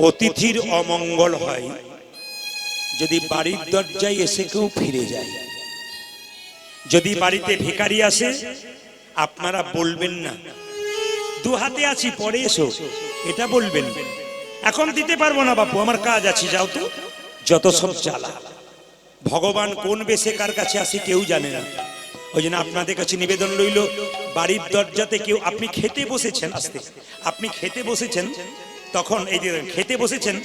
অতিথির অমঙ্গল হয় যদি বাড়ির দরজায় এসে কেউ ফিরে যায়। যদি বাড়িতে ভিখারি আসে আপনারা বলবেন না দু হাতে আছি পরে এসো, এটা বলবেন। এখন দিতে পারবো না বাপু, আমার কাজ আছে, যাও তো। যত সব জ্বালা। ভগবান কোন বেশে কার কাছে আসে কেউ জানে না। ওই জন্য আপনাদের কাছে নিবেদন রইল, বাড়ির দরজাতে কেউ, আপনি খেতে বসেছেন, আসতে আপনি খেতে বসেছেন, তখন এই যে খেতে বসেছেন,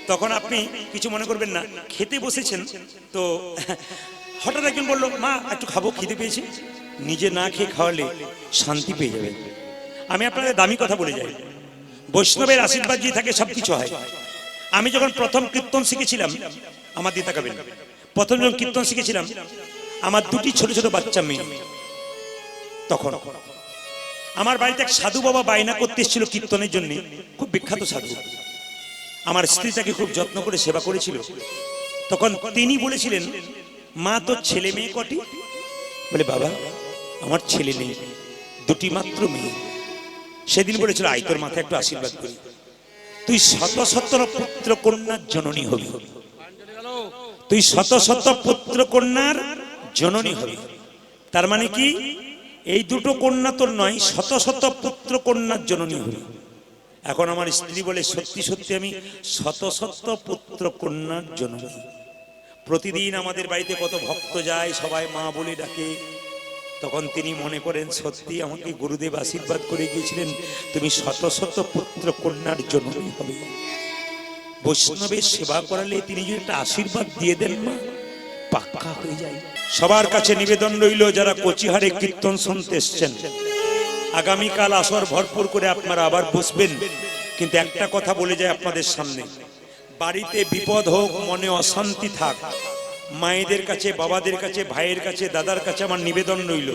তখন আপনি কিছু মনে করবেন না। খেতে বসেছেন তো হঠাৎ একজন বললো মা একটু খাবো, খিদে পেয়েছি, নিজে না খেয়ে খাওয়ালে শান্তি পেয়ে যাবে। আমি আপনাদের দামি কথা বলে যাই, বৈষ্ণবের আশীর্বাদ যে থাকে সবকিছু হয়। আমি যখন প্রথম কীর্তন শিখেছিলাম, আমার দিয়ে তাকাবেন, প্রথম যখন কীর্তন শিখেছিলাম, আমার দুটি ছোট ছোট বাচ্চা মেয়ে, তখন আমার বাড়িতে এক সাধু বাবা বায়না করতে এসেছিল কীর্তনের জন্য, খুব বিখ্যাত সাধু। আমার স্ত্রী তাকে খুব যত্ন করে সেবা করেছিল। তখন তিনি বলেছিলেন মা তোর ছেলে মেয়ে কটি? বলে বাবা আমার ছেলে নেই, দুটি মাত্র মেয়ে। সেদিন বলেছিল আই তোর মাথায় একটু আশীর্বাদ করি, তুই শত শত পুত্র কন্যার জননী হবি, তুই শত শত পুত্র কন্যার জননী হবি। তার মানে কি এই দুটো কন্যা তোর নয়, শত শত পুত্র কন্যার জননী হবি। এখন আমার স্ত্রী বলে সত্যি সত্যি আমি শত শত পুত্র কন্যার জননী। প্রতিদিন আমাদের বাড়িতে কত ভক্ত যায়, সবাই মা বলে ডাকে। তখন তিনি মনে করেন সত্যি আমাকে গুরুদেব আশীর্বাদ করে গিয়েছিলেন তুমি শত শত পুত্র কন্যার জননী হবে। বৈষ্ণবের সেবা করালে তিনি যদি একটা আশীর্বাদ দিয়ে দেন মা, পাক্কা হয়ে যায়। সবার কাছে নিবেদন রইল যারা কচিহারে কীর্তন শুনতে এসছেন, আগামীকাল আসর ভরপুর করে আপনারা আবার বসবেন। কিন্তু একটা কথা বলে যায় আপনাদের সামনে, বাড়িতে বিপদ হোক, মনে অশান্তি থাক, মায়েদের কাছে, বাবাদের কাছে, ভাইয়ের কাছে, দাদার কাছে আমার নিবেদন রইল,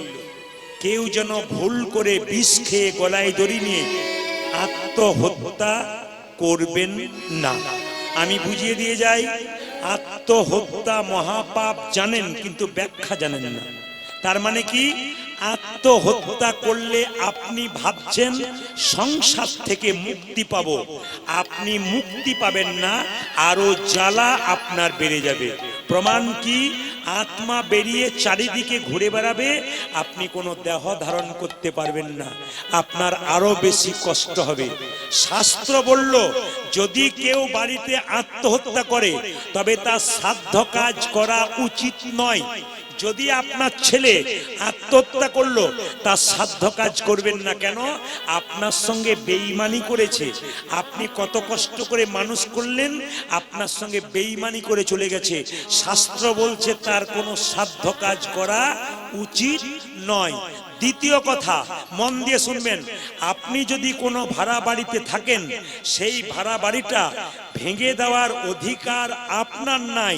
কেউ যেন ভুল করে বিষ খেয়ে গলায় দড়ি নিয়ে আত্মহত্যা করবেন না। আমি বুঝিয়ে দিয়ে যাই, আত্মহত্যা মহাপাপ জানেন কিন্তু ব্যাখ্যা জানেন না। তার মানে কি, আত্মহত্যা করলে আপনি ভাবছেন সংসার থেকে মুক্তি পাবো, আপনি মুক্তি পাবেন না, আরো জ্বালা আপনার বেড়ে যাবে। প্রমাণ কি, আত্মা বেরিয়ে চারিদিকে ঘুরে বেড়াবে, আপনি কোনো দেহ ধারণ করতে পারবেন না, আপনার আরো বেশি কষ্ট হবে। শাস্ত্র বলল যদি কেউ বাড়িতে আত্মহত্যা করে তবে তার সাধ্য কাজ করা উচিত নয়। যদি আপনার ছেলে আত্মহত্যা করলো তার সাধ্য কাজ করবেন না। কেন? আপনার সঙ্গে বেঈমানি করেছে, আপনি কত কষ্ট করে মানুষ করলেন, আপনার সঙ্গে বেঈমানি করে চলে গেছে। শাস্ত্র বলছে তার কোনো সাধ্য কাজ করা উচিত নয়। দ্বিতীয় কথা মন দিয়ে শুনবেন, আপনি যদি কোনো ভাড়া বাড়িতে থাকেন, সেই ভাড়া বাড়িটা ভেঙে দেওয়ার অধিকার আপনার নাই।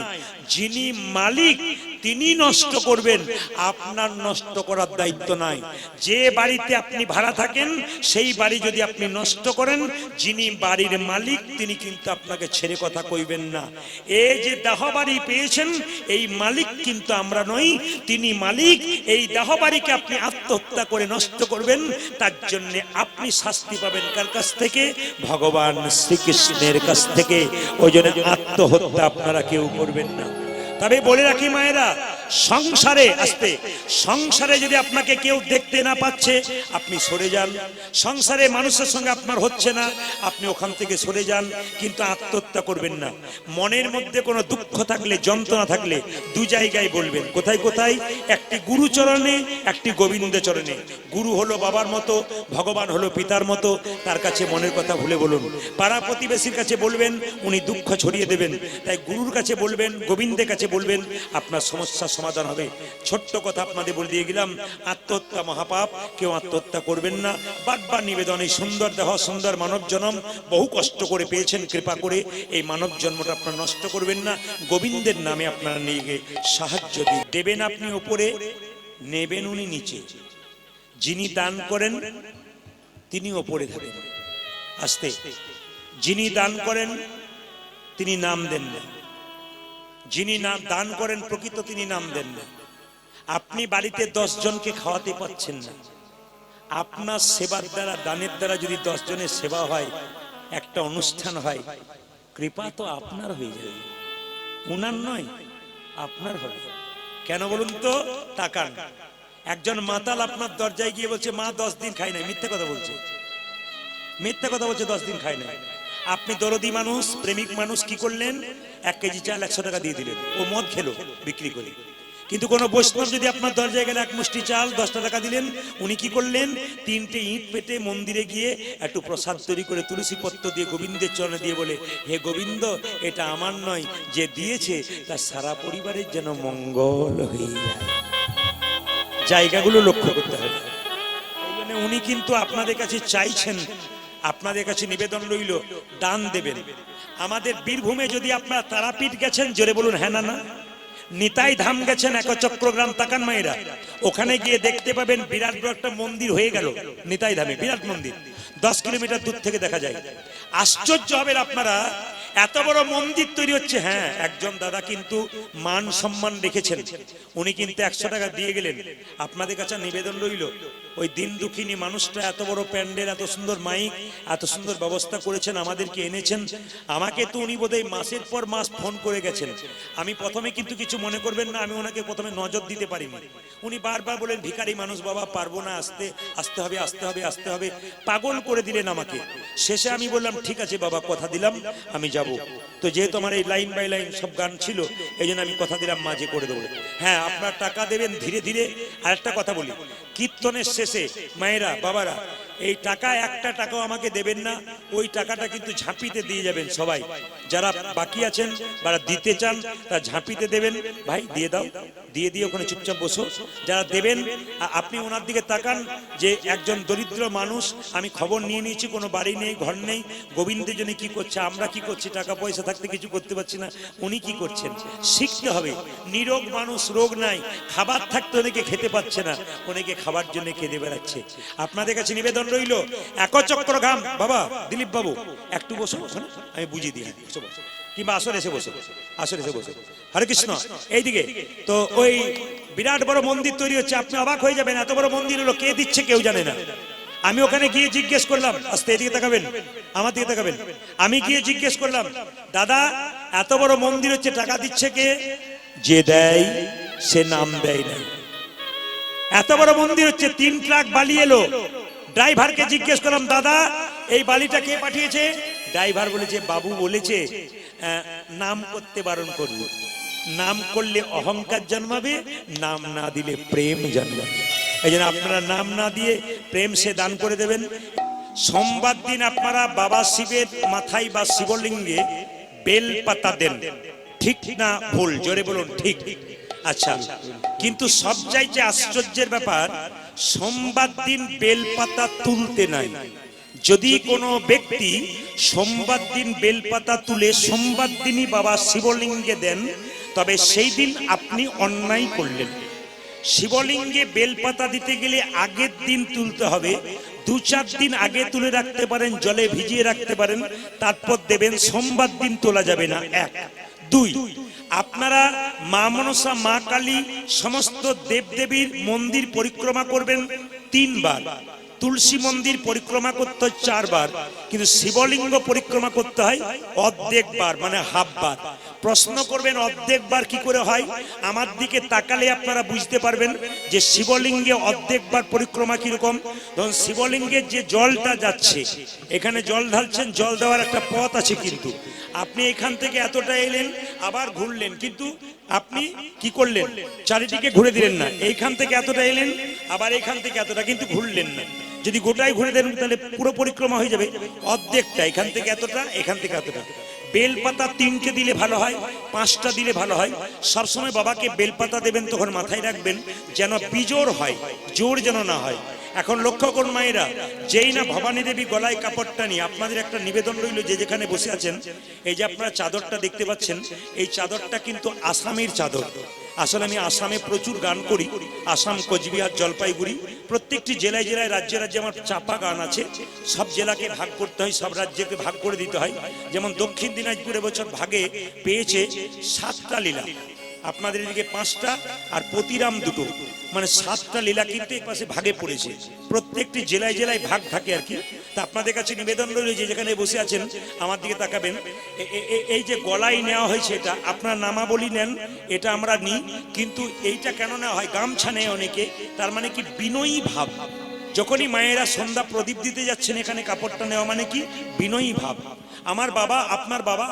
যিনি মালিক তিনি নষ্ট করবেন, আপনার নষ্ট করার দায়িত্ব নাই। যে বাড়িতে আপনি ভাড়া থাকেন সেই বাড়ি যদি আপনি নষ্ট করেন, যিনি বাড়ির মালিক তিনি কিন্তু আপনাকে ছেড়ে কথা কইবেন না। এই যে দেহ বাড়ি পেয়েছেন এই মালিক কিন্তু আমরা নই, তিনি মালিক। এই দেহ বাড়িকে আপনি আত্মহত্যা করে নষ্ট করবেন, তার জন্য আপনি শাস্তি পাবেন কার কাছ থেকে? ভগবান শ্রীকৃষ্ণের কাছ থেকে। ওই জন্য আত্মহত্যা আপনারা কেউ করবেন না। তবে বলে রাখি মায়েরা, সংসারে আসতে, সংসারে যদি আপনাকে কেউ দেখতে না পাচ্ছে আপনি সরে যান। সংসারে মানুষের সঙ্গে আপনার হচ্ছে না, আপনি ওখান থেকে সরে যান, কিন্তু আত্মহত্যা করবেন না। মনের মধ্যে কোনো দুঃখ থাকলে, যন্ত্রণা থাকলে দু জায়গায় বলবেন। কোথায় কোথায়? একটি গুরু চরণে, একটি গোবিন্দ চরণে। গুরু হলো বাবার মতো, ভগবান হলো পিতার মতো, তার কাছে মনের কথা ভুলে বলুন। পাড়া প্রতিবেশীর কাছে বলবেন, উনি দুঃখ ছড়িয়ে দেবেন। তাই গুরুর কাছে বলবেন, গোবিন্দের কাছে বলবেন, আপনার সমস্যার সমাধান হবে। ছোট্ট কথা আপনাদের বলে দিয়ে গেলাম, আত্মহত্যা মহাপাপ, কেউ আত্মহত্যা করবেন না। বারবার নিবেদন, এই সুন্দর দেহ, সুন্দর মানব জন্ম বহু কষ্ট করে পেয়েছেন, কৃপা করে এই মানব জন্মটা আপনারা নষ্ট করবেন না। গোবিন্দের নামে আপনারা নিয়ে গিয়ে সাহায্য দেবেন। আপনি উপরে, নেবেন উনি নিচে। যিনি দান করেন তিনি ওপরে থাকেন। আস্তে, যিনি দান করেন তিনি নাম দেন না, যিনি নাম দান করেন প্রকৃত তিনি নাম দেন না। আপনি বাড়িতে 10 জনকে খাওয়াতে পাচ্ছেন না, আপনার সেবার দ্বারা, দানের দ্বারা যদি 10 জনের সেবা হয়, একটা অনুষ্ঠান হয়, কৃপা তো আপনার হয়ে যাবে, উনার নয়, আপনার হবে। কেন বলুন তো? তাকান, একজন মাতাল আপনার দরজায় গিয়ে বলছে মা 10 দিন খাই নাই, মিথ্যা কথা বলছে, মিথ্যা কথা বলছে, 10 দিন খাই নাই। আপনি দরদি মানুষ, প্রেমিক মানুষ, কি করলেন? 1 কেজি চাল 100 টাকা দিয়ে দিলেন, ও মদ খেলো বিক্রি করে। কিন্তু কোন বৈষ্ণব যদি আপনার দরজায় গেলে 1 মুষ্টি চাল 10 টাকা দিলেন, উনি কি করলেন? 3টে ইট পেতে মন্দিরে গিয়ে একটু প্রসাদ তৈরি করে তুলসী পত্র দিয়ে গোবিন্দের চরণে দিয়ে বলে, হে গোবিন্দ, এটা আমার নয়, যে দিয়েছে তার সারা পরিবারের যেন মঙ্গল হয়ে যায়। জায়গাগুলো লক্ষ্য করতে হবে। উনি কিন্তু আপনাদের কাছে চাইছেন, আপনাদের কাছে নিবেদন রইল, দান দেবেন। আমাদের বীরভূমে যদি আপনারা তারাপীঠ গেছেন, জোরে বলুন হ্যাঁ না না। নিতাই ধাম গেছেন, একচক্রগ্রাম, তাকান মায়েরা, ওখানে গিয়ে দেখতে পাবেন বিরাট বড় একটা মন্দির হয়ে গেল নিতাই ধামে, বিরাট মন্দির, 10 কিলোমিটার দূর থেকে দেখা যায়। আশ্চর্য হবেন আপনারা, এত বড় মন্দির তৈরি হচ্ছে। হ্যাঁ, একজন দাদা কিন্তু মান সম্মান রেখেছেন, উনি কিন্তু 100 টাকা দিয়ে গেলেন। আপনাদের কাছে নিবেদন রইল, ওই দিন দুঃখিনী মানুষটা এত বড় প্যান্ডেল, এত সুন্দর মাইক, এত সুন্দর ব্যবস্থা করেছেন, আমাদেরকে এনেছেন। আমাকে তো উনি বোধহয় মাসের পর মাস ফোন করে গেছেন। আমি প্রথমে কিন্তু কিছু মনে করবেন না, আমি ওনাকে প্রথমে নজর দিতে পারিনি। উনি বারবার বলেন ভিখারি মানুষ বাবা, পারবো না, আসতে হবে, আসতে হবে, আসতে হবে, পাগল করে দিলেন আমাকে। শেষে আমি বললাম ঠিক আছে বাবা, কথা দিলাম আমি যাব। তো যেহেতু আমার এই লাইন বাই লাইন সব গান ছিল, এই জন্য আমি কথা দিলাম মাঝে করে দেবো। হ্যাঁ, আপনার টাকা দেবেন ধীরে ধীরে। আর একটা কথা বলি, কীর্তনের শেষে মায়েরা বাবারা, এই টাকা একটা টাকাও আমাকে দেবেন না, ওই টাকাটা কিন্তু ঝাঁপিতে দিয়ে যাবেন। সবাই যারা বাকি আছেন বা দিতে চান তা ঝাঁপিতে দেবেন। ভাই দিয়ে দাও, দিয়ে দিয়ে ওখানে চুপচাপ বসো। যারা দেবেন আপনি ওনার দিকে তাকান, যে একজন দরিদ্র মানুষ, আমি খবর নিয়ে নিয়েছি, কোনো বাড়ি নেই, ঘর নেই, গোবিন্দের জন্য কি করছে, আমরা কি করছি, টাকা পয়সা থাকতে কিছু করতে পারছি না, উনি কি করছেন শিখতে হবে। নিরোগ মানুষ, রোগ নাই, খাবার থাকতে অনেকে খেতে পাচ্ছে না, অনেকে খাবার জন্য খেতে বেড়াচ্ছে। আপনাদের কাছে নিবেদন রইল, একচক্রগ্রাম বাবা দিলীপ বাবু একটু বসো, আমি বুঝিয়ে দিই, কিংবা আসর এসে বসে, আসর এসে বসে। হরে কৃষ্ণ। এইদিকে তো ওই বিরাট বড় মন্দির তৈরি হচ্ছে, আপনি অবাক হয়ে যাবেন, এত বড় মন্দির হলো, কে দিচ্ছে কেউ জানে না। আমি ওখানে গিয়ে জিজ্ঞেস করলাম, আস্তে এদিকে তাকাবেন, আমার দিকে তাকাবেন, আমি গিয়ে জিজ্ঞেস করলাম, দাদা এত বড় মন্দির হচ্ছে, টাকা দিচ্ছে কে? যে দেয় সে নাম দেয় না। এত বড় মন্দির হচ্ছে, 3 ট্রাক বালি এলো। ড্রাইভারকে জিজ্ঞেস করলাম, দাদা এই বালিটা কে পাঠিয়েছে? ড্রাইভার বলেছে বাবু বলেছে নাম করতে বারণ করবে, নাম করলে অহংকার জন্মাবে, নাম না দিলে প্রেম জন্মাবে। এই জন্য আপনারা নাম না দিয়ে প্রেম সে দান করে দেবেন। সোমবার দিন আপনারা বাবা শিবের মাথায় বা শিবলিঙ্গে বেল পাতা দেন, ঠিক না ভুল? জোরে বলুন ঠিক। আচ্ছা, কিন্তু সবচাইতে আশ্চর্যের ব্যাপার, সোমবার দিন বেলপাতা তুলতে নাই। যদি কোনো ব্যক্তি সোমবার দিন বেলপাতা তুলে সোমবার দিনই বাবা শিবলিঙ্গে দেন, তবে সেই দিন আপনি অন্যায় করলেন। শিবলিঙ্গে বেলপাতা দিতে গেলে আগের দিন তুলতে হবে, 2-4 দিন আগে তুলে রাখতে পারেন, জলে ভিজিয়ে রাখতে পারেন, তারপর দেবেন। সোমবার দিন তোলা যাবে না। 1, 2, আপনারা মা মনসা, মা কালী, সমস্ত দেবদেবীর মন্দির পরিক্রমা করবেন 3 বার। তুলসী মন্দির পরিক্রমা করতে হয় 4 বার, কিন্তু শিবলিঙ্গ পরিক্রমা করতে হয় অর্ধেক বার, মানে হাফ বার। প্রশ্ন করবেন অর্ধেক বার কি করে হয়? আমার দিকে তাকালে আপনারা বুঝতে পারবেন যে শিবলিঙ্গে অর্ধেক বার পরিক্রমা কিরকম। ধরুন শিবলিঙ্গের যে জলটা যাচ্ছে, এখানে জল ঢালছেন, জল দেওয়ার একটা পথ আছে, কিন্তু আপনি এখান থেকে এতটা এলেন, আবার ঘুরলেন, কিন্তু আপনি কি করলেন? চারিদিকে ঘুরে দিলেন না। এইখান থেকে এতটা এলেন, আবার এখান থেকে এতটা, কিন্তু ঘুরলেন না। যদি গোটাই ঘুরে দেন তাহলে পুরো পরিক্রমা হয়ে যাবে। অর্ধেকটা, এখান থেকে এতটা, এখান থেকে এতটা। বেলপাতা 3টে দিলে ভালো হয়, 5টা দিলে ভালো হয়। সবসময় বাবাকে বেলপাতা দেবেন, তখন মাথায় রাখবেন যেন বিজোড় হয়, জোর যেন না হয়। এখন লক্ষ্য করুন মায়েরা, যেই না ভবানী দেবী গলায় কাপড়টা নিয়ে, আপনাদের একটা নিবেদন রইল, যে যেখানে বসে আছেন, এই যে আপনারা চাদরটা দেখতে পাচ্ছেন, এই চাদরটা কিন্তু আসামের চাদর। আসলে আমি আসামে প্রচুর গান করি, আসাম, কোচবিহার, জলপাইগুড়ি, প্রত্যেকটি জেলায় জেলায়, রাজ্যে রাজ্যে আমার চাপা গান আছে। সব জেলাকে ভাগ করতে হয়, সব রাজ্যকে ভাগ করে দিতে হয়। যেমন দক্ষিণ দিনাজপুর এবছর ভাগে পেয়েছে 7টা লীলা। আপনাদের এদিকে 5টা আর প্রতিরাম 2টো, মানে 7টা লীলা কিন্তু এই পাশে ভাগে পড়েছে। প্রত্যেকটি জেলায় জেলায় ভাগ থাকে আর কি। তা আপনাদের কাছে নিবেদন রইল, যে যেখানে বসে আছেন আমার দিকে তাকাবেন, এই যে গলায় নেওয়া হয়েছে এটা আপনার নামাবলী নেন, এটা আমরা নিই, কিন্তু এইটা কেন নেওয়া হয়, গামছা নেয় অনেকে, তার মানে কি বিনয়ী ভাব। যখনই মায়েরা সন্ধ্যা প্রদীপ দিতে যাচ্ছেন এখানে কাপড়টা নেওয়া মানে কি বিনয়ী ভাব। আমার বাবা,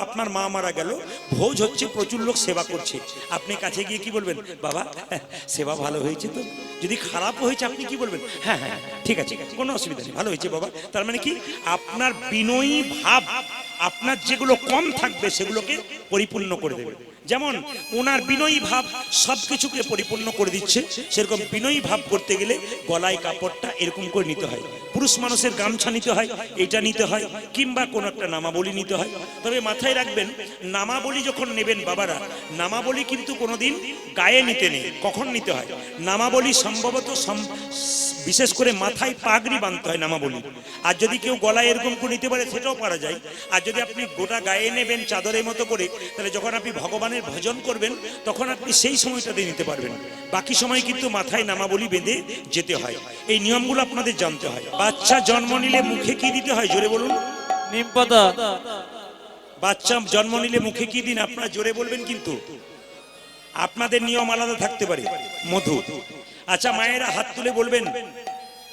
আপনার মা মারা গেল, ভোজ হচ্ছে, প্রচুর লোক সেবা করছে, আপনি কাছে গিয়ে কি বলবেন, বাবা সেবা ভালো হয়েছে তো? যদি খারাপ হয়েছে আপনি কি বলবেন, হ্যাঁ হ্যাঁ ঠিক আছে, কোনো অসুবিধা নেই, ভালো হয়েছে বাবা। তার মানে কি আপনার বিনয়ী ভাব আপনার যেগুলো কম থাকবে সেগুলোকে পরিপূর্ণ করে দেবে। যেমন ওনার বিনয়ী ভাব সবকিছুকে পরিপূর্ণ করে দিচ্ছে, সেরকম বিনয়ী ভাব করতে গেলে গলায় কাপড়টা এরকম করে নিতে হয়। পুরুষ মানুষের গামছা নিতে হয়, এটা নিতে হয়, কিংবা কোন একটা নামাবলী নিতে হয়। তবে মাথায় রাখবেন, নামাবলী যখন নেবেন বাবারা, নামাবলী কিন্তু কোনোদিন গায়ে নিতে নেই। কখন নিতে হয়, নামাবলী সম্ভবত বিশেষ করে মাথায় পাগড়ি বাঁধতে হয় নামাবলী। আর যদি কেউ গলায় এরকম করে নিতে পারে সেটাও পারা যায়। আর যদি আপনি গোটা গায়ে নেবেন চাদরের মতো করে, তাহলে যখন আপনি ভগবানের ভজন করবেন তখন আপনি সেই সময়টাতে নিতে পারবেন। বাকি সময় কিন্তু মাথায় নামাবলী বেঁধে যেতে হয়। এই নিয়মগুলো আপনাদের জানতে হয়। বাচ্চা জন্ম নিলে মুখে কি দিতে হয় জোরে বলুন? নিমপাতা। বাচ্চা জন্ম নিলে মুখে কি দিন আপনারা জোরে বলবেন, কিন্তু আপনাদের নিয়ম আলাদা থাকতে পারে। মধু। আচ্ছা মায়েরা হাত তুলে বলবেন,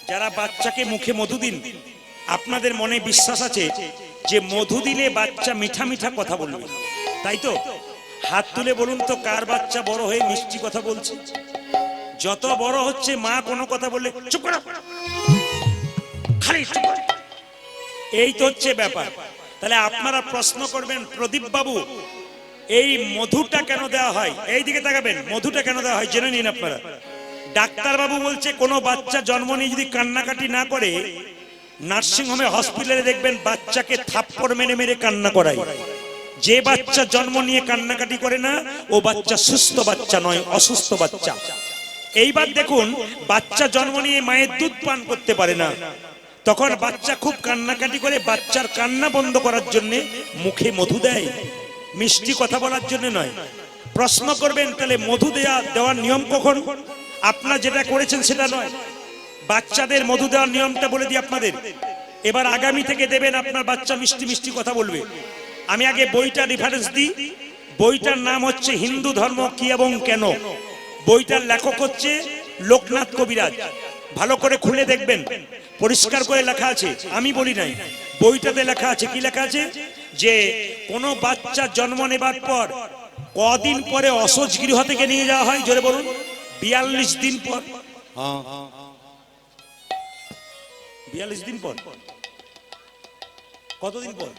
যারা বাচ্চাকে মুখে মধু দিন, আপনাদের মনে বিশ্বাস আছে যে মধু দিলে বাচ্চা মিঠা মিঠা কথা বলবে, তাই তো? হাত তুলে বলুন তো, কার বাচ্চা বড় হয়ে মিষ্টি কথা বলছে? যত বড় হচ্ছে মা কোনো কথা বললে চুপ করো, খালি চুপ করো, এই তো হচ্ছে ব্যাপার। তাহলে আপনারা প্রশ্ন করবেন, প্রদীপ বাবু এই মধুটা কেন দেওয়া হয়? এই দিকে তাকাবেন, মধুটা কেন দেওয়া হয় জেনে নিন আপনারা। ডাক্তার বাবু বলছে কোনো বাচ্চা জন্ম নিয়ে যদি কান্নাকাটি না করে, নার্সিং হোমে হসপিটালে দেখবেন বাচ্চাকে থাপ্পড় মেরে মেরে কান্না করায়। যে বাচ্চা জন্ম নিয়ে কান্নাকাটি করে না, ও বাচ্চা সুস্থ বাচ্চা নয়, অসুস্থ বাচ্চা। এইবার দেখুন, বাচ্চা জন্ম নিয়ে মায়ের দুধ পান করতে পারে না, তখন বাচ্চা খুব কান্নাকাটি করে, বাচ্চার কান্না বন্ধ করার জন্য মুখে মধু দেয়, মিষ্টি কথা বলার জন্য নয়। প্রশ্ন করবেন, তাহলে মধু দেওয়ার নিয়ম কখন? আপনারা যেটা করেছেন সেটা নয়, বাচ্চাদের মধু দেওয়ার নিয়মটা বলে দিই আপনাদের। এবার আগামী থেকে দেবেন, আপনার বাচ্চা মিষ্টি মিষ্টি কথা বলবে। আমি আগে বইটা রেফারেন্স দিই। বইটার নাম হচ্ছে হিন্দু ধর্ম কি এবং কেন। বইটার লেখক হচ্ছে লোকনাথ কবিরাজ। ভালো করে খুলে দেখবেন, পরিষ্কার করে লেখা আছে, আমি বলি নাই, বইটাতে লেখা আছে। কি লেখা আছে? যে কোনো বাচ্চা জন্ম নেবার পর কদিন পরে অসহ্য গৃহ থেকে নিয়ে যাওয়া হয় জোরে বলুন? 42 দিন পর। 42 দিন পর? কতদিন পর?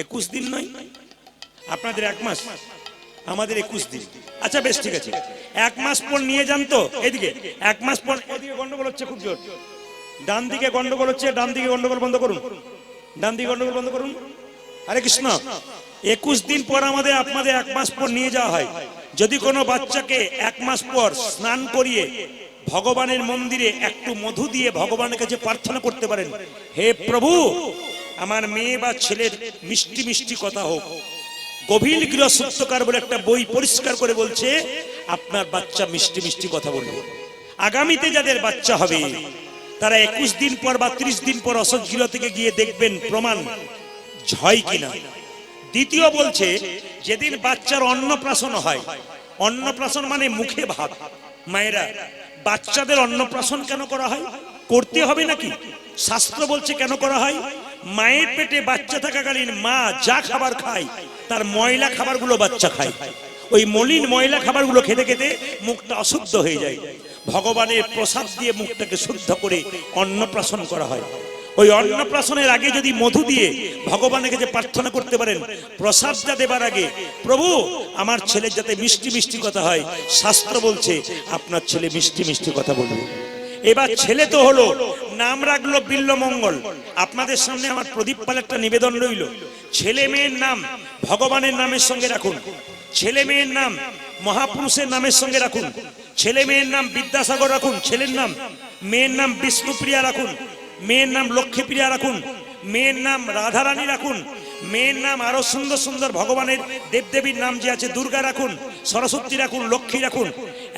21 দিন নয়? আপনাদের 1 মাস, আমাদের 21 দিন। আচ্ছা বেশ ঠিক আছে, 1 মাস পর নিয়ে যান তো। এদিকে 1 মাস পর, এদিকে গন্ডগোল হচ্ছে খুব জোর, ডান দিকে গন্ডগোল হচ্ছে, ডান দিকে গন্ডগোল বন্ধ করুন, ডান দিকে গন্ডগোল বন্ধ করুন। হরে কৃষ্ণ। 21 দিন পর আমাদের আপনাদের 1 মাস পর নিয়ে যাওয়া হয়। যদি কোনো বাচ্চাকে 1 মাস পর স্নান করিয়ে ভগবানের মন্দিরে একটু মধু দিয়ে ভগবানের কাছে প্রার্থনা করতে পারেন, হে প্রভু আমার মেয়ে বা ছেলের মিষ্টি মিষ্টি কথা হোক। গভীর গৃহসূত্রকার বলে একটা বই পরিষ্কার করে বলছে, আপনার বাচ্চা মিষ্টি মিষ্টি কথা বলবে। আগামীতে যাদের বাচ্চা হবে তারা 21 দিন পর বা 30 দিন পর অসহ্য গৃহ থেকে গিয়ে দেখবেন প্রমাণ হয় কিনা। দ্বিতীয় বলছে, যেদিন বাচ্চার অন্নপ্রাশন হয়, অন্নপ্রাশন মানে মুখে ভাত। মায়েরা, বাচ্চাদের অন্নপ্রাশন কেন করা হয়? করতে হবে নাকি? শাস্ত্র বলছে কেন করা হয়। মায়ের পেটে বাচ্চা থাকাকালীন মা যা খাবার খায় তার ময়লা খাবারগুলো বাচ্চা খায়। ওই মলিন ময়লা খাবারগুলো খেতে খেতে মুখটা অশুদ্ধ হয়ে যায়। ভগবানের প্রসাদ দিয়ে মুখটাকে শুদ্ধ করে অন্নপ্রাশন করা হয়। ওই অন্নপ্রাশনের আগে যদি মধু দিয়ে ভগবানের কাছে প্রার্থনা করতে পারেন, প্রসাদটা দেবার আগে, প্রভু আমার ছেলের যাতে মিষ্টি মিষ্টি কথা হয়, শাস্ত্র বলছে আপনার ছেলে মিষ্টি মিষ্টি কথা বলবে। এবার ছেলে তো হলো, নাম রাখলো বিল্লমঙ্গল। আপনাদের সামনে আমার প্রদীপ পাল একটা নিবেদন রইল, ছেলে মেয়ের নাম ভগবানের নামের সঙ্গে রাখুন, ছেলে মেয়ের নাম মহাপুরুষের নামের সঙ্গে রাখুন, ছেলে মেয়ের নাম বিদ্যাসাগর রাখুন ছেলের নাম, মেয়ের নাম বিষ্ণুপ্রিয়া রাখুন, মেয়ের নাম লক্ষ্মীপ্রিয়া রাখুন, মেয়ের নাম রাধারানী রাখুন, মেয়ের নাম আরো সুন্দর সুন্দর ভগবানের দেবদেবীর নাম যে আছে, দুর্গা রাখুন, সরস্বতী রাখুন, লক্ষ্মী রাখুন।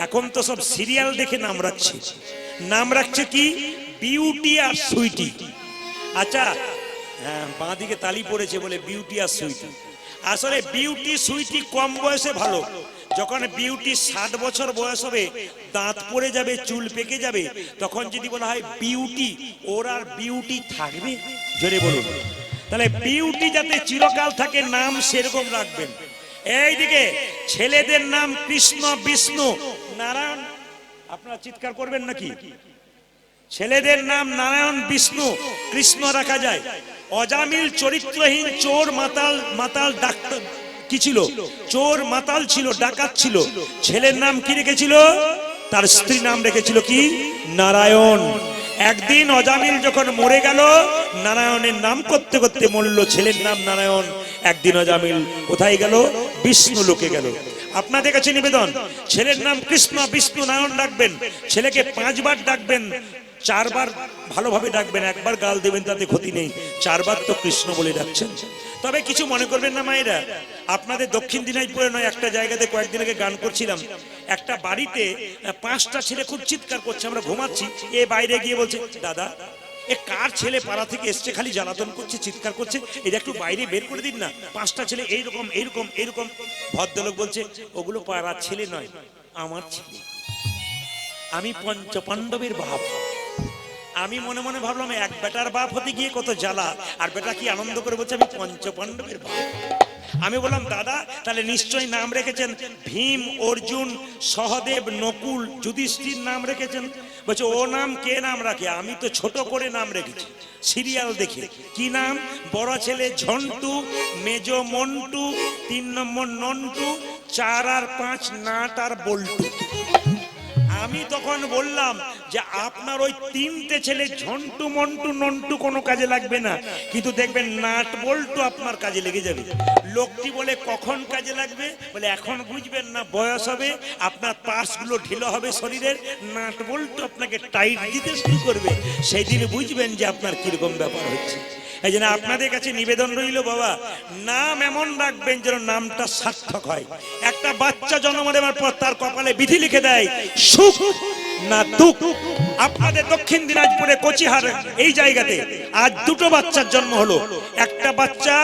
এখন তো সব সিরিয়াল দেখে নাম রাখছে। নাম রাখছে কি? বিউটি আর সুইটি। আচ্ছা, হ্যাঁ, বাঁ দিকে তালি পড়েছে বলে বিউটি আর সুইটি। আসলে বিউটি সুইটি কম বয়সে ভালো। যখন বিউটি 60 বছর বয়স হবে, দাঁত পড়ে যাবে, চুল পেকে যাবে, তখন যদি বলা হয় বিউটি, ওর আর বিউটি থাকবে? জোরে বলুন। তাহলে বিউটি যাতে চিরকাল থাকে, নাম সেরকম রাখবেন। এইদিকে ছেলেদের নাম কৃষ্ণ, বিষ্ণু, নারায়ণ। আপনারা চিৎকার করবেন নাকি? ছেলেদের নাম নারায়ণ, বিষ্ণু, কৃষ্ণ রাখা যায়। অজামিল চরিত্রহীন চোর, মাতাল ডাক্তার কি ছিল? চোর, মাতাল ছিল, ডাকাত ছিল। ছেলের নাম কি রেখেছিল? তার স্ত্রী নাম রেখেছিল কি? নারায়ণ। একদিন অজামিল যখন মরে গেল, নারায়ণের নাম করতে করতে মরল। ছেলের নাম নারায়ণ। একদিন অজামিল কোথায় গেল? বিষ্ণু লোকে গেল। আপনাদের কাছে নিবেদন, ছেলের নাম কৃষ্ণ, বিষ্ণু, নারায়ণ ডাকবেন। ছেলেকে 5 বার ডাকবেন, 4 বার ভালোভাবে ডাকবেন, 1 বার গাল দেবেন, তাতে ক্ষতি নেই। 4 বার তো কৃষ্ণ বলে ডাকছেন। তবে কিছু মনে করবেন না মায়েরা, আপনাদের দক্ষিণ দিনাজপুরে নয়, একটা জায়গাতে কয়েকদিন আগে গান করছিলাম। একটা বাড়িতে 5টা ছেলে খুব চিৎকার করছে, আমরা ঘুমাচ্ছি। এ বাইরে গিয়ে বলছে, দাদা এ কার ছেলে পাড়া থেকে এসছে, খালি জ্বালাতন করছে, চিৎকার করছে, এটা একটু বাইরে বের করে দিন না। 5টা ছেলে এইরকম এইরকম এইরকম। ভদ্রলোক বলছে, ওগুলো পাড়ার ছেলে নয়, আমার ছেলে। আমি পঞ্চপাণ্ডবের বাপ। আমি মনে মনে ভাবলাম, এক বেটার বাপ হতে গিয়ে কত জ্বালা, আর বেটা কি আনন্দ করে বলছে আমি পঞ্চপাণ্ডবের বাপ। আমি বললাম, দাদা তাহলে নিশ্চয়ই নাম রেখেছেন ভীম, অর্জুন, সহদেব, নকুল, যুধিষ্ঠির নাম রেখেছেন। বলছে, ও নাম কে নাম রাখে? আমি তো ছোট করে নাম রেখেছি, সিরিয়াল দেখে। কি নাম? বড় ছেলে ঝন্টু, মেজো মন্টু, 3 নম্বর নন্টু, 4 আর 5 নাট আর বল্টু। আমি তখন বললাম যে আপনার ওই 3টে ছেলে ঝন্টু, মন্টু, নন্টু কোনো কাজে লাগবে না, কিন্তু দেখবেন নাট বল্টু আপনার কাজে লেগে যাবে। লোকটি বলে, কখন কাজে লাগবে? বলে, এখন বুঝবেন না, বয়স হবে, আপনার পাশগুলো ঢিলো হবে শরীরের, নাট বল্টু আপনাকে টাইট দিতে শুরু করবে, সেই দিন বুঝবেন যে আপনার কিরকম ব্যাপার হচ্ছে। এই জন্য আপনাদের কাছে নিবেদন রইল, বাবা নাম এমন রাখবেন যেন নামটা সার্থক হয়। একটা বাচ্চা জন্ম দেওয়ার পর তার কপালে বিধি লিখে দেয়, সুখ না দুঃখ। আপনাদের দক্ষিণ দিনাজপুরে কচিহার এই জায়গাতে আজ 2টো বাচ্চার জন্ম হলো। একটা বাচ্চা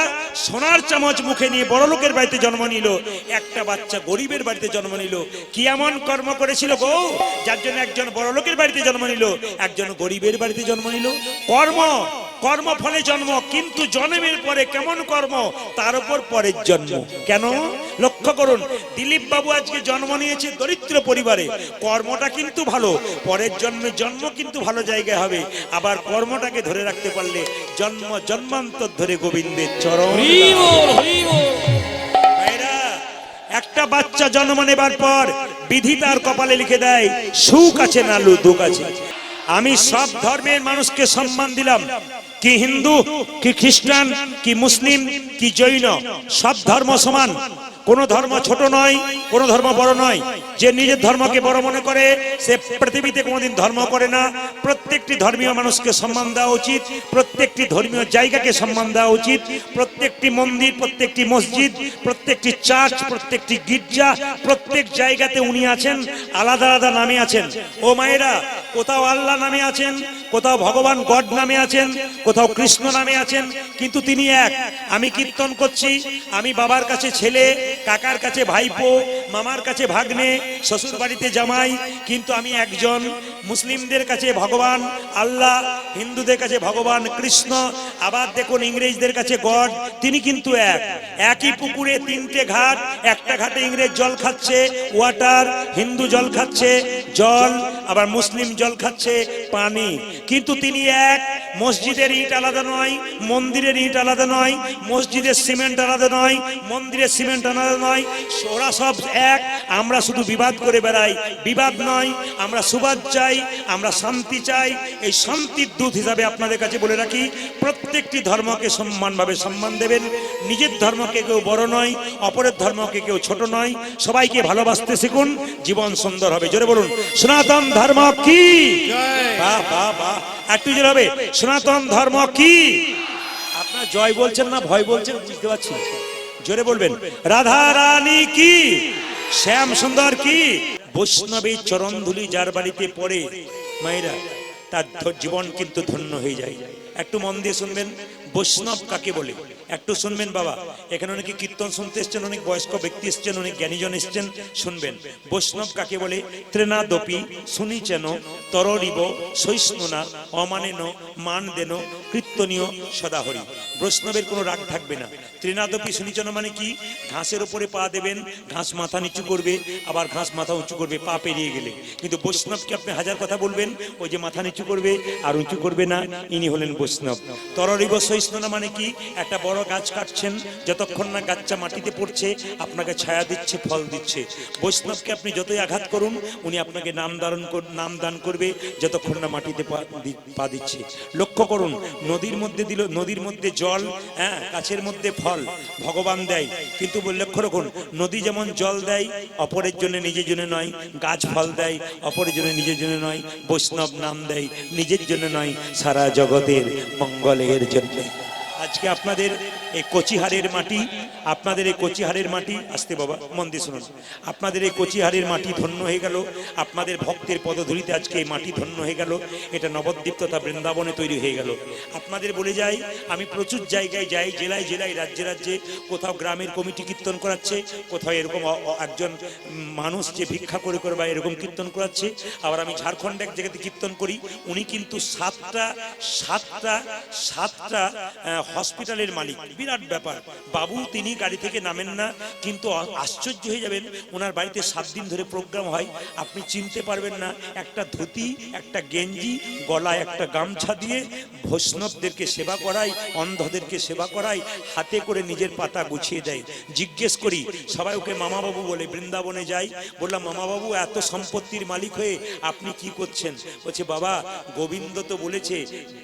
সোনার চামচ মুখে নিয়ে বড় লোকের বাড়িতে জন্ম নিল, একটা বাচ্চা গরিবের বাড়িতে জন্ম নিল। কি এমন কর্ম করেছিল গো, যার জন্য একজন বড় লোকের বাড়িতে জন্ম নিল, একজন গরিবের বাড়িতে জন্ম নিল? কর্মফলে জন্ম, কিন্তু জন্মের পরে কেমন কর্ম, তার উপর পরের জন্ম। কেন? লক্ষ্য করুন, দিলীপ বাবু আজকে জন্ম নিয়েছে দরিদ্র পরিবারে, কর্মটা কিন্তু ভালো, পরের জন্মে জন্ম কিন্তু ভালো জায়গায় হবে। আবার কর্মটাকে ধরে রাখতে পারলে জন্ম জন্মান্তর ধরে গোবিন্দের চরণ। একটা বাচ্চা জন্ম নেবার পর বিধি তার কপালে লিখে দেয়, সুখ আছে না দুঃখ আছে। আমি সব ধর্মের মানুষকে সম্মান দিলাম, কি হিন্দু, কি খ্রিস্টান, কি মুসলিম, কি জৈন, সব ধর্ম সমান। কোন ধর্ম ছোট নয়, কোন ধর্ম বড় নয়। যে নিজের ধর্মকে বড় মনে করে সে পৃথিবীতে কোনোদিন ধর্ম করে না। প্রত্যেকটি ধর্মীয় মানুষকে সম্মান দেওয়া উচিত, প্রত্যেকটি ধর্মীয় জায়গাকে সম্মান দেওয়া উচিত। প্রত্যেকটি মন্দির, প্রত্যেকটি মসজিদ, প্রত্যেকটি চার্চ, প্রত্যেকটি গির্জা, প্রত্যেক জায়গাতে উনি আছেন, আলাদা আলাদা নামে আছেন। ও মায়েরা, কোথাও আল্লাহ নামে আছেন, কোথাও ভগবান গড নামে আছেন, কোথাও কৃষ্ণ নামে আছেন, কিন্তু তিনি এক। আমি কীর্তন করছি, আমি বাবার কাছে ছেলে, কাকার কাছে ভাইপো, মামার কাছে ভাগ্নে, শ্বশুর বাড়িতে জামাই, কিন্তু আমি একজন। মুসলিমদের কাছে ভগবান আল্লাহ, হিন্দুদের কাছে ভগবান কৃষ্ণ, আবার দেখুন ইংরেজদের কাছে গড, তিনি কিন্তু এক। একই পুকুরে 3টে ঘাট, একটা ঘাটে ইংরেজ জল খাচ্ছে ওয়াটার, হিন্দু জল খাচ্ছে জল, আবার মুসলিম জল খাচ্ছে পানি, কিন্তু তিনি এক। মসজিদের ইট আলাদা নয়, মন্দিরের ইট আলাদা নয়, মসজিদের সিমেন্ট আলাদা নয়, মন্দিরের সিমেন্ট আলাদা নয়, ওরা সব এক। আমরা শুধু বিবাদ করে বেড়াই, বিবাদ নয়, আমরা সুবাদ চাই, আমরা শান্তি চাই। এই শান্তির দূত হিসাবে আপনাদের কাছে বলে রাখি, প্রত্যেকটি ধর্মকে সমানভাবে সম্মান দেবেন। নিজের ধর্মকে কেউ বড় নয়, অপরের ধর্মকে কেউ ছোট নয়। সবাইকে ভালোবাসতে শিখুন, জীবন সুন্দর হবে। জোরে বলুন, সনাতন ধর্ম কি? বাহ বাহ বাহ, একটু জোরে হবে, সনাতন ধর্ম কি? আপনারা জয় বলছেন না ভয় বলছেন বুঝতে পারছি না। জোরে বলবেন রাধা রানী কি, শ্যাম সুন্দর কি। বৈষ্ণবের চরণ ধুলি যার বাড়িতে পড়ে মায়েরা, তার জীবন কিন্তু ধন্য হয়ে যায়। একটু মন দিয়ে শুনবেন বৈষ্ণব কাকে বলে, একটু শুনবেন বাবা। এখানে অনেকে কীর্তন শুনতে এসছেন, অনেক বয়স্ক ব্যক্তি এসছেন, অনেক জ্ঞানীজন এসছেন, শুনবেন বৈষ্ণব কাকে বলে। ত্রেনাদপি শুনিছেন তররিব সহিষ্ণুনা অমানেন মান দেন কীর্তনীয় সদাহরি। বৈষ্ণবের কোনো রাগ থাকবে না। ত্রিনাদপি শুনিছেন মানে কি, ঘাসের উপরে পা দেবেন, ঘাস মাথা নিচু করবে, আবার ঘাস মাথা উঁচু করবে পা পেরিয়ে গেলে। কিন্তু বৈষ্ণবকে আপনি হাজার কথা বলবেন, ওই যে মাথা নিচু করবে আর উঁচু করবে না, ইনি হলেন বৈষ্ণব। তররিব সহিষ্ণুনা মানে কি, একটা বড় গাছ কাটছেন, যতক্ষণ না গাছটা মাটিতে পড়ছে আপনাকে ছায়া দিচ্ছে, ফল দিচ্ছে। বৈষ্ণবকে আপনি যতই আঘাত করুন, উনি আপনাকে নাম দান করবে যতক্ষণ না মাটিতে পা দিচ্ছে। লক্ষ্য করুন, নদীর মধ্যে দিল, নদীর মধ্যে জল, হ্যাঁ, গাছের মধ্যে ফল ভগবান দেয়। কিন্তু লক্ষ্য রাখুন, নদী যেমন জল দেয় অপরের জন্য, নিজের জন্য নয়। গাছ ফল দেয় অপরের জন্য, নিজের জন্য নয়। বৈষ্ণব নাম দেয় নিজের জন্য নয়, সারা জগতের মঙ্গলের জন্য। আজকে আপনাদের এই কচিহারের মাটি, আপনাদের এই কচিহারের মাটি, আসতে বাবা মন দিয়ে শুনুন, আপনাদের এই কচিহারের মাটি ধন্য হয়ে গেল, আপনাদের ভক্তের পদধূলিতে আজকে এই মাটি ধন্য হয়ে গেল। এটা নবদ্বীপ তথা বৃন্দাবনে তৈরি হয়ে গেল। আপনাদের বলে যাই, আমি প্রচুর জায়গায় যাই, জেলায় জেলায়, রাজ্যে রাজ্যে, কোথাও গ্রামের কমিটি কীর্তন করাচ্ছে, কোথাও এরকম একজন মানুষ যে ভিক্ষা করে করে বা এরকম কীর্তন করাচ্ছে। আবার আমি ঝাড়খণ্ডে এক জায়গাতে কীর্তন করি, উনি কিন্তু সাতটা হসপিটালের মালিক, বিরাট ব্যাপার। বাবু তিনি গাড়ি থেকে নামেন না, কিন্তু আশ্চর্য হয়ে যাবেন, ওনার বাড়িতে 7 দিন ধরে প্রোগ্রাম হয়, আপনি চিনতে পারবেন না। একটা ধুতি, একটা গেঞ্জি, গলায় একটা গামছা দিয়ে বৈষ্ণবদেরকে সেবা করায়, অন্ধদেরকে সেবা করায়, হাতে করে নিজের পাতা গুছিয়ে দেয়। জিজ্ঞেস করি, সবাই ওকে মামা বাবু বলে। বৃন্দাবনে যাই, বললাম মামা বাবু এত সম্পত্তির মালিক হয়ে আপনি কি করছেন? বলছে বাবা, গোবিন্দ তো বলেছে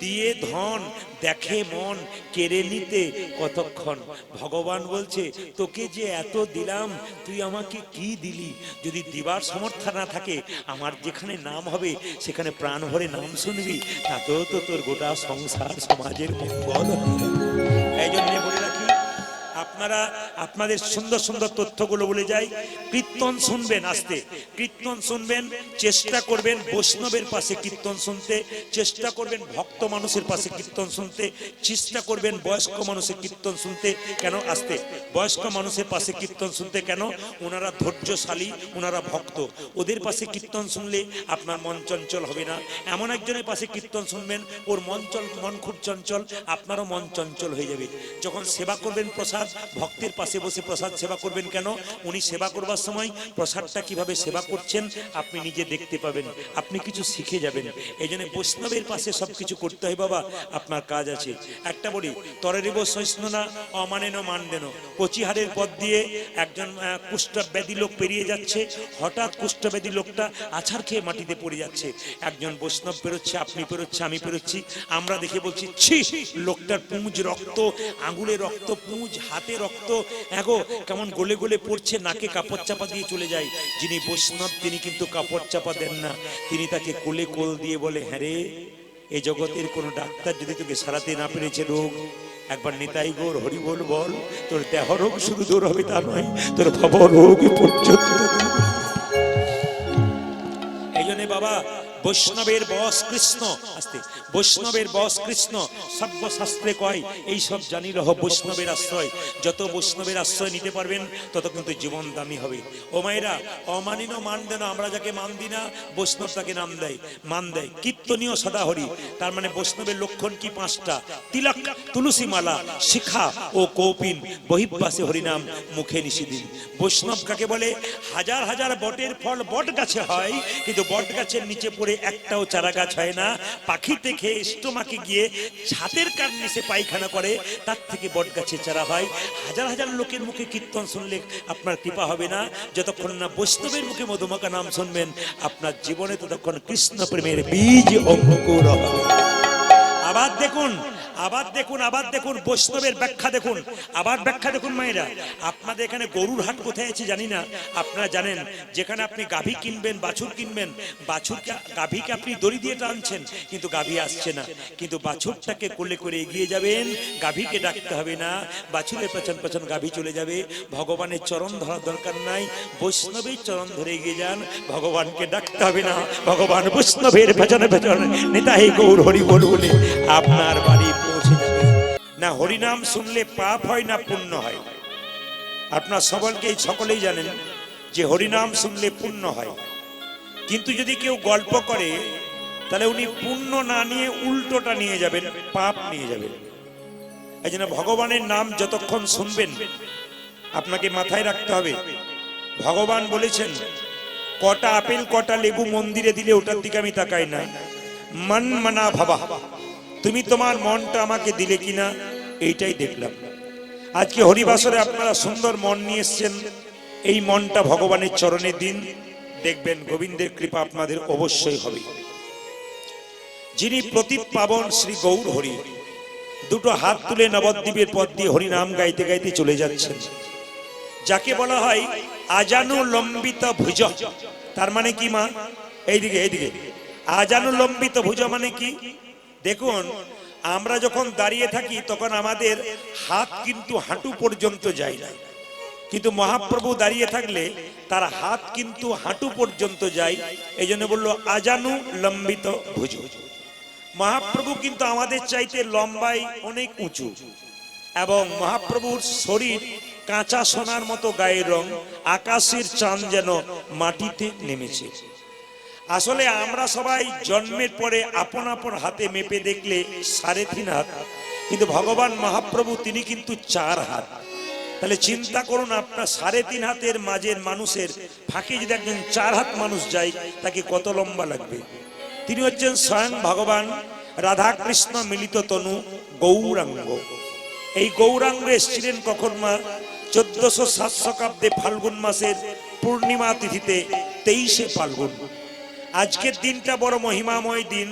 দিয়ে ধন দেখে মন কেড়ে নিতে কতক্ষণ। ভগবান বলছে তোকে যে এত দিলাম, তুই আমাকে কি দিলি? যদি দিবার সামর্থ্য না থাকে, আমার যেখানে নাম হবে সেখানে প্রাণ ভরে নাম শুনবি, তাতেও তো তোর গোটা সংসার সমাজের মঙ্গল। এই জন্য বলে রাখি, আপনারা আপনাদের সুন্দর সুন্দর তথ্যগুলো বলে যাই। কীর্তন শুনবেন, আসতে কীর্তন শুনবেন, চেষ্টা করবেন বৈষ্ণবের পাশে কীর্তন শুনতে, চেষ্টা করবেন ভক্ত মানুষের পাশে কীর্তন শুনতে, চেষ্টা করবেন বয়স্ক মানুষের কীর্তন শুনতে। কেন? আসতে বয়স্ক মানুষের পাশে কীর্তন শুনতে কেন? ওনারা ধৈর্যশালী, ওনারা ভক্ত। ওদের পাশে কীর্তন শুনলে আপনার মন চঞ্চল হবে না। এমন একজনের পাশে কীর্তন শুনবেন, ওর মন খুব চঞ্চল, আপনারও মন চঞ্চল হয়ে যাবে। যখন সেবা করবেন প্রসাদ, ভক্তের পাশে বসে প্রসাদ সেবা করবেন কেন? উনি সেবা করবার সময় প্রসাদটা কিভাবে সেবা করছেন আপনি নিজে দেখতে পাবেন, আপনি কিছু শিখে যাবেন। এই জন্য বৈষ্ণবের পাশে সবকিছু করতে হয় বাবা, আপনার কাজ আছে। একটা বলি, তররিব সহিষ্ণুনা অমানেন মান দেন। কচিহারের পথ দিয়ে একজন কুষ্ঠব্যাধি লোক পেরিয়ে যাচ্ছে, হঠাৎ কুষ্ঠব্যাধি লোকটা আছাড় খেয়ে মাটিতে পড়ে যাচ্ছে। একজন বৈষ্ণব পেরোচ্ছে, আপনি পেরোচ্ছে, আমি পেরোচ্ছি, আমরা দেখে বলছি ছি, লোকটার পুঁজ রক্ত, আঙুলে রক্ত, পুঁজ হাতে রক্ত, এগো কেমন গলে গলে পড়ছে, নাকে কাপড় চাপা দিয়ে চলে যায়। যিনি বৈষ্ণব তিনি কিন্তু কাপড় চাপা দেন না, তিনি তাকে কোলে কোল দিয়ে বলে, হ্যাঁ রে, এই জগতের কোন ডাক্তার যদি তোকে সারাতে না পেরেছে রোগ, একবার নিতাই গৌর হরি বল বল, তোর দেহ রোগ শুধু দূর হবে তা নয়, তোর ভব রোগ পর্যন্ত। এই জন্য বাবা, বৈষ্ণবের বস কৃষ্ণ, আসতে বৈষ্ণবের বস কৃষ্ণ, সর্বশাস্ত্রে কয় এই সব জানি রহ বৈষ্ণবের আশ্রয়। যত বৈষ্ণবের আশ্রয় নিতে পারবেন তত কিন্তু জীবন দামি হবে। ও মায়েরা, অমানিন মান দেন, আমরা যাকে মান দিই না বৈষ্ণব তাকে নাম দেয়, মান দেয়। কীর্তনীয় সদাহরি, তার মানে বৈষ্ণবের লক্ষণ কি? 5টা। তিলক, তুলসী মালা, শিখা ও কৌপিন, বহির্বাসে হরিনাম, মুখে নিষিদিন। বৈষ্ণব কাকে বলে? হাজার হাজার বটের ফল বট গাছে হয়, কিন্তু বট গাছের নিচে পড়ে একটাও চারা গাছ হয় না। পাখিতে খেয়ে স্টোমাকে গিয়ে ছাতের কার নিচে পায়খানা করে, তার থেকে বট গাছে চারা হয়। হাজার হাজার লোকের মুখে কীর্তন শুনলে আপনার কৃপা হবে না। যতক্ষণ না বৈষ্ণবের মুখে মধুমাখা নাম শুনবেন, আপনার জীবনে ততক্ষণ কৃষ্ণ প্রেমের বীজ অঙ্কুর হবে। আবার দেখুন, আবার দেখুন বৈষ্ণবের ব্যাখ্যা দেখুন, আবার ব্যাখ্যা দেখুন মায়েরা। আপনাদের এখানে গরুর হাট কোথায় আছে জানি না, আপনারা জানেন যেখানে আপনি গাভী কিনবেন, বাছুর কিনবেন, বাছুরকে গাভীকে আপনি দড়ি দিয়ে টানছেন কিন্তু গাভী আসছে না, কিন্তু বাছুরটাকে কোলে করে এগিয়ে যাবেন, গাভীকে ডাকতে হবে না, বাছুরের পেছন পেছন গাভী চলে যাবে। ভগবানের চরণ ধরার দরকার নাই, বৈষ্ণবের চরণ ধরে এগিয়ে যান, ভগবানকে ডাকতে হবে না, ভগবান বৈষ্ণবের পেছনে পেছনে নিতাই গৌর হরি বল বলে আপনার বাড়ি পৌঁছে যাবে। না হরিনাম শুনলে পাপ হয় না পুণ্য হয়? আপনার সকলেই জানেন যে হরিনাম শুনলে পুণ্য হয়, কিন্তু যদি কেউ গল্প করে তাহলে উনি পুণ্য না নিয়ে উল্টোটা নিয়ে যাবেন, পাপ নিয়ে যাবেন। এই জন্য ভগবানের নাম যতক্ষণ শুনবেন আপনাকে মাথায় রাখতে হবে, ভগবান বলেছেন কটা আপেল কটা লেবু মন্দিরে দিলে ওটার দিকে আমি তাকাই না, মন মনা ভাবা, তুমি তোমার মনটা আমাকে দিলে কিনা এইটাই দেখলাম। আজকে হরিবাসরে আপনারা সুন্দর মন নিয়ে এসছেন, এই মনটা ভগবানের চরণে দিন, দেখবেন গোবিন্দের কৃপা আপনাদের অবশ্যই হবে। যিনি প্রতীপ পাবন শ্রী গৌর হরি, দুটো হাত তুলে নবদ্বীপের পথ দিয়ে হরি নাম গাইতে গাইতে চলে যাচ্ছেন, যাকে বলা হয় আজানুলম্বিত ভুজ। তার মানে কি মা? এইদিকে আজানুলম্বিত ভুজ মানে কি? দেখুন, আমরা যখন দাঁড়িয়ে থাকি তখন আমাদের হাত কিন্তু হাঁটু পর্যন্ত যায় না, কিন্তু মহাপ্রভু দাঁড়িয়ে থাকলে তার হাত কিন্তু হাঁটু পর্যন্ত যায়। এই জন্য বললো আজানুলম্বিত ভুজ। মহাপ্রভু কিন্তু আমাদের চাইতে লম্বাই অনেক উঁচু, এবং মহাপ্রভুর শরীর কাঁচা সোনার মতো গায়ের রং, আকাশের চাঁদ যেন মাটিতে নেমেছে। আসলে আমরা সবাই জন্মের পরে আপন আপন হাতে মেপে দেখলে 3.5 হাত, কিন্তু ভগবান মহাপ্রভু তিনি কিন্তু 4 হাত। তাহলে চিন্তা করুন, আপনার 3.5 হাতের মাঝের মানুষের ফাঁকে যদি একজন 4 হাত মানুষ যায় তাকে কত লম্বা লাগবে। তিনি হচ্ছেন স্বয়ং ভগবান রাধা কৃষ্ণ মিলিত তনু গৌরাঙ্গ। এই গৌরাঙ্গ এসেছিলেন কখন মা? 1407 শতাব্দে ফাল্গুন মাসের পূর্ণিমা তিথিতে 23শে ফাল্গুন। আজকের দিনটা বড় মহিমাময় দিন,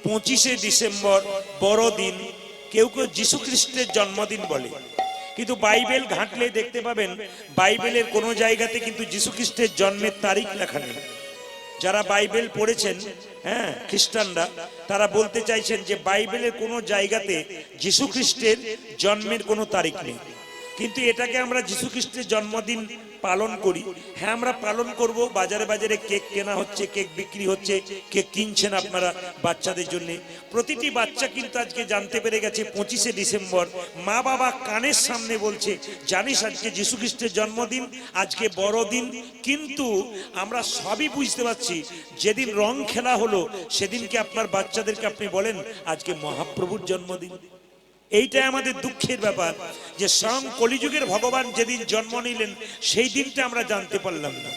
25শে ডিসেম্বর বড় দিন। কেউ কেউ যীশু খ্রিস্টের জন্মদিন বলে, কিন্তু বাইবেল ঘাঁটলে দেখতে পাবেন বাইবেলের কোনো জায়গাতে কিন্তু যীশু খ্রিস্টের জন্মের তারিখ লেখা নেই। যারা বাইবেল পড়েছেন, হ্যাঁ, খ্রিস্টানরা, তারা বলতে চাইছেন যে বাইবেলের কোনো জায়গাতে যীশু খ্রিস্টের জন্মের কোনো তারিখ নেই, কিন্তু এটাকে আমরা যীশু খ্রিস্টের জন্মদিন পালন করি। হ্যাঁ, আমরা পালন করব। বাজারে বাজারে কেক কেনা হচ্ছে, কেক বিক্রি হচ্ছে, কেক কিনছেন আপনারা বাচ্চাদের জন্য। প্রতিটি বাচ্চা কিন্তু আজকে জানতে পেরে গেছে 25শে ডিসেম্বর। মা বাবা কানের সামনে বলছে, জানিস আজকে যীশু খ্রিস্টের জন্মদিন, আজকে বড় দিন। কিন্তু আমরা সবই বুঝতে পারছি, যেদিন রং খেলা হলো সেদিনকে আপনার বাচ্চাদেরকে আপনি বলেন আজকে মহাপ্রভুর জন্মদিন। এইটাই আমাদের দুঃখের ব্যাপার, যে স্বয়ং কলিযুগের ভগবান যেদিন জন্ম নিলেন সেই দিনটা আমরা জানতে পারলাম না।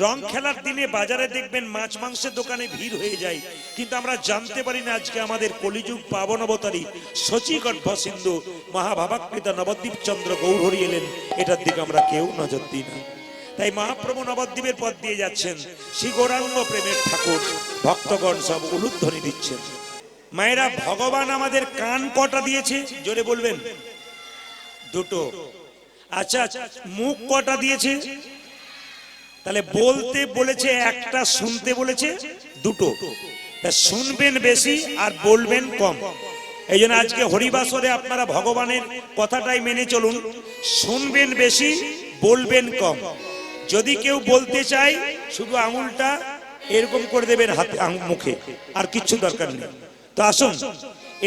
রং খেলার দিনে বাজারে দেখবেন মাছ মাংসের দোকানে ভিড় হয়ে যায়, কিন্তু আমরা জানতে পারি না আজকে আমাদের কলিযুগ পাবন অবতারী শচীগর্ভ সিন্ধু মহাভাবাকৃত নবদ্বীপ চন্দ্র গৌরহরি এলেন, এটার দিকে আমরা কেউ নজর দিই না। তাই মহাপ্রভু নবদ্বীপের পথ দিয়ে যাচ্ছেন, শ্রী গৌরাঙ্গ প্রেমের ঠাকুর ভক্তগণ সব উলুধ্বনি দিচ্ছেন। মায়েরা, ভগবান আমাদের কান কটা দিয়েছে? জোরে বলবেন। দুটো। আচ্ছা, মুখ কটা দিয়েছে? তাহলে বলতে বলেছে একটা, শুনতে বলেছে দুটো। শুনবেন বেশি আর বলবেন কম। এই জন্য আজকে হরিবাসরে আপনারা ভগবানের কথাটাই মেনে চলুন, শুনবেন বেশি, বলবেন কম। যদি কেউ বলতে চায় শুধু আঙুলটা এরকম করে দেবেন হাতে, মুখে, আর কিচ্ছু দরকার নেই। তো আসুন,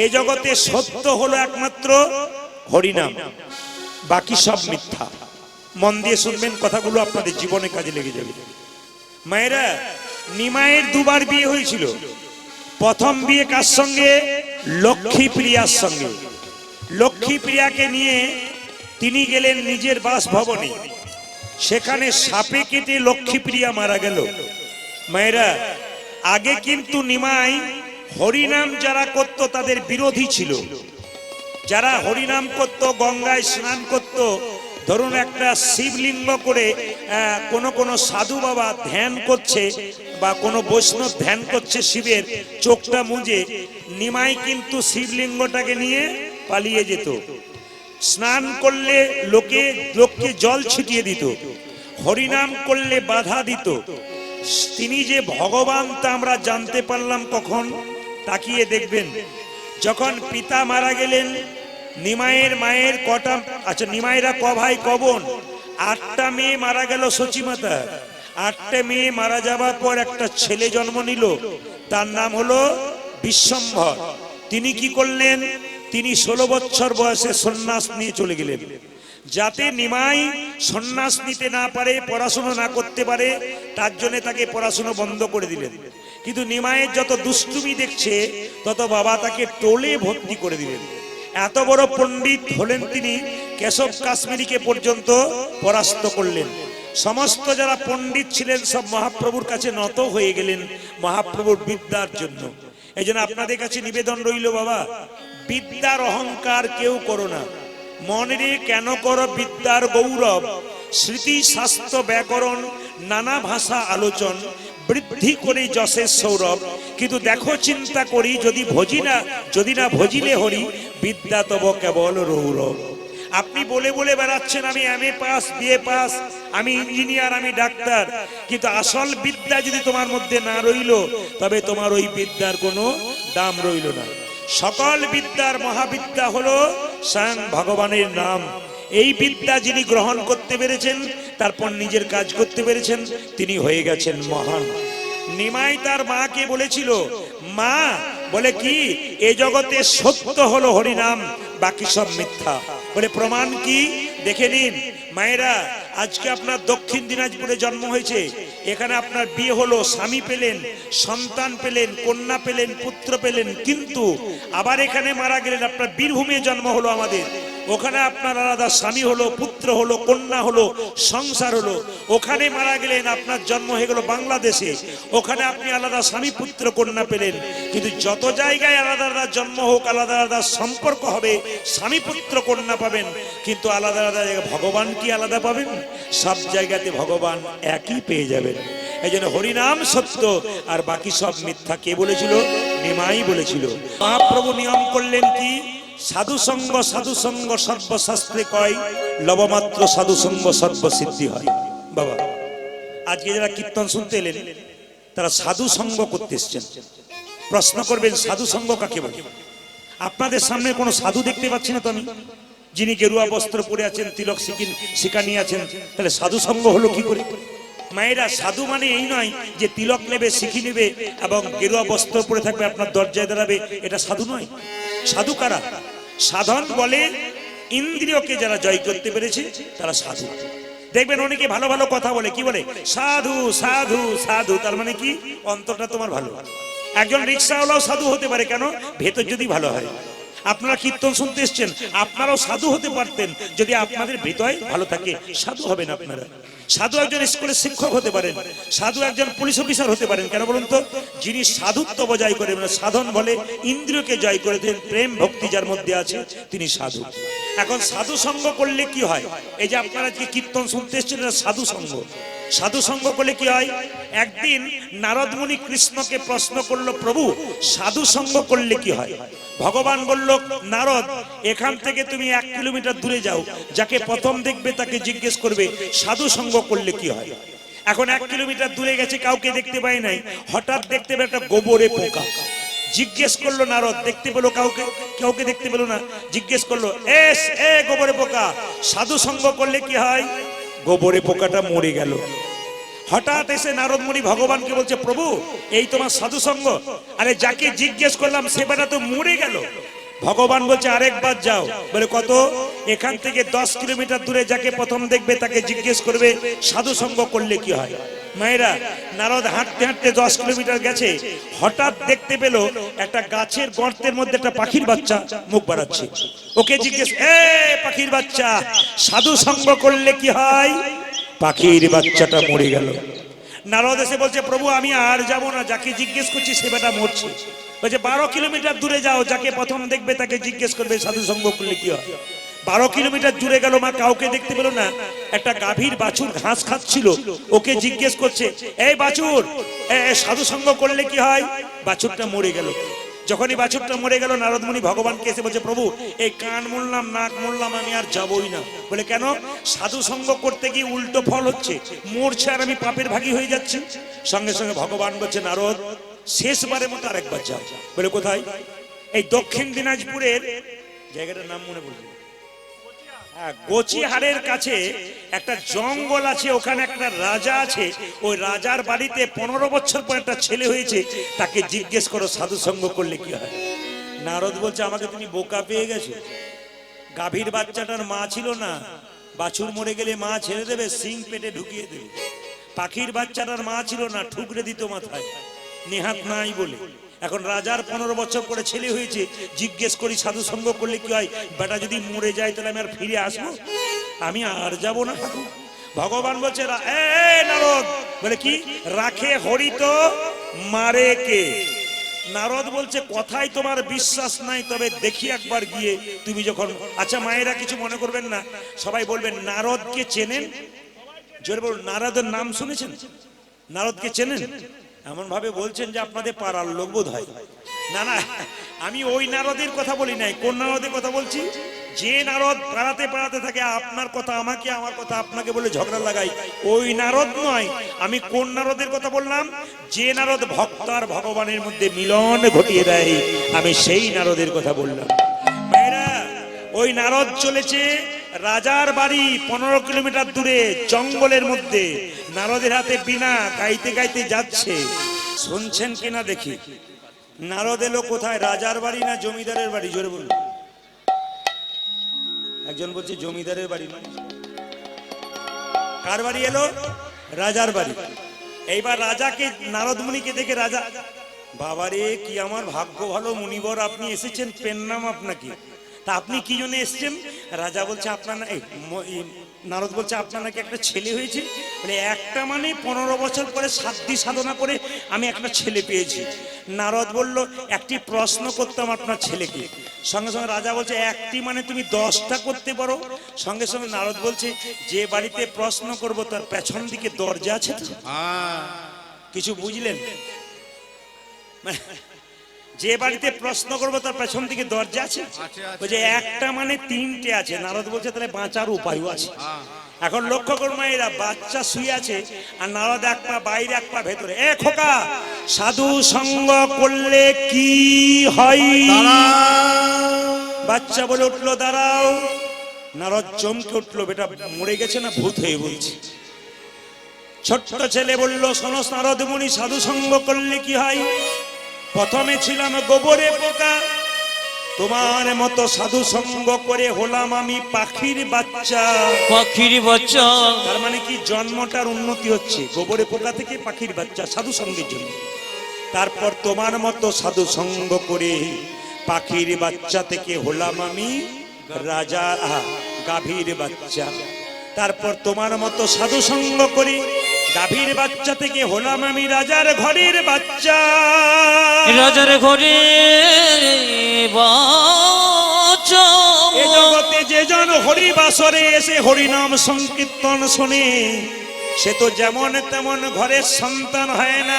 এ জগতে সত্য হলো একমাত্র হরিনাম, বাকি সব মিথ্যা। মন দিয়ে শুনবেন কথাগুলো, আপনাদের জীবনে কাজে লেগে যাবে। মায়েরা, নিমাইয়ের 2 বার বিয়ে হয়েছিল। প্রথম বিয়ে কার সঙ্গে? লক্ষ্মী প্রিয়ার সঙ্গে। লক্ষ্মী প্রিয়াকে নিয়ে তিনি গেলেন নিজের বাসভবনে, সেখানে সাপে কেটে লক্ষ্মী প্রিয়া মারা গেল। মায়েরা, আগে কিন্তু নিমাই হরিনাম যারা করত তাদের বিরোধী ছিল। যারা হরিনাম করত, গঙ্গায় স্নান করত, ধরুন একটা শিবলিঙ্গ করে কোন সাধু বাবা ধ্যান করছে বা কোন বৈষ্ণব ধ্যান করছে শিবের, চোখটা মুজে, নিমাই কিন্তু শিবলিঙ্গটাকে নিয়ে পালিয়ে যেত, স্নান করলে লোককে জল ছিটিয়ে দিত, হরিনাম করলে বাধা দিত। তিনি যে ভগবান তা আমরা জানতে পারলাম কখন? তাকিয়ে দেখবেন, যখন পিতা মারা গেলেন, নিমাইয়ের মায়ের কটা, আচ্ছা নিমাইরা ক ভাই ক বোন? 8টা মেয়ে মারা গেল সচিমাতা। 8টে মেয়ে মারা যাবার পর একটা ছেলে জন্ম নিল, তার নাম হলো বিশ্বম্ভর। তিনি কি করলেন? তিনি 16 বছর বয়সে সন্ন্যাস নিয়ে চলে গেলেন, যাতে নিমাই সন্ন্যাস নিতে না পারে, পড়াশোনা না করতে পারে, তার জন্য তাকে পড়াশোনা বন্ধ করে দিলেন। কিন্তু নিমাইয়ের যত দুষ্টুমি দেখছে, তত বাবা তাকে টোলে ভর্তি করে দিলেন। এত বড় পণ্ডিত হলেন তিনি, কেশব কাশ্মীরিকে পর্যন্ত পরাস্ত করলেন। সমস্ত যারা পণ্ডিত ছিলেন সব মহাপ্রভুর কাছে নত হয়ে গেলেন মহাপ্রভুর বিদ্যার জন্য। এই জন্য আপনাদের কাছে নিবেদন রইল, বাবা বিদ্যার অহংকার কেউ করো না, মনে কেন করো বিদ্যার গৌরব। স্মৃতি শাস্ত্র ব্যাকরণ নানা ভাষা আলোচন বৃদ্ধি করে যশের সৌরভ। কিন্তু দেখো চিন্তা করি, যদি না ভজিলে হরি, বিদ্যা তব কেবল রৌরব। আপনি বলে বলে বেড়াচ্ছেন আমি MA পাস, BA পাস, আমি ইঞ্জিনিয়ার, আমি ডাক্তার, কিন্তু আসল বিদ্যা যদি তোমার মধ্যে না রইল, তবে তোমার ওই বিদ্যার কোনো দাম রইল না। সকল বিদ্যার মহাবিদ্যা হলো স্বয়ং ভগবানের নাম। এই বিদ্যা যিনি গ্রহণ করতে পেরেছেন, তারপর নিজের কাজ করতে পেরেছেন, তিনি হয়ে গেছেন মহান। নিমাই তার মাকে বলেছিল, মা বলে কি, এ জগতে সত্য হলো হরিনাম, বাকি সব মিথ্যা। বলে প্রমাণ কি? দেখে নিন মায়েরা, আজকে আপনার দক্ষিণ দিনাজপুরে জন্ম হয়েছে, এখানে আপনার বিয়ে হলো, স্বামী পেলেন, সন্তান পেলেন, কন্যা পেলেন, পুত্র পেলেন, কিন্তু আবার এখানে মারা গেলেন, আপনার বীরভূমে জন্ম হলো আমাদের, ওখানে আপনার আলাদা স্বামী হলো, পুত্র হলো, কন্যা হলো, সংসার হলো। ওখানে মারা গেলেন, আপনার জন্ম হয়ে গেল বাংলাদেশে, ওখানে আপনি আলাদা স্বামী, পুত্র, কন্যা পেলেন। কিন্তু যত জায়গায় আলাদা আলাদা জন্ম হোক, আলাদা আলাদা সম্পর্ক হবে, স্বামী, পুত্র, কন্যা পাবেন, কিন্তু আলাদা আলাদা জায়গায় ভগবান কি আলাদা পাবেন? সব জায়গাতে ভগবান একই পেয়ে যাবেন। এই জন্য হরিনাম সত্য আর বাকি সব মিথ্যা। কে বলেছিল? নিমাই বলেছিল। মহাপ্রভু নিয়ম করলেন কি? সাধু সঙ্গ সর্বশাস্ত্রে কয়, লবমাত্র সাধু সঙ্গ সর্বসিদ্ধি হয়। বাবা আজকে যারা কীর্তন শুনতে এলেন, তারা সাধু সঙ্গ করতে এসছেন। প্রশ্ন করবেন সাধু সঙ্গ কাকে বলে? আপনাদের সামনে কোনো সাধু দেখতে পাচ্ছি না তো আমি, যিনি গেরুয়া বস্ত্র পরে আছেন, তিলক শিকা নিয়ে আছেন, তাহলে সাধু সঙ্গ হলো কি করে? মায়েরা, সাধু মানে এই নয় যে তিলক নেবে, শিখি নেবে এবং গেরুয়া বস্ত্র পরে থাকবে, আপনার দরজায় দাঁড়াবে, এটা সাধু নয়। সাধু কারা? সাধন বলে ইন্দ্রিয়কে যারা জয় করতে পেরেছে তারা সাধু। দেখবেন অনেকে ভালো ভালো কথা বলে, কি বলে? সাধু সাধু সাধু, তার মানে কি? অন্তরটা তোমার ভালো। একজন রিক্সাওয়ালাও সাধু হতে পারে, কেন? ভেতর যদি ভালো হয়। আপনারা কীর্তন শুনতে এসছেন, আপনারাও সাধু হতে পারতেন যদি আপনাদের হৃদয় ভালো থাকে। সাধু হবেন আপনারা। সাধু একজন স্কুলের শিক্ষক হতে পারেন, সাধু একজন পুলিশ অফিসার হতে পারেন। কেন বলুন তো? যিনি সাধুত্ব বজায় করে, সাধন বলে ইন্দ্রিয়কে জয় করে দেন, প্রেম ভক্তি যার মধ্যে আছে, তিনি সাধু। এখন সাধু সঙ্গ করলে কি হয়? এই যে আপনারা যে কীর্তন শুনতে এসছেন, সাধু সঙ্গ। সাধু সঙ্গ করলে কি হয়? একদিন নারদ মুনি কৃষ্ণকে প্রশ্ন করলো, প্রভু সাধু সঙ্গ করলে কি হয়? ভগবান বলল, নারদ এখান থেকে তুমি 1 কিলোমিটার দূরে যাও, যাকে প্রথম দেখবে তাকে জিজ্ঞেস করবে সাধু সঙ্গ করলে কি হয়। এখন 1 কিলোমিটার দূরে গেছে, কাউকে দেখতে পায় নাই, হঠাৎ দেখতে পেল একটা গোবরে পোকা। জিজ্ঞেস করলো নারদ, দেখতে পেলো কাউকে দেখতে পেলো না, জিজ্ঞেস করলো, এ গোবরে পোকা, সাধু সঙ্গ করলে কি হয়? গোবরে পোকাটা মরে গেল। হঠাৎ এসে নারদ মুনি ভগবানকে বলছে, প্রভু এই তোমার সাধু সঙ্গ? আরে যাকে জিজ্ঞেস করলাম সে বেটা তো মরে গেল। ভগবান বলছে, আরেকবার যাও। বলে কত? এখান থেকে 10 কিলোমিটার দূরে যাকে প্রথম দেখবে তাকে জিজ্ঞেস করবে সাধু সঙ্গ করলে কি হয়। মায়েরা, নারদ হাঁটতে হাঁটতে 10 কিলোমিটার গেছে, হঠাৎ দেখতে পেল একটা গাছের গর্তের মধ্যে একটা পাখির বাচ্চা মুখ বাড়াচ্ছে। ওকে জিজ্ঞেস, পাখির বাচ্চা সাধু সঙ্গ করলে কি হয়? পাখির বাচ্চাটা মরে গেল। নারদ এসে বলছে, প্রভু আমি আর যাবো না, যাকে জিজ্ঞেস করছি সে বেটা মরছে। বলছে 12 কিলোমিটার দূরে যাও, যাকে প্রথম দেখবে তাকে জিজ্ঞেস করবে সাধু সঙ্গ করলে কি হয়। 12 কিলোমিটার দূরে গেল, মা কাউকে দেখতে পেল না। একটা গাভীর বাছুর ঘাস খাচ্ছিল, ওকে জিজ্ঞেস করছে, এই বাছুর সাধু সঙ্গ করলে কি হয়? বাছুরটা মরে গেল। যখনই বাছুরটা মরে গেল নারদ মুনি ভগবানকে এসে বলছে, প্রভু এই কান মুড়লাম নাক মুড়লাম, আমি আর যাবই না। বলে কেন? সাধু সঙ্গ করতে গিয়ে উল্টো ফল হচ্ছে, মরছে আর আমি পাপের ভাগী হয়ে যাচ্ছি। সঙ্গে সঙ্গে ভগবান বলছে, নারদ শেষবারের মতো আরেকবার যাও। বলে কোথায়? এই দক্ষিণ দিনাজপুরের জায়গাটার নাম মনে পড়ছে, গোচিহারের কাছে একটা জঙ্গল আছে, ওখানে একটা রাজা আছে। ওই রাজার বাড়িতে 15 বছর পর একটা ছেলে হয়েছে, তাকে জিজ্ঞেস করো সাধু সঙ্গ করলে কি হয়। নারদ বলছে, আমাকে তুমি বোকা পেয়ে গেছো। গাভীর বাচ্চাটার মা ছিল না, বাছুর মরে গেলে মা ছেড়ে দেবে, সিং পেটে ঢুকিয়ে দেবে। পাখির বাচ্চাটার মা ছিল না, ঠুকরে দিত মাথায়, নেহাত নাই বলে। এখন রাজার 15 বছর পরে ছেলে হয়েছে, জিজ্ঞেস করি সাধু সঙ্গ করলে কি হয়। বেটা যদি মরে যায় তাহলে আমি আর ফিরে আসবো? আমি আর যাব না ঠাকুর। ভগবান বলছে, নারদ, বলে কি? রাখে হরি তো মারে কে? নারদ বলছে, কথাই তোমার বিশ্বাস নাই, তবে দেখি একবার গিয়ে। তুমি যখন, আচ্ছা মায়েরা কিছু মনে করবেন না, সবাই বলবেন নারদকে চেনেন? জোরে বলুন, নারদের নাম শুনেছেন? নারদকে চেনেন? এমন ভাবে বলছেন যে আপনাদের পাড়ার লোক বোধ হয়। না না, আমি ওই নারদের কথা বলি নাই। কোন নারদের কথা বলছি? যে নারদ পাড়াতে পাড়াতে থাকে, আপনার কথা আমাকে, আমার কথা আপনাকে বলে ঝগড়া লাগাই, ওই নারদ নয়। আমি কোন নারদের কথা বললাম? যে নারদ ভক্ত আর ভগবানের মধ্যে মিলন ঘটিয়ে দেয়, আমি সেই নারদের কথা বললাম। মেয়েরা, ওই নারদ চলেছে রাজার বাড়ি 15 কিলোমিটার দূরে জঙ্গলের মধ্যে। নারদের হাতে বীণা, গাইতে গাইতে যাচ্ছে। শুনছেন কিনা দেখি। নারদ এলো কোথায়? রাজার বাড়ি না জমিদারের বাড়ি? জোরে বলুন। একজন বলছে জমিদারের বাড়ি। কার বাড়ি এলো? রাজার বাড়ি। এইবার রাজাকে, নারদ মুনিকে দেখে রাজা, বাবারে কি আমার ভাগ্য ভালো মুনিবর, আপনি এসেছেন, পেন নাম আপনাকে। তা আপনি কি জন্য এসেছেন? রাজা বলছে, আপনার নারদ বলছে, আপনার নাকি একটা ছেলে হয়েছে। বলে একটা মানে 15 বছর পরে সাধ্যি সাধনা করে আমি একটা ছেলে পেয়েছি। নারদ বলল, একটি প্রশ্ন করতাম আপনার ছেলেকে। সঙ্গে সঙ্গে রাজা বলছে, একটি মানে তুমি 10টা করতে পারো। সঙ্গে সঙ্গে নারদ বলছে, যে বাড়িতে প্রশ্ন করব তার পেছন দিকে দরজা আছে তো? কিছু বুঝলেন? যে বাড়িতে প্রশ্ন করবো তার পেছন দিকে দরজা আছে? বলছে একটা মানে 3টে আছে। নারদ বলছে, তাহলে বাঁচার উপায়ও আছে। এখন লক্ষ্য করুন, এরা বাচ্চা শুয়ে আছে, আর নারদ এক পা বাইরে এক পা ভেতরে। এ খোকা, সাধু সঙ্গ করলে কি হয়? বাচ্চা বলে উঠলো, দাঁড়াও। নারদ চমকে উঠলো, বেটা মরে গেছে না ভূত হয়ে বলছে। ছোট্ট ছেলে বলল, শোনো নারদ মুনি, সাধু সঙ্গ করলে কি হয়? প্রথমে ছিলাম গোবরে পোকা, তোমার মতো সাধু সঙ্গ করে হলাম আমি পাখির বাচ্চা। পাখির বাচ্চা তার মানে কি? জন্মটার উন্নতি হচ্ছে, গোবরে পোকা থেকে পাখির বাচ্চা, সাধু সঙ্গের জন্য। তারপর তোমার মতো সাধু সঙ্গ করে পাখির বাচ্চা থেকে হলাম আমি রাজা, গাভীর বাচ্চা। তারপর তোমার মতো সাধু সঙ্গ করে গাভীর বাচ্চা থেকে হলাম আমি রাজার ঘরের বাচ্চা। রাজার ঘরে বাচ্চা। এ জগতে যে জন হরি বাসরে এসে হরি নাম সংকীর্তন শোনে, সে তো যেমন তেমন ঘরের সন্তান হয় না,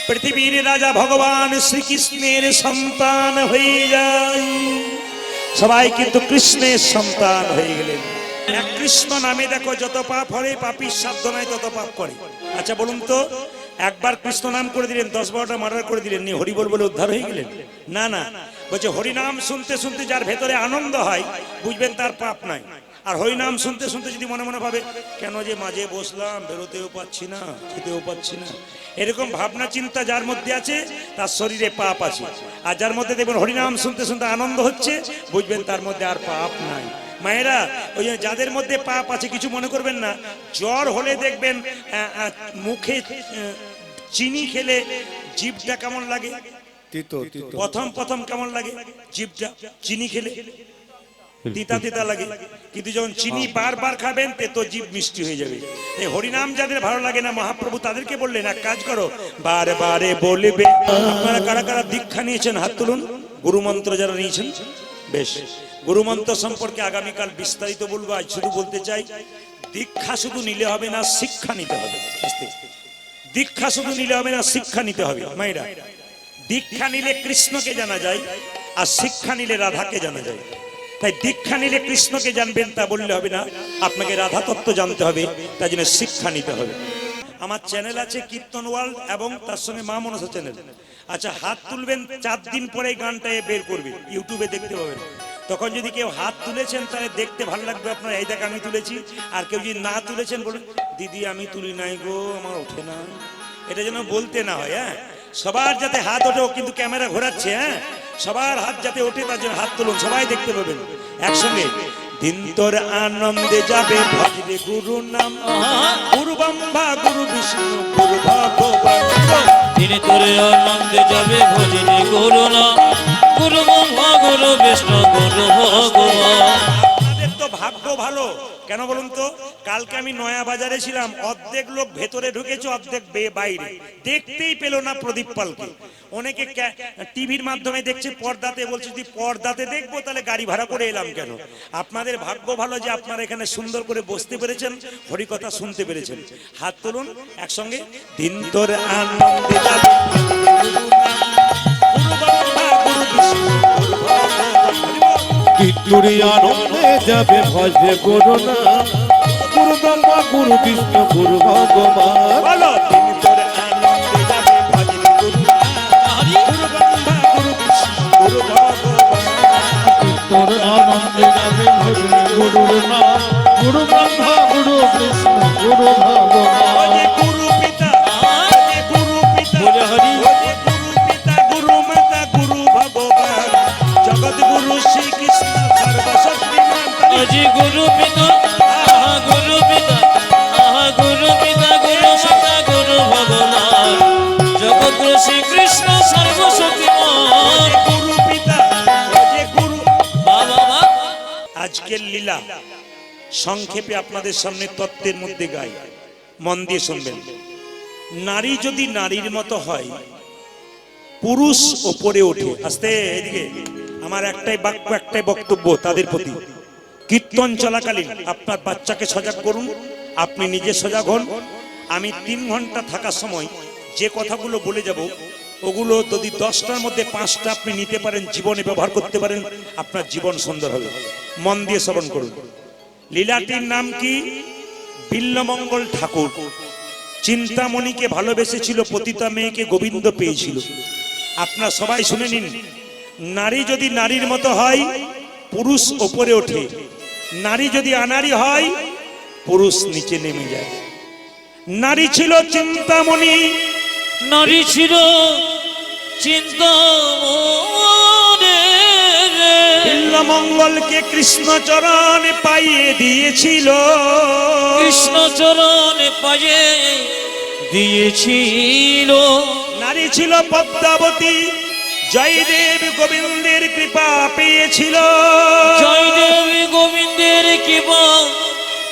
পৃথিবীর রাজা ভগবান শ্রীকৃষ্ণের সন্তান হয়ে যায়। সবাই কিন্তু কৃষ্ণের সন্তান হয়ে গেলেন। এক কৃষ্ণ নামে দেখো যত পাপ হয়, পাপীর সাধ্য নাই তত পাপ করে। আচ্ছা বলুন তো, একবার কৃষ্ণ নাম করে দিলেন, 10-12টা মার্ডার করে দিলেন, নি হরি বল বলে উদ্ধার হয়ে গেলেন? না না, বলছে হরিনাম শুনতে শুনতে যার ভেতরে আনন্দ হয়, বুঝবেন তার পাপ নাই। আর হরিনাম শুনতে শুনতে যদি মনে মনে ভাবে, কেন যে মাঝে বসলাম, বেরোতেও পাচ্ছি না, খেতেও পাচ্ছি না, এরকম ভাবনা চিন্তা যার মধ্যে আছে, তার শরীরে পাপ আছে। আর যার মধ্যে দেখবেন হরিনাম শুনতে শুনতে আনন্দ হচ্ছে, বুঝবেন তার মধ্যে আর পাপ নাই। মায়েরা, ওই যাদের মধ্যে পাপ আছে, কিছু মনে করবেন না। জ্বর হলে দেখবেন মুখে চিনি খেলে জিভটা কেমন লাগে? প্রথম প্রথম কেমন লাগে জিভটা? চিনি খেলে তিতা তিতা লাগে, কিন্তু যখন চিনি বারবার খাবেন তো জিভ মিষ্টি হয়ে যাবে। এই হরিনাম যাদের ভালো লাগে না, মহাপ্রভু তাদেরকে বললেন, এক কাজ করো, বারে বারে বলবে। আপনারা কারা কারা দীক্ষা নিয়েছেন হাত তুলুন। গুরুমন্ত্র যারা নিয়েছেন, বেশ। গুরুমন্ত্র সম্পর্কে আগামীকাল বিস্তারিত বলবো। আজ শুধু বলতে চাই, দীক্ষা শুধু নিলে হবে না, শিক্ষা নিতে হবে। দীক্ষা শুধু নিলে হবে না, শিক্ষা নিতে হবে। মায়েরা, দীক্ষা নিলে কৃষ্ণকে জানা যায়, আর শিক্ষা নিলে রাধাকে জানা যায়। তাই দীক্ষা নিলে কৃষ্ণকে জানবেন তা বললে হবে না, আপনাকে রাধা তত্ত্ব জানতে হবে, তাই জন্য শিক্ষা নিতে হবে। আমার চ্যানেল আছে কীর্তন ওয়ার্ল্ড এবং তার সঙ্গে মা মনসা চ্যানেল। আচ্ছা, হাত তুলবেন, 4 দিন পরে এই গানটা বের করবে, ইউটিউবে দেখতে পাবেন। তখন যদি কেউ হাত তুলেছেন তাহলে দেখতে ভালো লাগবে আপনার, এই দেখ আমি তুলেছি। আর কেউ যদি না তুলেছেন বলুন, দিদি আমি তুলি নাই গো, আমার ওঠে না। এটা যেন বলতে না হয়। হ্যাঁ, সবার যাতে হাত ওঠে, কিন্তু ক্যামেরা ঘোরাচ্ছে। হ্যাঁ, সবার হাত যাতে ওঠে তার জন্য হাত তুলুন, সবাই দেখতে পাবেন একসঙ্গে। দিন তোর আনন্দে যাবে ভজরে গুরু নাম, গুরু ব্রহ্মা গুরু বিষ্ণু গুরু ভগবান। দিনে তোরে আনন্দে যাবে ভজনে গুরু নাম, গুরু ব্রহ্মা গুরু বিষ্ণু গুরু ভগবান। আপনাদের তো ভাগ্য ভালো, কেন বলুন তো? কালকে আমি নয়া বাজারে ছিলাম, অর্ধেক লোক ভেতরে ঢুকেছে, অর্ধেক বাইরে, দেখতেই পেল না প্রদীপ পালকে। অনেকে টিভির মাধ্যমে দেখছে, পর্দাতে, বলছে যদি পর্দাতে দেখবো তাহলে গাড়ি ভাড়া করে এলাম কেন? আপনাদের ভাগ্য ভালো যে আপনারা এখানে সুন্দর করে বসতে পেরেছেন, হরিকথা শুনতে পেরেছেন। হাত তুলুন একসঙ্গে। দিন তোর আনন্দে যাবে গুরু ব্রহ্মা গুরু বিষ্ণু গুরু ভগবান। কিতুরি আনন্দে যাবে ভজে গুরু নাম, গুরু ব্রহ্মা গুরু বিষ্ণু গুরু ভগবান। বলো, দিন তোর আনন্দে যাবে ভজরে গুরু নাম, গুরু ব্রহ্মা গুরু বিষ্ণু গুরু ভগবান। তোর আনন্দে যাবে ভজে গুরু নাম, গুরু ব্রহ্মা গুরু বিষ্ণু গুরু ভগবান। ওরে গুরু পিতা, ওরে গুরু পিতা, বলে হরি। ওরে গুরু পিতা, গুরু মাতা, গুরু ভগবান, জগৎ গুরু শ্রীকৃষ্ণ সর্বশক্তিমান। আজি গুরু পিতা, আহা গুরু পিতা, আহা গুরু পিতা, গুরু মাতা, গুরু ভগবান, জগৎগুরু শ্রীকৃষ্ণ সর্বশক্তিমান। গুরু পিতা, ওরে গুরু। বাবা আজকের লীলা সংক্ষেপে আপনাদের সামনে তত্ত্বের মধ্যে গাই, মন দিয়ে শুনবেন। নারী যদি নারীর মতো হয়, পুরুষ ওপরে ওঠে। আস্তে এদিকে, আমার একটাই বাক্য, একটাই বক্তব্য তাদের প্রতি। কীর্তন চলাকালীন আপনার বাচ্চাকে সজাগ করুন, আপনি নিজে সজাগ হন। আমি 3 ঘন্টা থাকার সময় যে কথাগুলো বলে যাব, ওগুলো যদি 10টার মধ্যে 5টা আপনি নিতে পারেন, জীবনে ব্যবহার করতে পারেন, আপনার জীবন সুন্দর হবে। মন দিয়ে শ্রবণ করুন। লীলাটির নাম কি? বিল্লমঙ্গল ঠাকুর চিন্তামণিকে ভালোবেসেছিল, পতিতা মেয়েকে গোবিন্দ পেয়েছিল। আপনারা সবাই শুনে নিন। নারী যদি নারীর মতো হয়, পুরুষ ওপরে ওঠে। নারী যদি আনারী হয়, পুরুষ নিচে নেমে যায়। নারী ছিল চিন্তামণি, নারী ছিল চিন্তা বিল্লমঙ্গলকে কৃষ্ণচরণ পাইয়ে দিয়েছিল। কৃষ্ণ চরণে পায়ে দিয়েছিল। নারী ছিল পদ্মাবতী, জয়দেব গোবিন্দের কৃপা পেয়েছিল। জয়দেবী গোবিন্দের কৃপা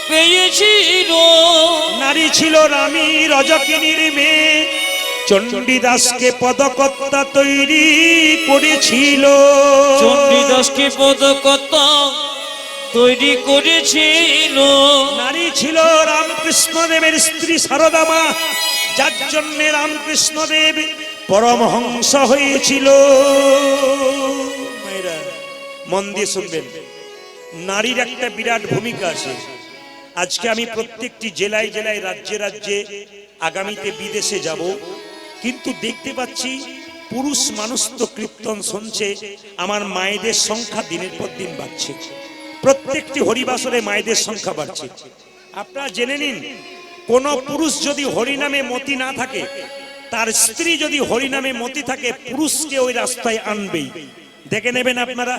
পেয়েছিল। নারী ছিল রানী রজকিনীর মেয়ে, চণ্ডীদাসকে পদকর্তা তৈরি করেছিল। চণ্ডীদাসকে পদকর্তা তৈরি করেছিল। নারী ছিল রামকৃষ্ণদেবের স্ত্রী সারদা মা, যার জন্য রামকৃষ্ণদেব পরমহংস হয়েছিল। মায়েরা মন দিয়ে শুনবেন, নারীর একটা বিরাট ভূমিকা আছে। আজকে আমি প্রত্যেকটি জেলায় জেলায়, রাজ্যে রাজ্যে, আগামীতে বিদেশে যাব, কিন্তু দেখতে পাচ্ছি পুরুষ মানুষ তো কীর্তন শুনছে, আমার মায়েদের সংখ্যা দিনের পর দিন বাড়ছে। প্রত্যেকটি হরিবাসরে মায়েদের সংখ্যা বাড়ছে। আপনারা জেনে নিন, কোন পুরুষ যদি হরিনামে মতি না থাকে, তার স্ত্রী যদি হরিনামে মতি থাকে, পুরুষকে ওই রাস্তায় আনবেই। দেখে নেবেন আপনারা,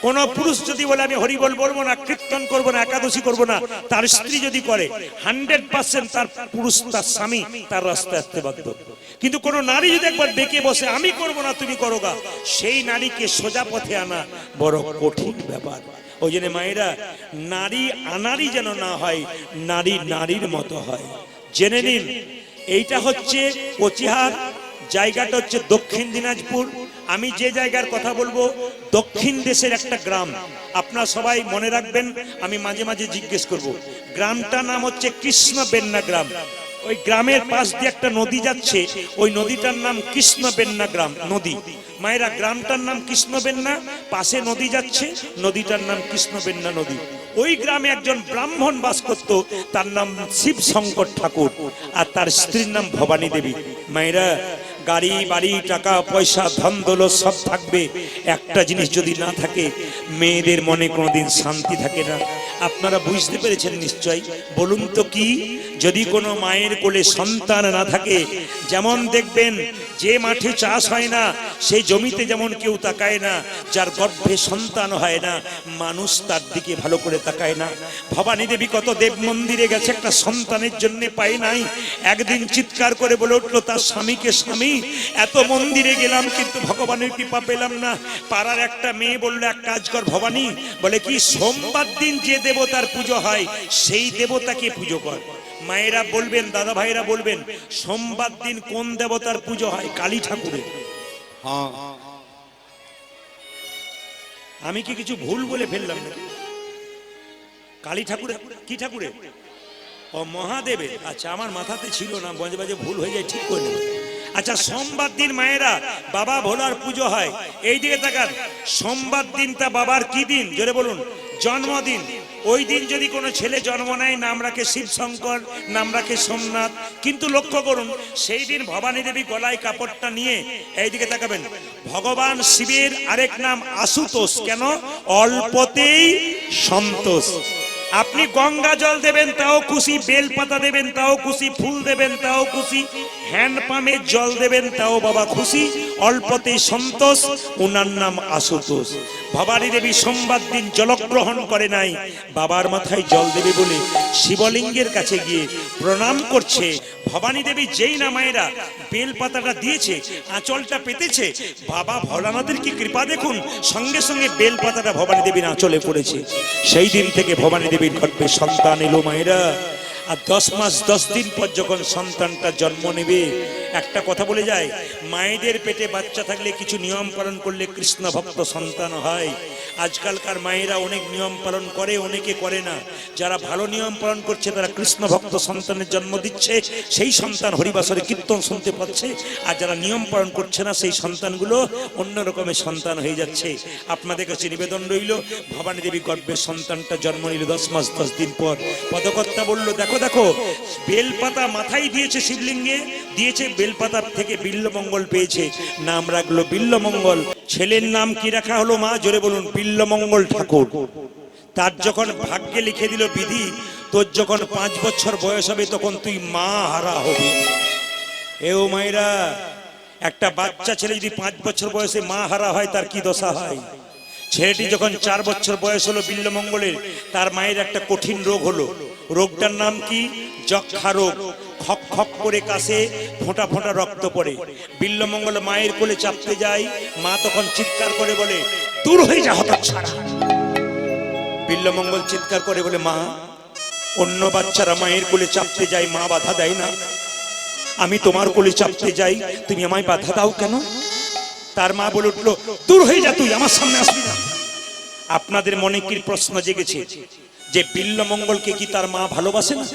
কোন পুরুষ যদি বলে আমি হরি বলবো না, কীর্তন করবো না, একাদশী করবো না, তার স্ত্রী যদি করে, 100% তার পুরুষ, তার স্বামী তার রাস্তায় আসতে বাধ্য। কিন্তু কোন নারী যদি একবার ডেকে বসে আমি করবো না তুমি করো গা, সেই নারীকে সোজা পথে আনা বড় কঠিন ব্যাপার। ওই জন্য মায়েরা, নারী আনারই যেন না হয়, নারী নারীর মতো হয়। জেনে নিন, এইটা হচ্ছে কোচবিহার, জায়গাটা হচ্ছে দক্ষিণ দিনাজপুর। আমি যে জায়গার কথা বলবো, দক্ষিণ দেশের একটা গ্রাম। আপনারা সবাই মনে রাখবেন, আমি মাঝে মাঝে জিজ্ঞেস করব। গ্রামটার নাম হচ্ছে কৃষ্ণ বেন্না গ্রাম। ওই গ্রামের পাশ দিয়ে একটা নদী যাচ্ছে, ওই নদীটার নাম কৃষ্ণবেন্না গ্রাম নদী। মায়েরা গ্রামটার নাম কৃষ্ণবেন্না, পাশে নদী যাচ্ছে, নদীটার নাম কৃষ্ণবেন্না নদী। ওই গ্রামে একজন ব্রাহ্মণ বাস করত, তার নাম শিব শঙ্কর ঠাকুর, আর তার স্ত্রীর নাম ভবানী দেবী। মায়েরা গাড়ি বাড়ি টাকা পয়সা ধন দৌলত সব থাকবে, একটা জিনিস যদি না থাকে, মেয়েদের মনে কোনোদিন শান্তি থাকে না। আপনারা বুঝতে পেরেছেন নিশ্চয়, বলুন তো কি? যদি কোনো মায়ের কোলে সন্তান না থাকে, যেমন দেখবেন যে মাঠে চাষ হয় না সেই জমিতে যেমন কেউ তাকায় না, যার গর্ভে সন্তান হয় না মানুষ তার দিকে ভালো করে তাকায় না। ভবানী দেবী কত দেব মন্দিরে গেছে, একটা সন্তানের জন্য পাই নাই। একদিন চিৎকার করে বলে উঠলো তার স্বামীকে, স্বামী এত মন্দিরে গেলাম কিন্তু ভগবানের কৃপা পেলাম না। পাড়ার একটা মেয়ে বললো এক কাজ কর ভবানী, বলে কি সোমবার দিন যে দেবতার পুজো হয় সেই দেবতাকে পুজো কর। মায়েরা বলবেন, দাদা ভাইরা বলবেন, সোমবার দিন কোন দেবতার পুজো হয়? কালী ঠাকুরের। হ্যাঁ, আমি কি কিছু ভুল বলে ফেললাম না? কালী ঠাকুরের কি ঠাকুরের? ও মহাদেবের। আচ্ছা, আমার মাথাতে ছিল না, মাঝে মাঝে ভুল হয়ে যায়, ঠিক করে নেব। আচ্ছা, সোমবার দিন মায়েরা বাবা ভোলার পুজো হয়। এই দিকে তাকান, সোমবার দিন তা বাবার কি দিন? জোরে বলুন। জন্মদিন। ওই দিন যদি কোনো ছেলে জন্ম নেয় নাম রাখে শিব শঙ্কর, নাম রাখে সোমনাথ। কিন্তু লক্ষ্য করুন, সেই দিন ভবানী দেবী গলায় কাপড়টা নিয়ে, এইদিকে তাকাবেন, ভগবান শিবের আরেক নাম আশুতোষ। কেন? অল্পতেই সন্তোষ। আপনি গঙ্গা জল দেবেন তাও খুশি, বেল পাতা দেবেন তাও খুশি, ফুল দেবেন তাও খুশি, হ্যান্ড পাম্পের জল দেবেন তাও বাবা খুশি, অল্পতেই সন্তোষ। ওনার নাম আশুতোষ। ভবানী দেবী সোমবার দিন জলগ্রহণ করে নাই, বাবার মাথায় জল দেবে বলে শিবলিঙ্গের কাছে গিয়ে প্রণাম করছে। ভবানী দেবী যেই না মায়েরা বেল পাতাটা দিয়েছে, আঁচলটা পেতেছে, বাবা ভোলানাথের কি কৃপা দেখুন, সঙ্গে সঙ্গে বেল পাতাটা ভবানী দেবীর আঁচলে পড়েছে। সেই দিন থেকে ভবানী দেবীর গর্ভে সন্তান এলো মায়েরা। আর 10 মাস 10 দিন পর যখন সন্তানটা জন্ম নেবে, একটা কথা বলে যায়, মায়েদের পেটে বাচ্চা থাকলে কিছু নিয়ম পালন করলে কৃষ্ণ ভক্ত সন্তান হয়। আজকালকার মায়েরা অনেক নিয়ম পালন করে, অনেকে করে না। যারা ভালো নিয়ম পালন করছে তারা কৃষ্ণ ভক্ত সন্তানের জন্ম দিচ্ছে, সেই সন্তান হরিবাসরে কীর্তন শুনতে পাচ্ছে। আর যারা নিয়ম পালন করছে না সেই সন্তানগুলো অন্য রকমের সন্তান হয়ে যাচ্ছে। আপনাদের কাছে নিবেদন রইল, ভবানী দেবী গর্ভে সন্তানটা জন্ম নিল 10 মাস 10 দিন পর। পদকর্তা বলল, দেখো দেখো, বেলপাতা মাথায় দিয়েছে, শিবলিঙ্গে দিয়েছে, বেলপাতার থেকে বিল্লমঙ্গল পেয়েছে, নাম রাখলো বিল্লমঙ্গল। ছেলের নাম কি রাখা হলো মা? জোরে বলুন। বিল্লমঙ্গল ঠাকুর। তার যখন ভাগ্যে লিখে দিল বিধি, তোর যখন 5 বছর বয়স হবে তখন তুই মা হারা হবি। এও মায়েরা, একটা বাচ্চা ছেলে যদি 5 বছর বয়সে মা হারা হয় তার কি দশা হয়? ছেলেটি যখন 4 বছর বয়স হলো বিল্লমঙ্গলের, তার মায়ের একটা কঠিন রোগ হলো। রোগটার নাম কি? যক্ষা রোগ। খক খক করে কাশে, ফোঁটা ফোঁটা রক্ত পড়ে। বিল্লমঙ্গল মায়ের কোলে চাপতে যায়, মা তখন চিৎকার করে বলে, দূর হয়ে যা হতচ্ছাড়া। বিল্লমঙ্গল চিৎকার করে বলে, মা, অন্য বাচ্চারা মায়ের কোলে চাপতে যায়, মা বাধা দেয় না, আমি তোমার কোলে চাপতে যাই, তুমি আমায় বাধা দাও কেন? তার মা বলে উঠলো, দূর হয়ে যা, তুই আমার সামনে আসবি না। আপনাদের মনে কি প্রশ্ন জেগেছে যে বিল্লমঙ্গলকে কি তার মা ভালোবাসে না?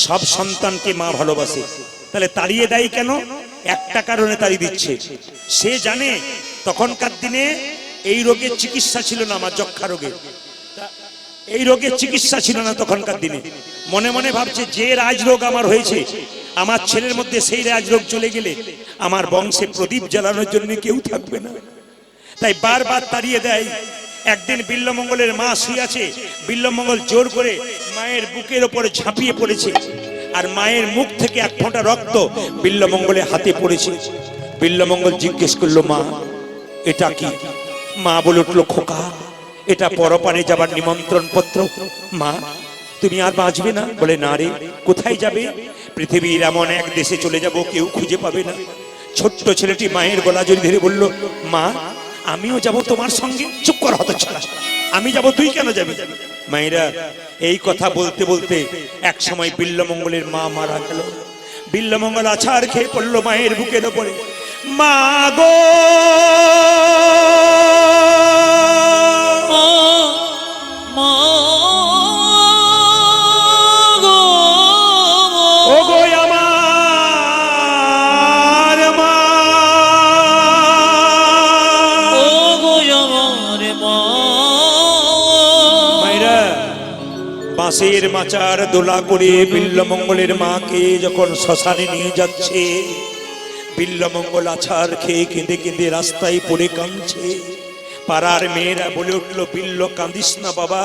সব সন্তানকে মা ভালোবাসে, তাহলে তাড়িয়ে দেয় কেন? একটা কারণে তাড়িয়ে দিচ্ছে, সে জানে তখনকার দিনে এই রোগের চিকিৎসা ছিল না, আমার যক্ষা রোগের এই রোগের চিকিৎসা ছিল না তখনকার দিনে। মনে মনে ভাবছে যে রাজরোগ আমার হয়েছে, আমার ছেলের মধ্যে সেই রাজরোগ চলে গেলে আমার বংশে প্রদীপ জ্বালানোর জন্য কেউ থাকবে না, তাই বারবার তাড়িয়ে দেয়। একদিন বিল্লমঙ্গলের মা শুয়ে আছে, বিল্লমঙ্গল জোর করে মায়ের বুকের ওপরে ঝাঁপিয়ে পড়েছে, আর মায়ের মুখ থেকে এক ফোঁটা রক্ত বিল্লমঙ্গলের হাতে পড়েছে। বিল্লমঙ্গল জিজ্ঞেস করলো, মা এটা কি? মা বলে উঠলো, খোকা, এটা পরপারে যাবার নিমন্ত্রণ পত্র। মা, তুমি আর বাঁচবে না? বলে, না রে, কোথায় যাবে? পৃথিবীর এমন এক দেশে চলে যাব কেউ খুঁজে পাবে না। ছোট্ট ছেলেটি মায়ের গলা জড়িয়ে ধরে বলল, মা, আমিও যাব তোমার সঙ্গে। চুপ কর হতচ্ছাড়া, আমি যাব, তুই কেন যাবি? মায়েরা, এই কথা বলতে বলতে এক সময় বিল্লমঙ্গলের মা মারা গেল। বিল্লমঙ্গল আছাড় খেয়ে পড়লো মায়ের বুকের ওপরে। মা গো, ও গো আমার মাচার দোলা করে বিল্লমঙ্গলের মাকে যখন শ্মশানে নিয়ে যাচ্ছে, বিল্লমঙ্গল আছাড় খেয়ে কেঁদে কেঁদে রাস্তায় পড়ে কাঁদছে। পাড়ার মেয়েরা বলে উঠল, বিল্ল কাঁদিস না বাবা,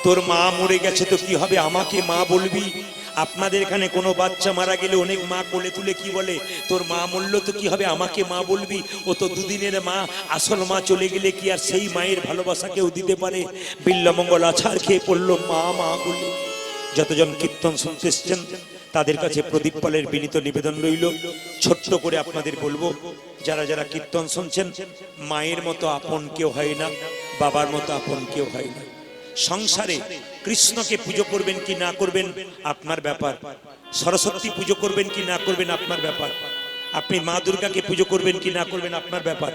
তোর মা মরে গেছে তো কি হবে, আমাকে মা বলবি। আপনাদের এখানে কোনো বাচ্চা মারা গেলে অনেক মা কোলে তুলে কি বলে, তোর মা মরল তো কি হবে, আমাকে মা বলবি। ও তো দুদিনের মা, আসল মা চলে গেলে কি আর সেই মায়ের ভালোবাসা কেউ দিতে পারে। বিল্লমঙ্গল আছাড় খেয়ে পড়লো মা মা বলে। যতজন কীর্তন শুনতে এসছেন তাদের কাছে প্রদীপ পালের বিনীত নিবেদন রইল, ছোট্ট করে আপনাদের বলবো, যারা যারা কীর্তন শুনছেন, মায়ের মতো আপন কেউ হয় না, বাবার মতো আপন কেউ হয় না। সংসারে কৃষ্ণকে পুজো করবেন কি না করবেন আপনার ব্যাপার, সরস্বতী পুজো করবেন কি না করবেন আপনার ব্যাপার, আপনি মা দুর্গাকে পুজো করবেন কি না করবেন আপনার ব্যাপার।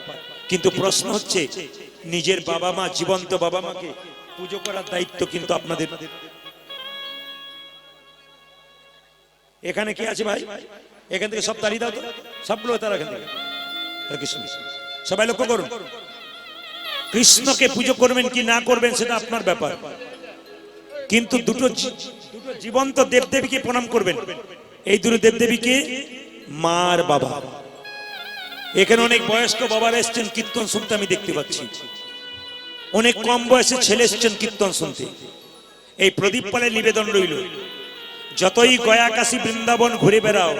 কিন্তু প্রশ্ন হচ্ছে, নিজের বাবা মা, জীবন্ত বাবা মাকে পুজো করার দায়িত্ব কিন্তু আপনাদের। এখানে কি আছে ভাই, এখান থেকে সব তাড়িয়ে দাও তো, সবগুলো তারা এখান থেকে। কৃষ্ণ, সবাই লক্ষ্য করুন, কৃষ্ণকে পুজো করবেন কি না করবেন সেটা আপনার ব্যাপার, কিন্তু দুটো জীবন্ত দেবদেবীকে প্রণাম করবেন। এই দুটো দেবদেবীকে মা আর বাবা। এখানে অনেক বয়স্ক বাবারা এসছেন কীর্তন শুনতে, আমি দেখতে পাচ্ছি অনেক কম বয়সে ছেলে এসছেন কীর্তন শুনতে। এই প্রদীপ পালের নিবেদন রইল, যতই গয়া কাশী বৃন্দাবন ঘুরে বেড়াও,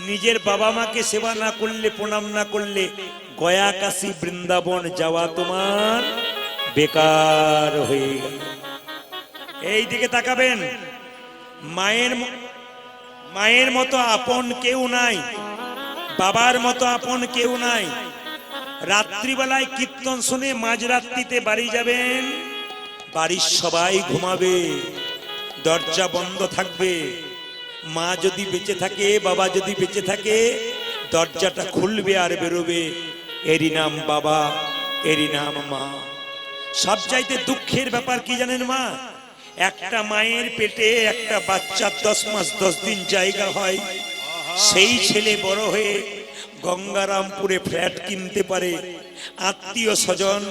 নিজের বাবা মাকে সেবা না করলে, প্রণাম না করলে, গয়া কাশী বৃন্দাবন যাওয়া তোমার বেকার হয়ে গেল। এই দিকে তাকাবেন, মায়ের মতো আপন কেউ নাই, বাবার মতো আপন কেউ নাই। রাত্রিবেলায় কীর্তন শুনে মাঝরাত্রিতে বাড়ি যাবেন, বাড়ির সবাই ঘুমাবে, দরজা বন্ধ থাকবে। মা যদি বেঁচে থাকে, বাবা যদি বেঁচে থাকে, দরজাটা খুলবে আর বেরোবে, এরই নাম বাবা, এরই নাম মা। সবচাইতে দুঃখের ব্যাপার কি জানেন মা, একটা মায়ের পেটে একটা বাচ্চা 10 মাস 10 দিন জায়গা হয়, সেই ছেলে বড় হয়ে গঙ্গারামপুরে ফ্ল্যাট কিনতে পারে, আত্মীয় স্বজন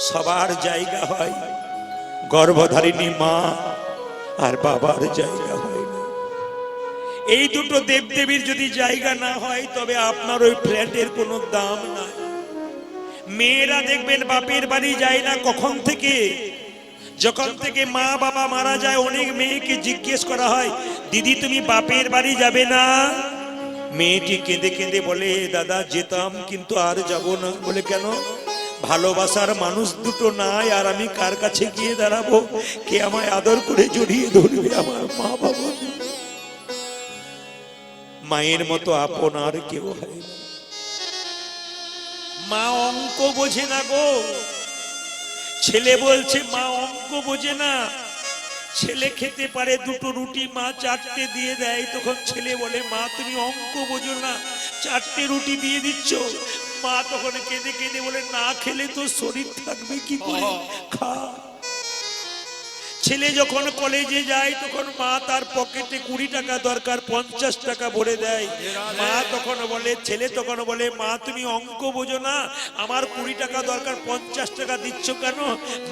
সবার জায়গা হয়, গর্ভধারিণী মা আর বাবার জায়গা হয় না। এই দুটো দেবদেবীর যদি জায়গা না হয়, তবে আপনার ওই ফ্ল্যাটের কোনো দাম নাই। মেয়েরা দেখবেন বাপের বাড়ি যায় না কখন থেকে, যখন থেকে মা বাবা মারা যায়। অনেক মেয়েকে জিজ্ঞেস করা হয়, দিদি তুমি বাপের বাড়ি যাবে না? মেয়েটি কেঁদে কেঁদে বলে, দাদা যেতাম কিন্তু আর যাব না। বলে কেন? ভালোবাসার মানুষ দুটো নাই, আর আমি কার কাছে গিয়ে দাঁড়াবো? কে আমায় আদর করে জড়িয়ে ধরবে? আমার মা বাবা। মায়ের মতো আপন আর কেউ হয় না। মা অঙ্ক বোঝে না গো। ছেলে বলছে মা অঙ্ক বোঝে না। ছেলে খেতে পারে দুটো রুটি, মা 4টে দিয়ে দেয়। তখন ছেলে বলে, মা তুমি অঙ্ক বোঝো না, 4টে রুটি দিয়ে দিচ্ছ। মা তখন কেঁদে কেঁদে বলে, না খেলে তো শরীর থাকবে কি করে, খা। ছেলে যখন কলেজে যায়, তখন মা তার পকেটে 20 টাকা দরকার, 50 টাকা ভরে দেয়। মা তখন বলে, ছেলে তখন বলে, মা তুমি অঙ্ক বোঝো না, আমার 20 টাকা দরকার, 50 টাকা দিচ্ছ কেন?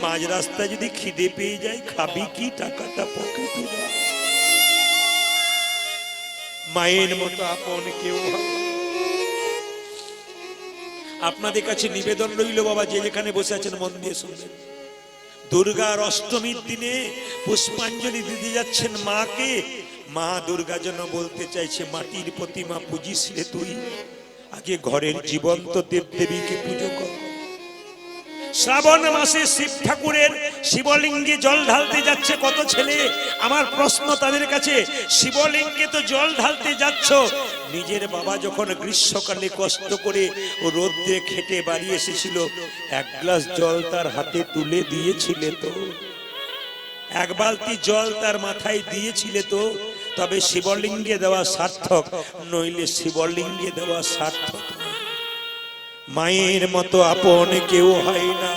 মাঝ রাস্তায় যদি খিদে পেয়ে যায়, খাবি কি? টাকাটা পকেটে দাও। মায়ের মতো আপন কেউ হয়। আপনাদের কাছে নিবেদন রইল বাবা, যে যেখানে বসে আছেন মন দিয়ে শুনবেন। দুর্গার অষ্টমীর দিনে পুষ্পাঞ্জলি দিতে যাচ্ছেন মাকে। মা দুর্গা যেন বলতে চাইছে, মাটির প্রতিমা পুজিস রে তুই, আগে ঘরের জীবন্ত দেবদেবীকে পুজো কর। শ্রাবণ মাসে শিব ঠাকুরের শিবলিঙ্গে জল ঢালতে যাচ্ছে কত ছেলে। আমার প্রশ্ন তাদের কাছে, শিবলিঙ্গে তো জল ঢালতে যাচ্ছ, নিজের বাবা যখন গ্রীষ্মকালে কষ্ট করে রোদ্রে খেটে বাড়ি এসেছিল, 1 গ্লাস জল তার হাতে তুলে দিয়েছিলে তো? 1 বালতি জল তার মাথায় দিয়েছিলে তো? তবে শিবলিঙ্গে দেওয়া সার্থক, নইলে শিবলিঙ্গে দেওয়া সার্থক। মায়ের মতো আপন কেউ হয় না।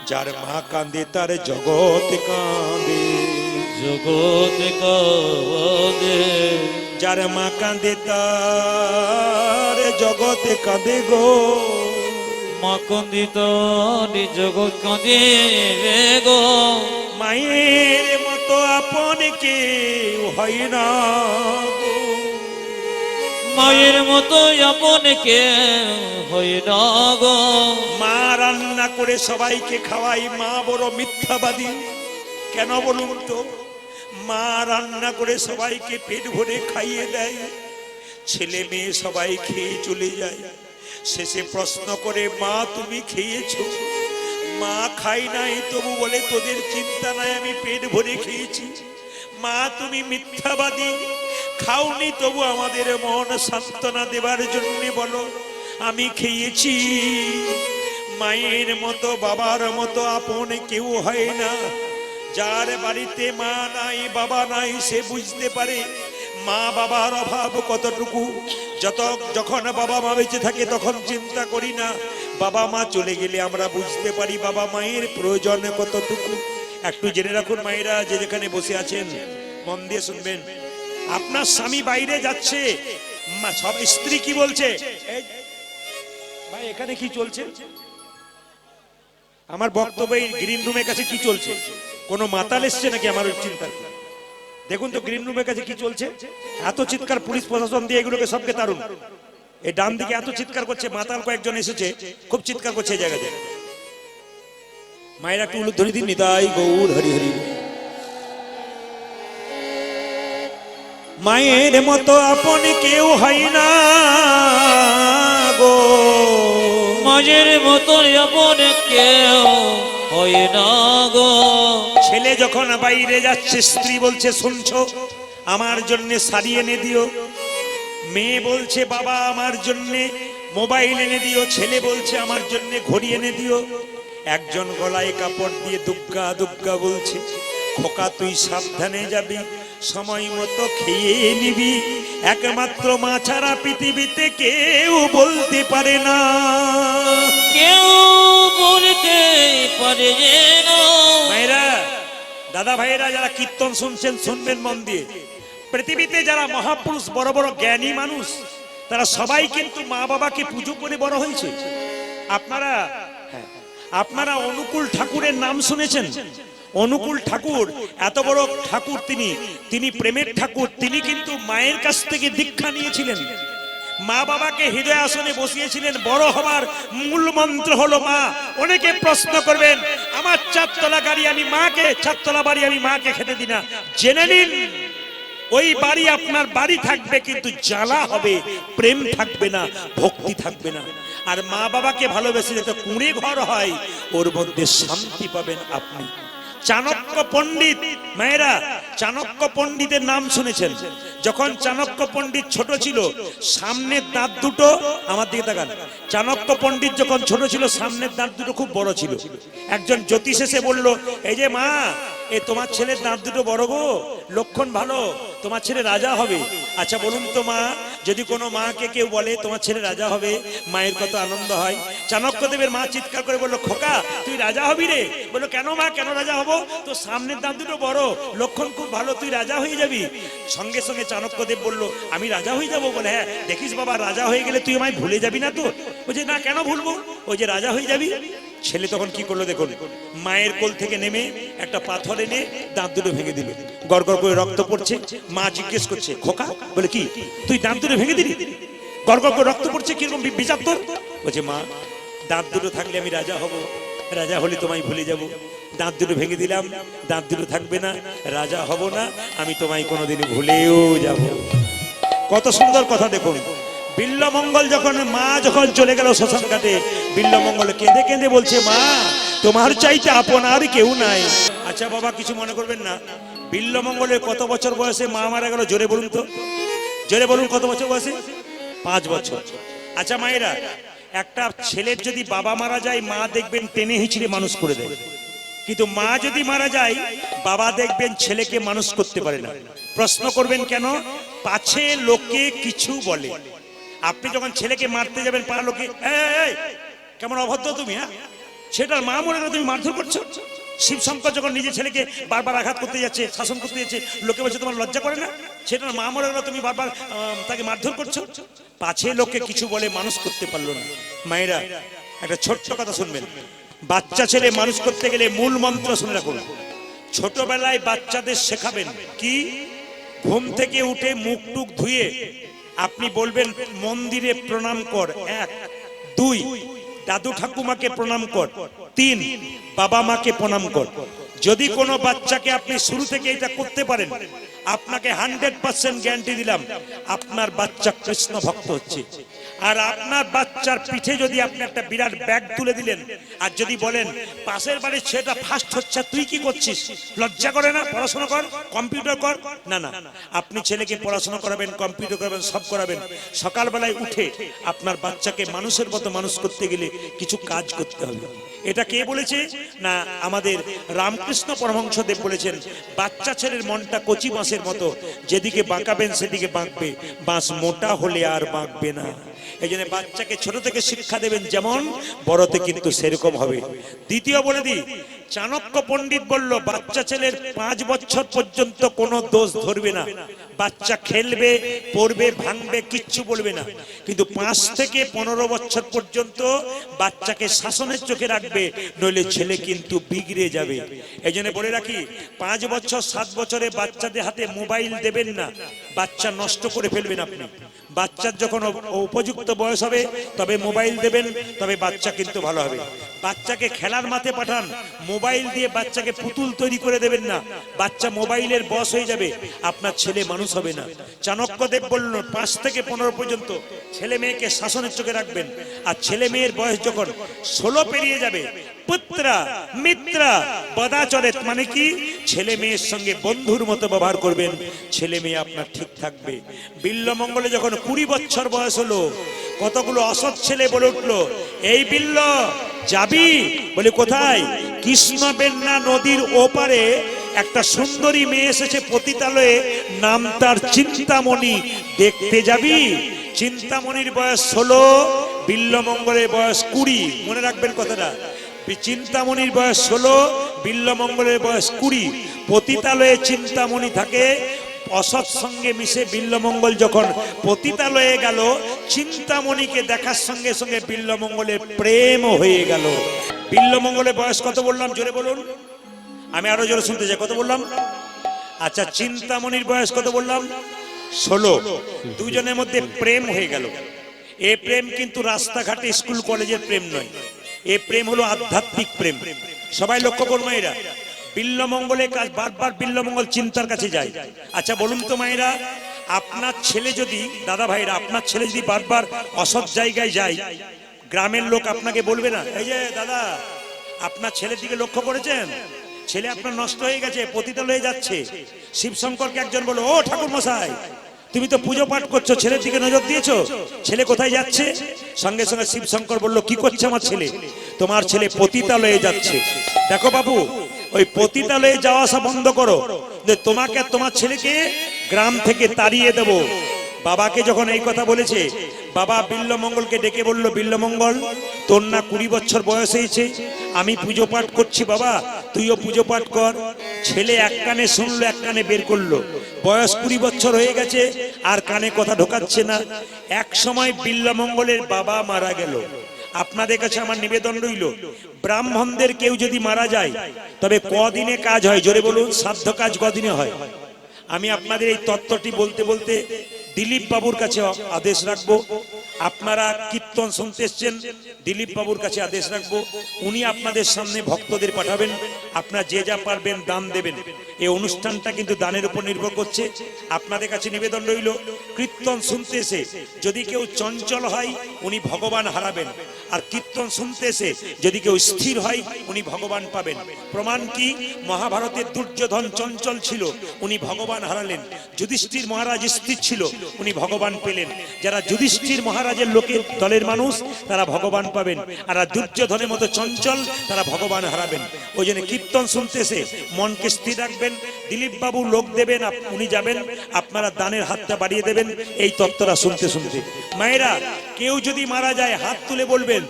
যার মা কাঁদে তার জগৎ কাঁদে, জগৎ কাঁদে। যার মা কাঁদে তার জগৎ কাঁদে গো। মা কন্দিত নিজ গো কাঁদিবে গো। মায়ের মতো আপন কেউ হয় না গো। মায়ের মতো আপন কে হয় না গো। মা রান্না করে সবাইকে খাওয়াই, মা বড় মিথ্যাবাদী কেন বলুন তো? মা রান্না করে সবাইকে পেট ভরে খাইয়ে দেয়, ছেলে মেয়ে সবাই খেয়ে চলে যায়। শেষে প্রশ্ন করে, মা তুমি খেয়েছো? মা খাই নাই, তবু বলে তোদের চিন্তা নাই, আমি পেট ভরে খেয়েছি। মা তুমি মিথ্যাবাদী, খাওনি তবু আমাদের মন সান্ত্বনা দেবার জন্য বলো আমি খেয়েছি। মায়ের মতো বাবার মতো আপন কেউ হয় না। যার বাড়িতে মা নাই বাবা নাই সে বুঝতে পারে মা বাবার অভাব কতটুকু। যখন বাবা মা বেঁচে থাকে তখন চিন্তা করি না, বাবা মা চলে গেলে আমরা বুঝতে পারি বাবা মায়ের প্রয়োজন কতটুকু। একটু জেনে রাখুন মায়েরা, যে যেখানে বসে আছেন মন দিয়ে শুনবেন। আপনার স্বামী বাইরে যাচ্ছে, সব স্ত্রী কি বলছে? ভাই এখানে কি চলছে? আমার বক্তব্য এই গ্রিন রুমের কাছে কি চলছে? কোন মাতাল এসছে নাকি? আমার চিন্তা দেখুন তো গ্রিন রুমের কাছে কি চলছে। এত চিৎকার, পুলিশ প্রশাসন দিয়ে এগুলোকে সবকে তাড়ুন। এই ডান দিকে এত চিৎকার করছে, মাতাল কয়েকজন এসেছে, খুব চিৎকার করছে এই জায়গাতে। মায়েরা একটু উলুধ্বনি দিন, নিতাই গৌর হরি হরি। মায়ের মতো আপন কেউ হয় না গো। মায়ের মতো আপন কেউ হয় না গো। ছেলে যখন বাইরে যাচ্ছে স্ত্রী বলছে শুনছো আমার জন্য শাড়ি এনে দিও। মেয়ে বলছে বাবা আমার জন্য মোবাইল এনে দিও। ছেলে বলছে আমার জন্য ঘড়ি এনে দিও। একজন গলায় কাপড় দিয়ে দুগ্গা দুগ্গা বলছে খোকা তুই সাবধানে যাবি, সময় মতো খেয়ে নিবি। একমাত্র মা ছাড়া পৃথিবীতে কেউ বলতে পারে না, কেউ বলতে পারে না। মায়েরা দাদা ভাইয়েরা যারা কীর্তন শুনছেন শুনবেন মন দিয়ে। পৃথিবীতে যারা মহাপুরুষ বড় বড় জ্ঞানী মানুষ তারা সবাই কিন্তু মা বাবাকে পুজো করে বড় হয়েছে। আপনারা অনুকূল ঠাকুরের নাম শুনেছেন? অনুকূল ঠাকুর এত বড় ঠাকুর, তিনি প্রেমের ঠাকুর। তিনি কিন্তু মায়ের কাছ থেকে দীক্ষা নিয়েছিলেন। মা বাবাকে হৃদয় আসনে বসিয়েছিলেন। বড় হবার মূল মন্ত্র হলো মা। অনেকে প্রশ্ন করবেন আমার চারতলা গাড়ি আমি মাকে, চারতলা বাড়ি আমি মাকে খেতে দিই না। জেনে নিন ওই বাড়ি আপনার বাড়ি থাকবে কিন্তু জ্বালা হবে, প্রেম থাকবে না, ভক্তি থাকবে না। আর মা বাবাকে ভালোবেসে যেটা কুঁড়ে ঘর হয় ওর মধ্যে শান্তি পাবেন আপনি। চাণক্য পণ্ডিত, মায়েরা চাণক্য পণ্ডিতের নাম শুনেছেন? যখন চাণক্য পণ্ডিত ছোট ছিল সামনের দাঁত দুটো, আমার দিকে তাকান, চাণক্য পণ্ডিত যখন ছোট ছিল সামনের দাঁত দুটো খুব বড় ছিল। একজন জ্যোতিষ এসে বলল এই যে মা, এ তোমার ছেলের দাঁত দুটো বড় গো, লক্ষণ ভালো, তোমার ছেলে রাজা হবে। আচ্ছা বলুন তো মা, যদি কোনো মাকে কেউ বলে তোমার ছেলে রাজা হবে, মায়ের কত আনন্দ হয়। চাণক্যদেবের মা চিৎকার করে বললো খোকা তুই রাজা হবি রে। বললো কেন মা, কেন রাজা হবো? তো সামনের দাঁত দুটো বড়, লক্ষণ খুব ভালো, তুই রাজা হয়ে যাবি। সঙ্গে সঙ্গে চাণক্যদেব বললো আমি রাজা হয়ে যাবো? বলে হ্যাঁ, দেখিস বাবা রাজা হয়ে গেলে তুই আমায় ভুলে যাবি না তো? বলছে না কেন ভুলবো, ওই যে রাজা হয়ে যাবি। ছেলে তখন কি করলো দেখুন, মায়ের কোল থেকে নেমে একটা পাথর এনে দাঁত দুটো ভেঙে দিল। গড়গড় করে রক্ত পড়ছে। মা জিজ্ঞেস করছে খোকা, বলে কি তুই দাঁত দুটো ভেঙে দিলি? গড়গড় করে রক্ত পড়ছে, কিরকম বিচার তোর? বলছে মা দাঁত দুটো থাকলে আমি রাজা হব, রাজা হলে তোমায় ভুলে যাব। দাঁত দুটো ভেঙে দিলাম, দাঁত দুটো থাকবে না, রাজা হব না, আমি তোমায় কোনোদিন ভুলেও যাব। কত সুন্দর কথা দেখুন। বিল্লমঙ্গল যখন চলে গেল শ্মশান ঘাটে, বিল্লমঙ্গল কেঁদে কেঁদে বলছে মা তোমার চাইতে আপন আর কেউ নাই। আচ্ছা বাবা কিছু মনে করবেন না, বিল্লমঙ্গলের কত বছর বয়সে মা মারা গেল? জোরে বলুন তো, জোরে বলুন কত বছর বয়সে? 5 বছর। আচ্ছা মায়েরা, একটা ছেলের যদি বাবা মারা যায় মা দেখবেন টেনে হিঁচড়ে মানুষ করে দেয়, কিন্তু মা যদি মারা যায় বাবা দেখবেন ছেলেকে মানুষ করতে পারে না। প্রশ্ন করবেন কেন? পাছে লোকে কিছু বলে। আপনি যখন ছেলেকে মারতে যাবেন পাড়া লোকে কেমন অভদ্র তুমি, হ্যাঁ সেটার মা মরে গেল তুমি মারধর করছো। শিব শঙ্কর যখন নিজের ছেলেকে বারবার আঘাত করতে যাচ্ছে, শাসন করতে যাচ্ছে, লোকে বলছে তোমার লজ্জা করে না? সেটার মা মরে গেল তুমি বারবার তাকে মারধর করছো। পাছে লোকে কিছু বলে মানুষ করতে পারলো না। মায়েরা একটা ছোট্ট কথা শুনবেন। বাচ্চা ছেলে মানুষ করতে গেলে মূল মন্ত্র শুনে রাখুন। ছোটবেলায় বাচ্চাদের শেখাবেন কি, ঘুম থেকে উঠে মুখ টুক ধুয়ে আপনি বলবেন মন্দিরে প্রণাম কর, 1, 2 দাদু ঠাকুমাকে প্রণাম কর, 3 বাবা মাকে প্রণাম কর। যদি কোনো বাচ্চাকে আপনি শুরু থেকে এটা করতে পারেন, আপনাকে 100% গ্যারান্টি দিলাম আপনার বাচ্চা কৃষ্ণ ভক্ত হচ্ছে। আর আপনার বাচ্চার পিঠে যদি আপনি একটা বিরাট ব্যাগ তুলে দিলেন আর যদি বলেন পাশের বাড়ির ছেলেটা ফার্স্ট হচ্ছে, তুই কি করছিস, লজ্জা করে না, পড়াশোনা কর, কম্পিউটার কর। না না, আপনি ছেলেকে পড়াশোনা করাবেন, কম্পিউটার করাবেন, সব করাবেন। সকালবেলায় উঠে আপনার বাচ্চাকে মানুষের মতো মানুষ করতে গেলে কিছু কাজ করতে হবে। এটা কে বলেছে না, আমাদের রামকৃষ্ণ পরমহংসদেব বলেছেন, বাচ্চা ছেলের মনটা কচি বাঁশের মতো, যেদিকে বাঁকাবেন সেদিকে বাঁকবে, বাঁশ মোটা হলে আর বাঁকবে না। এই জন্য বাচ্চাকে ছোট থেকে শিক্ষা দেবেন যেমন, বড়তে কিন্তু সেরকম হবে। দ্বিতীয় বলে দিই, চাণক্য পণ্ডিত বলল বাচ্চা ছেলের 5 বছর পর্যন্ত কোনো দোষ ধরবে না। বাচ্চা খেলবে, পড়বে, ভাঙবে, কিচ্ছু বলবে না। কিন্তু 5 থেকে 15 বছর পর্যন্ত বাচ্চাকে শাসনের চোখে রাখবে, নইলে ছেলে কিন্তু বিগড়ে যাবে। এই জন্য বলে রাখি, 5 বছর 7 বছরে বাচ্চাদের হাতে মোবাইল দেবেন না, বাচ্চা নষ্ট করে ফেলবেন আপনি। বাচ্চার যখন উপযুক্ত বয়স হবে তবে মোবাইল দেবেন, তবে বাচ্চা কিন্তু ভালো হবে। বাচ্চাকে খেলার মাঠে পাঠান, মোবাইল দিয়ে বাচ্চাকে পুতুল তৈরি করে দেবেন না, বাচ্চা মোবাইলের বশ হয়ে যাবে, আপনার ছেলে মানুষ হবে না। চাণক্যদেব বললেন 5 থেকে 15 পর্যন্ত ছেলে মেয়েকে শাসনের চোখে রাখবেন। আর ছেলে মেয়ের বয়স যখন 16 পেরিয়ে যাবে, পুত্রা মিত্রা বদাচরেত, মানে কি, ছেলে মেয়ের সঙ্গে বন্ধুর মতো ব্যবহার করবেন, ছেলে মেয়ে আপনার ঠিক থাকবে। বিল্লমঙ্গলে যখন 20 বছর বয়স হলো, কতগুলো অসৎ ছেলে বলে উঠলো, এই বিল্ল যাবি, বলে কোথায়, কৃষ্ণবেন্না নদীর ওপারে একটা সুন্দরী মেয়ে এসেছে পতিতালয়ে, নাম তার চিন্তামণি, দেখতে যাবি। চিন্তামণির বয়স 16, বিল্লমঙ্গলের বয়স 20, মনে রাখবেন কথাটা। চিন্তামণির বয়স 16, বিল্লমঙ্গলের বয়স 20। পতিতালয়ে চিন্তামণি থাকে, অসৎ সঙ্গে মিশে বিল্লমঙ্গল যখন পতিতালয়ে গেল, চিন্তামণিকে দেখার সঙ্গে সঙ্গে বিল্লমঙ্গলের প্রেম হয়ে গেল। বিল্লমঙ্গলের বয়স কত বললাম, জোরে বলুন, আমি আরো জোরে শুনতে চাই, কত বললাম? আচ্ছা, চিন্তামণির বয়স কত বললাম, 16। দুজনের মধ্যে প্রেম হয়ে গেল। এ প্রেম কিন্তু রাস্তাঘাটে স্কুল কলেজের প্রেম নয়, এ প্রেম হলো আধ্যাত্মিক প্রেম। সবাই লক্ষ্য করো মায়েরা, বিল্লমঙ্গলের কাজ বারবার বিল্লমঙ্গল চিন্তার কাছে যায়। আচ্ছা বলুন তো মায়েরা, আপনার ছেলে যদি, দাদা ভাইরা, আপনার ছেলে যদি বারবার অসৎ জায়গায় যায়, গ্রামের লোক আপনাকে বলবে না, এই যে দাদা আপনার ছেলের দিকে লক্ষ্য করেছেন, ছেলে আপনার নষ্ট হয়ে গেছে, পতিতালয়ে যাচ্ছে। শিবশঙ্করকে একজন বলো, ও ঠাকুর মশাই, তুমি তো পুজো পাঠ করছো, ছেলের দিকে নজর দিয়েছো, ছেলে কোথায় যাচ্ছে? সঙ্গে সঙ্গে শিবশঙ্কর বলল, কি করছে আমার ছেলে? তোমার ছেলে পতিতালয়ে যাচ্ছে। দেখো বাবু, ওই পতিতালয়ে যাওয়া আসা বন্ধ করো, যে তোমাকে তোমার ছেলেকে গ্রাম থেকে তাড়িয়ে দেব। বাবাকে যখন এই কথা বলেছে, বাবা বিল্লমঙ্গলকে ডেকে বলল, বিল্লমঙ্গল, তোর না 20 বছর বয়স হয়েছে, আমি পুজো পাঠ করছি, বাবা তুইও পুজো পাঠ কর। ছেলে এক কানে শুনলো, এক কানে বের করলো। বয়স 20 বছর হয়ে গেছে, আর কানে কথা ঢোকাচ্ছে না। এক সময় বিল্লমঙ্গলের বাবা মারা গেল। আপনাদের কাছে আমার নিবেদন রইল, ব্রাহ্মণদের কেউ যদি মারা যায় তবে কদিনে কাজ হয়, জোরে বলুন, শ্রাদ্ধ কাজ কদিনে হয়? আমি আপনাদের এই তত্ত্বটি বলতে বলতে দিলীপ বাবুর কাছে আদেশ রাখবো। আপনারা কীর্তন শুনতে এসছেন, দিলীপ বাবুর কাছে আদেশ রাখবো, উনি আপনাদের সামনে ভক্তদের পাঠাবেন, আপনারা যে যা পারবেন দান দেবেন। এই অনুষ্ঠানটা কিন্তু দানের উপর নির্ভর করছে। আপনাদের কাছে নিবেদন রইল, কীর্তন শুনতে এসে যদি কেউ চঞ্চল হয়, উনি ভগবান হারাবেন। আর কীর্তন শুনতে এসে যদি কেউ স্থির হয়, উনি ভগবান পাবেন। প্রমাণ কি? মহাভারতের দুর্যোধন চঞ্চল ছিল, উনি ভগবান হারালেন। যুধিষ্ঠির মহারাজ স্থির ছিল, উনি ভগবান পেলেন। যারা যুধিষ্ঠির মহারাজের লোকের দলের মানুষ, তারা ভগবান পাবেন। আর দুর্যোধনের মতো চঞ্চল, তারা ভগবান হারাবেন। ওই জন্য কীর্তন শুনতে এসে মনকে স্থির রাখবেন। দিলীপ বাবু লোক দেবেন, উনি যাবেন, আপনারা দানের হাতটা বাড়িয়ে দেবেন এই তত্ত্বটা শুনতে শুনতে। মায়েরা, কেউ যদি মারা যায় হাত তুলে বলবেন,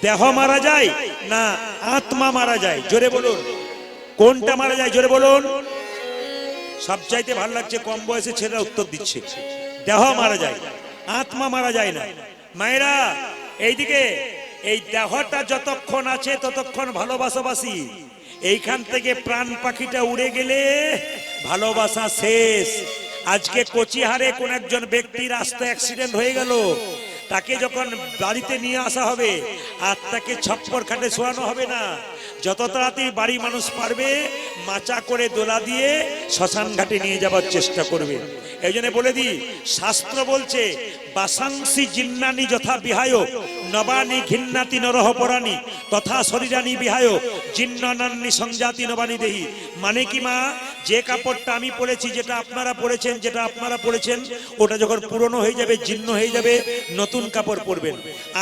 দেহ মারা যায় না আত্মা মারা যায়? জোরে বলুন, কোনটা মারা যায়? জোরে বলুন। সবচাইতে ভালো লাগছে কম বয়সে ছেলেরা উত্তর দিচ্ছে, দেহ মারা যায়, আত্মা মারা যায় না। মায়েরা এইদিকে এই দেহটা যতক্ষণ আছে ততক্ষণ ভালোবাসাবাসি, এইখান থেকে প্রাণ পাখিটা উড়ে গেলে ভালোবাসা শেষ। আজকে কোচিহারে কোন একজন ব্যক্তি রাস্তায় অ্যাক্সিডেন্ট হয়ে গেল, তাকে যখন বাড়িতে নিয়ে আসা হবে আর তাকে ছপ্পর খাটে শোয়ানো হবে না, যত তাড়াতাড়ি বাড়ি মানুষ পারবে মাচা করে দোলা দিয়ে শ্মশান ঘাটে নিয়ে যাবার চেষ্টা করবে। এই জন্য বলে দিই, শাস্ত্র বলছে বাসাংসি জিন্নানি যথা বিহায় নবানি ঘিন্নাতি নরহ পরাণী তথা শরীরানি বিহায় জিন্নানান্নি সংজাতি নবানি দেহি। মানে কি মা, যে কাপড়টা আমি পরেছি, যেটা আপনারা পরেছেন, যেটা আপনারা পরেছেন, ওটা যখন পুরনো হয়ে যাবে, জীর্ণ হয়ে যাবে, নতুন কাপড় পরবেন।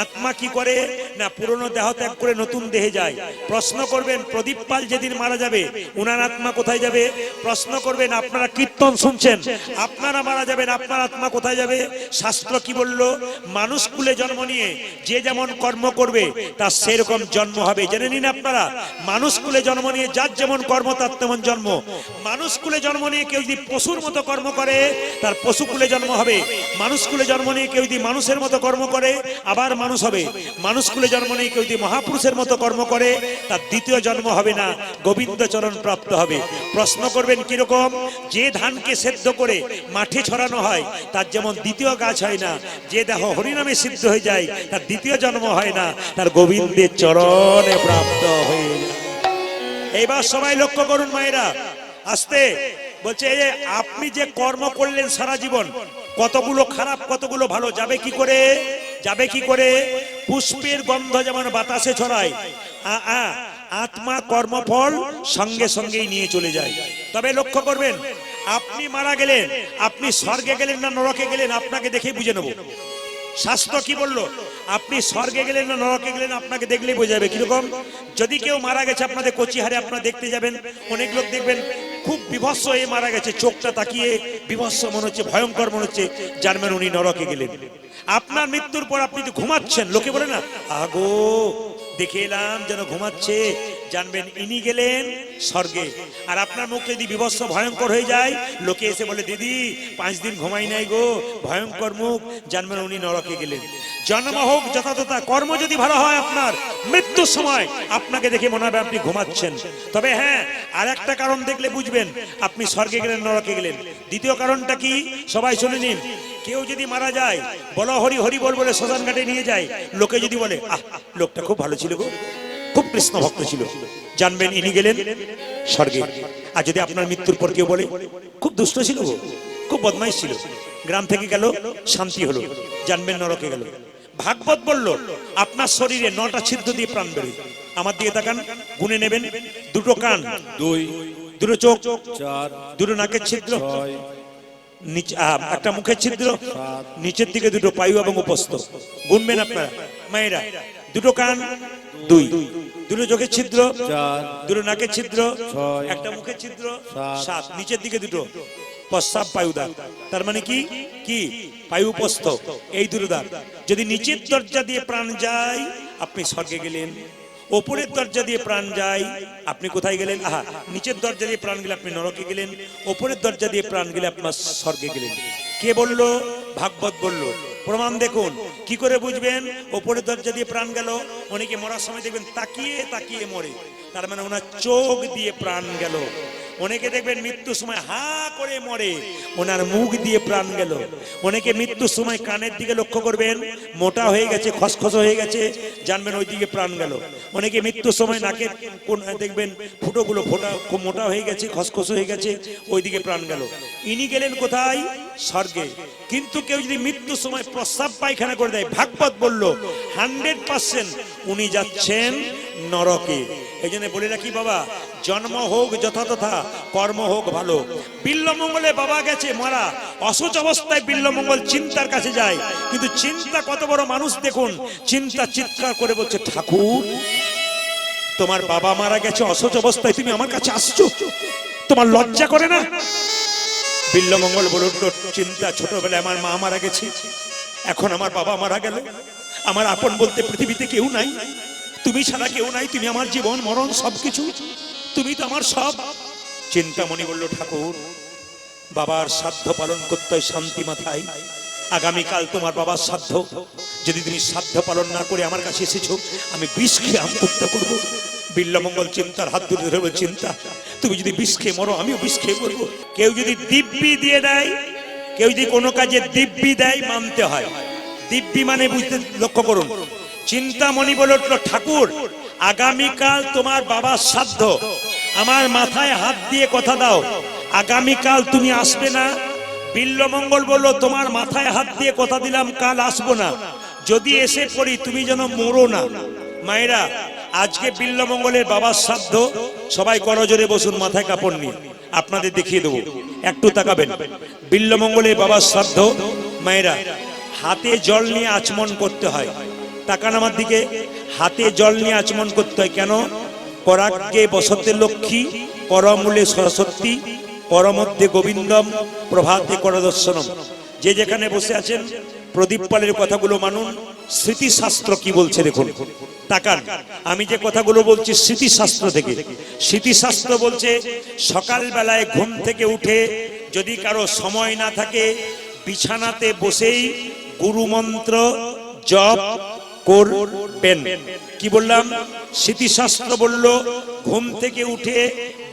আত্মা কি করে না, পুরনো দেহ ত্যাগ করে নতুন দেহে যায়। প্রশ্ন করবেন প্রদীপ পাল যেদিন মারা যাবে উনার আত্মা কোথায় যাবে? প্রশ্ন করবেন আপনারা কীর্তন শুনছেন, আপনারা মারা যাবেন, আপনার আত্মা কোথায় যাবে? শাস্ত্র কি বলল? মানুষ কুলে জন্ম নিয়ে যে যেমন কর্ম করবে তার সেরকম জন্ম হবে। জেনে নিন আপনারা, মানুষ কুলে জন্ম নিয়ে যার যেমন কর্ম তার তেমন জন্ম। মানুষ কুলে জন্ম নিয়ে কেউ যদি পশুর মতো কর্ম করে তার পশু কুলে জন্ম হবে। মানুষ কুলে জন্ম নিয়ে কেউ যদি মানুষের মতো কর্ম করে আবার মানুষ হবে। মানুষ কুলে জন্ম নিয়ে কেউ যদি মহাপুরুষের মতো কর্ম করে তার দ্বিতীয় জন্ম হবে না, গোবিন্দ চরণ প্রাপ্ত হবে। প্রশ্ন করবেন কিরকম? যে ধানকে সেদ্ধ করে মাঠে ছড়ানো হয় তার যেমন দ্বিতীয় গাছ হয় না, যে দেহ হরিনামে সিদ্ধ হয়ে যায় তার দ্বিতীয় জন্ম হয় না, তার গোবিন্দের চরণে প্রাপ্ত হয়ে যায়। এইবার সবাই লক্ষ্য করুন মায়েরা, আস্তে বলছে, এই যে আপনি যে কর্ম করলেন সারা জীবন, কতগুলো খারাপ কতগুলো ভালো, যাবে কি করে? যাবে কি করে? পুষ্পের গন্ধ যেমন বাতাসে ছড়ায়, আত্মা কর্মফল সঙ্গে সঙ্গেই নিয়ে চলে যায়। তবে লক্ষ্য করবেন, আপনি মারা গেলেন, আপনি স্বর্গে গেলেন না নরকে গেলেন আপনাকে দেখে বুঝে নেব। শাস্ত্র কি বললো? আপনি স্বর্গে গেলেন না নরকে গেলেন আপনাকে দেখলেই বোঝা যাবে। কিরকম? যদি কেউ মারা গেছে আপনাদের কোচিহারে আপনারা দেখতে যাবেন, অনেক লোক দেখবেন খুব বিভৎস হয়ে মারা গেছে, চোখটা তাকিয়ে বিভৎস মনে হচ্ছে, ভয়ঙ্কর মনে হচ্ছে, জানবেন উনি নরকে গেলেন। আপনার মৃত্যুর পর আপনি তো ঘুমাচ্ছেন, লোকে বলে না আগো দেখে এলাম যেন ঘুমাচ্ছে, জানবেন ইনি গেলেন স্বর্গে। আর আপনার মুখ যদি বিভৎস ভয়ঙ্কর হয়ে যায়, লোকে এসে বলে দিদি 5 দিন ঘুমাই নাই গো, ভয়ঙ্কর মুখ, জানবেন উনি নরকে গেলেন। জন্ম হোক যথাযথা, কর্ম যদি ভালো হয় আপনার মৃত্যুর সময় আপনাকে দেখে মনে হবে আপনি ঘুমাচ্ছেন। তবে হ্যাঁ, আর একটা কারণ দেখলে বুঝবেন আপনি স্বর্গে গেলেন নরকে গেলেন। দ্বিতীয় কারণটা কি? সবাই শুনে নিন। কেউ যদি মারা যায়, বলো হরি হরি বল বলে শ্মশান ঘাটে নিয়ে যায়, লোকে যদি বলে আহ লোকটা খুব ভালো ছিল গো, খুব কৃষ্ণ ভক্ত ছিল, জানবেন ইনি গেলেন স্বর্গে। আর যদি আপনার মৃত্যুর পর কেউ বলে খুব দুষ্ট ছিল গো, খুব বদমাইশ ছিল, গ্রাম থেকে গেল শান্তি হলো, জানবেন নরকে গেল। ভাগবত বলল আপনার শরীরে 9টা ছিদ্র দিয়ে প্রাণ বেরোয়। আমার দিকে তাকান, গুনে নেবেন। 2টো কান, 2 2টো চোখ, 4 2টো নাকের ছিদ্র, 6 একটা মুখের ছিদ্র, নিচের দিকে 2টো পায়ু এবং উপস্থ। গুনবেন আপনারা মায়েরা, 2টো কান 2, 2টো চোখের ছিদ্র 4 2টো নাকের ছিদ্র 6 একটা মুখের ছিদ্র 7 নিচের দিকে 2টো প্রস্রাব পায়ুদার। তার মানে কি কি পায়ু উপস্থ, এই 2টো দাঁত। যদি নিচের দরজা দিয়ে প্রাণ যায় আপনি স্বর্গে গেলেন, ওপরের দরজা দিয়ে প্রাণ যায় আপনি কোথায় গেলেন? আহা, নিচের দরজা দিয়ে প্রাণ গেলে আপনি নরকে গেলেন, ওপরের দরজা দিয়ে প্রাণ গেলে আপনার স্বর্গে গেলেন। কে বলল? ভাগবত বলল। প্রমাণ দেখুন। কি করে বুঝবেন ওপরের দরজা দিয়ে প্রাণ গেল? অনেকে মরার সময় দেখবেন তাকিয়ে তাকিয়ে মরে, তার মানে ওনার চোখ দিয়ে প্রাণ গেল। অনেকে দেখবেন মৃত্যুর সময় হা করে মরে, ওনার মুখ দিয়ে প্রাণ গেল। অনেকে মৃত্যুর সময় কানের দিকে লক্ষ্য করবেন, মোটা হয়ে গেছে, খসখস হয়ে গেছে, জানবেন ওই দিকে প্রাণ গেল। অনেকে মৃত্যুর সময় নাকের কোন দেখবেন ফুটোগুলো ফোটা খুব মোটা হয়ে গেছে, খসখস হয়ে গেছে, ওই দিকে প্রাণ গেল। ইনি গেলেন কোথায়? স্বর্গে। কিন্তু কেউ যদি মৃত্যুর সময় প্রস্রাব পায়খানা করে দেয়, ভাগবত বলল 100% উনি যাচ্ছেন নরকে। এই জন্য বলে রাখি বাবা, জন্ম হোক যথাযথা, কর্ম হোক ভালো। বিল্লমঙ্গলে বাবা গেছে মারা, অসুচ অবস্থায় বিল্লমঙ্গল চিন্তার কাছে যায়, কিন্তু চিন্তা কত বড় মানুষ দেখুন, চিন্তা চিৎকার করে বলছে ঠাকুর তোমার বাবা মারা গেছে অসুচ অবস্থায়, তুমি আমার কাছে আসছো, তোমার লজ্জা করে না? বিল্লমঙ্গল বলে উঠল, চিন্তা ছোটবেলায় আমার মা মারা গেছে, এখন আমার বাবা মারা গেল, আমার আপন বলতে পৃথিবীতে কেউ নাই, তুমি ছাড়া কেউ নাই, তুমি আমার জীবন মরণ সবকিছু, তুমি তো আমার সব। চিন্তামণি বলল ঠাকুর বাবার শ্রাদ্ধ পালন করতে হয় শান্তি মাথায়, আগামীকাল তোমার বাবার শ্রাদ্ধ, যদি তুমি শ্রাদ্ধ পালন না করে আমার কাছে এসেছো, আমি বিষ খেয়ে আত্মহত্যা করবো। বিল্লমঙ্গল চিন্তার হাত ধরে ধরে চিন্তা, তুমি যদি বিষ খেয়ে মরো আমিও বিষ খেয়ে মরবো। কেউ যদি দিব্যি দিয়ে দেয়, কেউ যদি কোনো কাজে দিব্যি দেয়, মানতে হয়। দিব্যি মানে বুঝতে, লক্ষ্য করুন। চিন্তামণি বলে উঠল, ঠাকুর আগামীকাল তোমার বাবার শ্রাদ্ধ, আমার মাথায় হাত দিয়ে কথা দাও আগামীকাল তুমি আসবে না। বিল্লমঙ্গল বলল, তোমার মাথায় হাত দিয়ে কথা দিলাম কাল আসবো না, যদি এসে পড়ি তুমি যেন মরো না। মায়েরা, আজকে বিল্লমঙ্গলের বাবার শ্রাদ্ধ, সবাই করজোরে বসুন, মাথায় কাপড় নিয়ে আপনাদের দেখিয়ে দেবো, একটু তাকাবেন। বিল্লমঙ্গলের বাবার শ্রাদ্ধ, মায়েরা হাতে জল নিয়ে আচমন করতে হয়। তাকান আমার দিকে, হাতে জল নিয়ে আচমন করতে হয় কেন? করাগ্গে বসতে লক্ষ্মী, করমূলে সরস্বতী, করমধ্যে গোবিন্দম, প্রভাতে করদর্শনম। যে যেখানে বসে আছেন প্রদীপ পালের কথাগুলো মানুন। স্মৃতিশাস্ত্র কি বলছে দেখুন, তাকান। আমি যে কথাগুলো বলছি স্মৃতিশাস্ত্র থেকে। স্মৃতিশাস্ত্র বলছে সকালবেলায় ঘুম থেকে উঠে যদি কারো সময় না থাকে, বিছানাতে বসেই গুরুমন্ত্র জপ করবেন। কি বললাম? স্মৃতিশাস্ত্র বলল ঘুম থেকে উঠে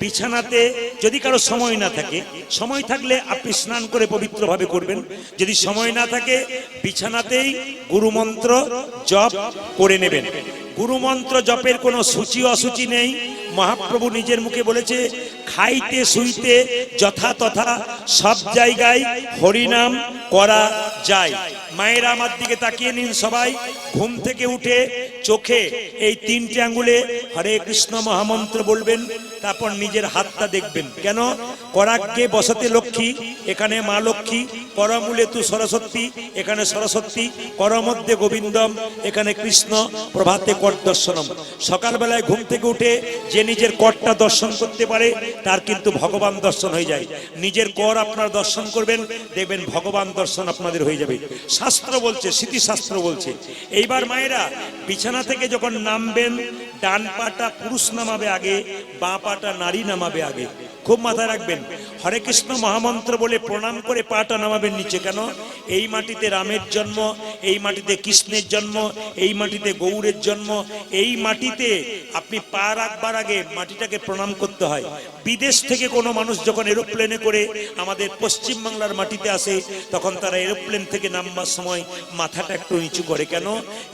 বিছানাতে যদি কারো সময় না থাকে, সময় থাকলে আপনি স্নান করে পবিত্রভাবে করবেন, যদি সময় না থাকে বিছানাতেই গুরুমন্ত্র জপ করে নেবেন। গুরুমন্ত্র জপের কোনো সূচি অসুচি নেই। মহাপ্রভু নিজের মুখে বলেছে, খাইতে শুইতে যথা তথা সব জায়গায় হরিনাম করা যায়। মায়েরা আমার দিকে তাকিয়ে নিন সবাই। ঘুম থেকে উঠে চোখে এই 3টে আঙ্গুলে হরে কৃষ্ণ মহামন্ত্র বলবেন, তারপর নিজের হাতটা দেখবেন। কেন? করাগ্গে বসতে লক্ষ্মী, এখানে মা লক্ষ্মী, করমূলে তু সরস্বতী, এখানে সরস্বতী, করমধ্যে গোবিন্দম, এখানে কৃষ্ণ, প্রভাতে কর দর্শনম। সকালবেলায় ঘুম থেকে উঠে যে নিজের করটা দর্শন করতে পারে তার কিন্তু ভগবান দর্শন হয়ে যায়। নিজের কর আপনার দর্শন করবেন, দেখবেন ভগবান দর্শন আপনাদের হয়ে যাবে। শাস্ত্র বলছে, স্মৃতিশাস্ত্র বলছে। এইবার মায়েরা বিছানা থেকে যখন নামবেন, ডান পাটা পুরুষ নামাবে আগে, বাঁ পাটা নারী নামাবে আগে। খুব মাথায় রাখবেন। হরে কৃষ্ণ মহামন্ত্র বলে প্রণাম করে পাটা নামাবেন নিচে। কেন? এই মাটিতে রামের জন্ম, এই মাটিতে কৃষ্ণের জন্ম, এই মাটিতে গৌরের জন্ম। এই মাটিতে আপনি পা রাখবার আগে মাটিটাকে প্রণাম করতে হয়। বিদেশ থেকে কোনো মানুষ যখন এরোপ্লেনে করে আমাদের পশ্চিমবাংলার মাটিতে আসে, তখন তারা এরোপ্লেন থেকে নামবার সময় মাথাটা একটু নিচু করে। কেন?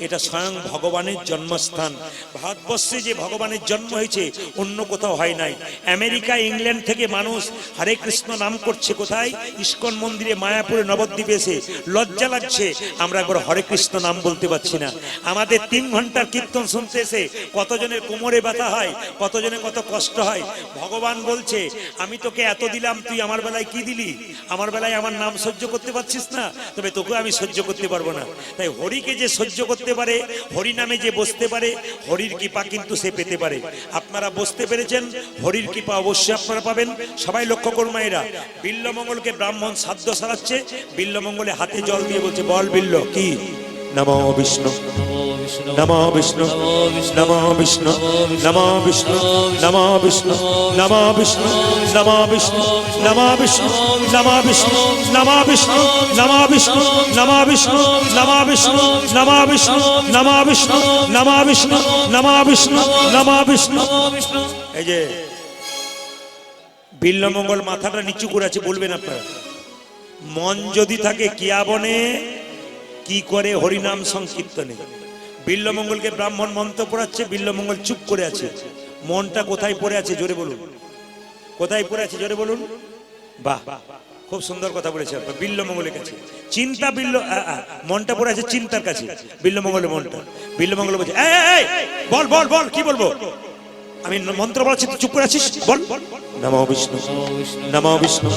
এটা স্বয়ং ভগবানের জন্মস্থান। ভারতবর্ষে যে ভগবানের জন্ম হয়েছে অন্য কোথাও হয় নাই। আমেরিকা, ইংল্যান্ড থেকে মানুষ হরে কৃষ্ণ নাম করছে কোথায়? ইস্কন মন্দিরে, মায়াপুরে, নবদ্বীপে এসে। লজ্জা লাগছে আমরা একবার হরে কৃষ্ণ নাম বলতে পারছি না। আমাদের 3 ঘন্টার কীর্তন শুনতে এসে কতজনের কোমরে ব্যথা হয়, কতজনের কত কষ্ট হয়। ভগবান বলছে, আমি তোকে এত দিলাম, তুই আমার বেলায় কি দিলি? আমার বেলায় আমার নাম সহ্য করতে পারছিস না, তবে তোকে আমি সহ্য করতে পারবো না। তাই হরিকে যে সহ্য করতে পারে, হরি নামে যে বসতে পারে, হরির কৃপা কিন্তু সে পেতে পারে। আপনারা বসতে পেরেছেন, হরির কৃপা অবশ্যই আপনারা পাবেন। সবাই লক্ষ্য করুন মায়েরা, বিল্লমঙ্গলকে ব্রাহ্মণ সাধ্য সারাচ্ছে। বিল্লমঙ্গলে হাতে জল দিয়ে বলছে, বল বিল্ল কি? নমো বিষ্ণু, নমো বিষ্ণু, নমো বিষ্ণু, নমো বিষ্ণু, নমো বিষ্ণু, নমো বিষ্ণু, নমো বিষ্ণু, নমো বিষ্ণু, নমো বিষ্ণু, নমো বিষ্ণু, নমো বিষ্ণু, নমো বিষ্ণু, নমো বিষ্ণু, নমো বিষ্ণু, নমো বিষ্ণু, নমো বিষ্ণু, নমো বিষ্ণু, নমো বিষ্ণু। এই যে বিল্লমঙ্গল মাথাটা নিচু করে আছে, বলবেন আপনারা। মন যদি থাকে কিয়া বনে, কি করে হরিনাম সংকীর্তনে। বিল্লমঙ্গলকে ব্রাহ্মণ মন্ত্র পড়াচ্ছে, বিল্লমঙ্গল চুপ করে আছে। মনটা কোথায় পড়ে আছে জোরে বলুন, কোথায় পড়ে আছে জোরে বলুন। বাহ, খুব সুন্দর কথা বলেছে আপনার। বিল্লমঙ্গলের কাছে চিন্তা, মনটা পড়ে আছে চিন্তার কাছে। বিল্লমঙ্গলের মনটা, বিল্লমঙ্গল বলছে, বল বল বল, কি বলবো? আমি মন্ত্র বলছি, তুই চুপ করে আছিস, বল। নমো বিষ্ণু, নমো বিষ্ণু,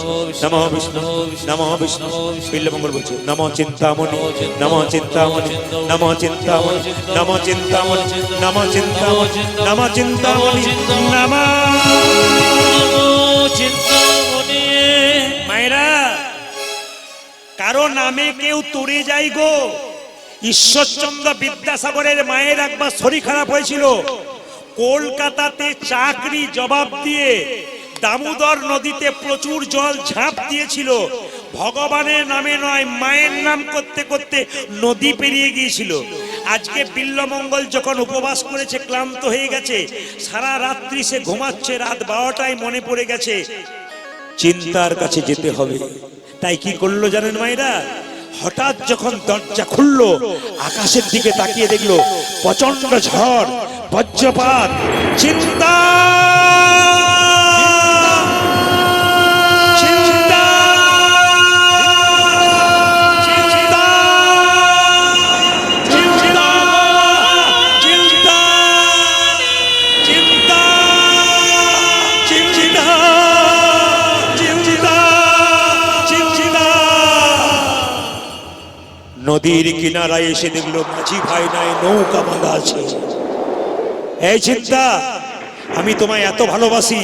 নমো বিষ্ণু, নমো বিষ্ণু। বিল্লমঙ্গল বলছে, নমো চিন্তামণি, নমো চিন্তামণি, নমো চিন্তামণি, নমো চিন্তামণি, নমো চিন্তামণি, নমো চিন্তামণি, নমো চিন্তামণি। মায়েরা, কারো নামে কেউ তরে যায় গো। ঈশ্বরচন্দ্র বিদ্যাসাগরের মায়ের একবার শরীর খারাপ হয়েছিল। কলকাতাতে চাকরি জবাব দিয়ে দামোদর নদীতে প্রচুর জল ঝাঁপ দিয়েছিল। ভগবানের নামে নয়, মায়ের নাম করতে করতে নদী পেরিয়ে গিয়েছিল। আজকে বিল্লমঙ্গল যখন উপবাস করেছে, ক্লান্ত হয়ে গেছে, সারা রাত্রি সে ঘুমাচ্ছে, রাত 12টায় মনে পড়ে গেছে চিন্তার কাছে যেতে হবে। তাই কি করলো জানেন মায়েরা? হঠাৎ যখন দরজা খুললো, আকাশের দিকে তাকিয়ে দেখলো প্রচন্ড ঝড়, বজ্রপাত। চিন্তা চিন্তা চিন্তা চিন্তা চিন্তা চিন্তা চিন্তা চিন্তা চিন্তা। নদীর কিনারায় এসে দেখলো মাঝি ভাই নাই, নৌকা বাঁধা আছে। এই চিন্তা, আমি তোমায় এত ভালোবাসি,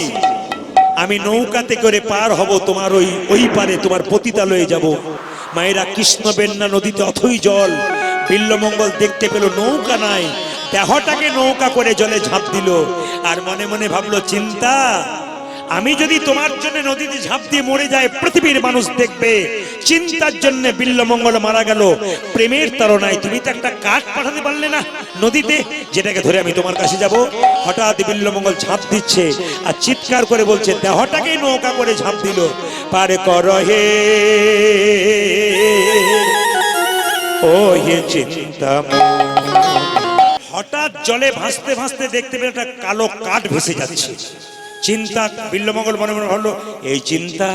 আমি নৌকাতে করে পার হব তোমার ওই পারে, তোমার পতিতালয়ে যাব। মায়েরা, কৃষ্ণ বেন্না নদীতে অথই জল। বিল্লমঙ্গল দেখতে পেল নৌকা নাই, দেহটাকে নৌকা করে জলে ঝাঁপ দিল, আর মনে মনে ভাবলো চিন্তা, আমি যদি তোমার জন্য নদীতে ঝাঁপ দিয়ে মরে যায়, পৃথিবীর মানুষ দেখবে। চিন্তার জন্য বিল্লমঙ্গল মারা গেল প্রেমের তাড়নায়। তুমি তো একটা কাঠ পাঠাতে পারলে না নদীতে, যেটাকে ধরে আমি তোমার কাছে যাব। হঠাৎ বিল্লমঙ্গল ঝাঁপ দিচ্ছে আর চিৎকার করে বলছে, দেহটাকে নৌকা করে ঝাঁপ দিল, পারে কর হে ও হে চিন্তা। হঠাৎ জলে ভাসতে ভাসতে দেখতে পেল একটা কালো কাঠ ভেসে যাচ্ছে। চিন্তা, বিল্লমঙ্গল মনে মনে ভাবলো, এই চিন্তা,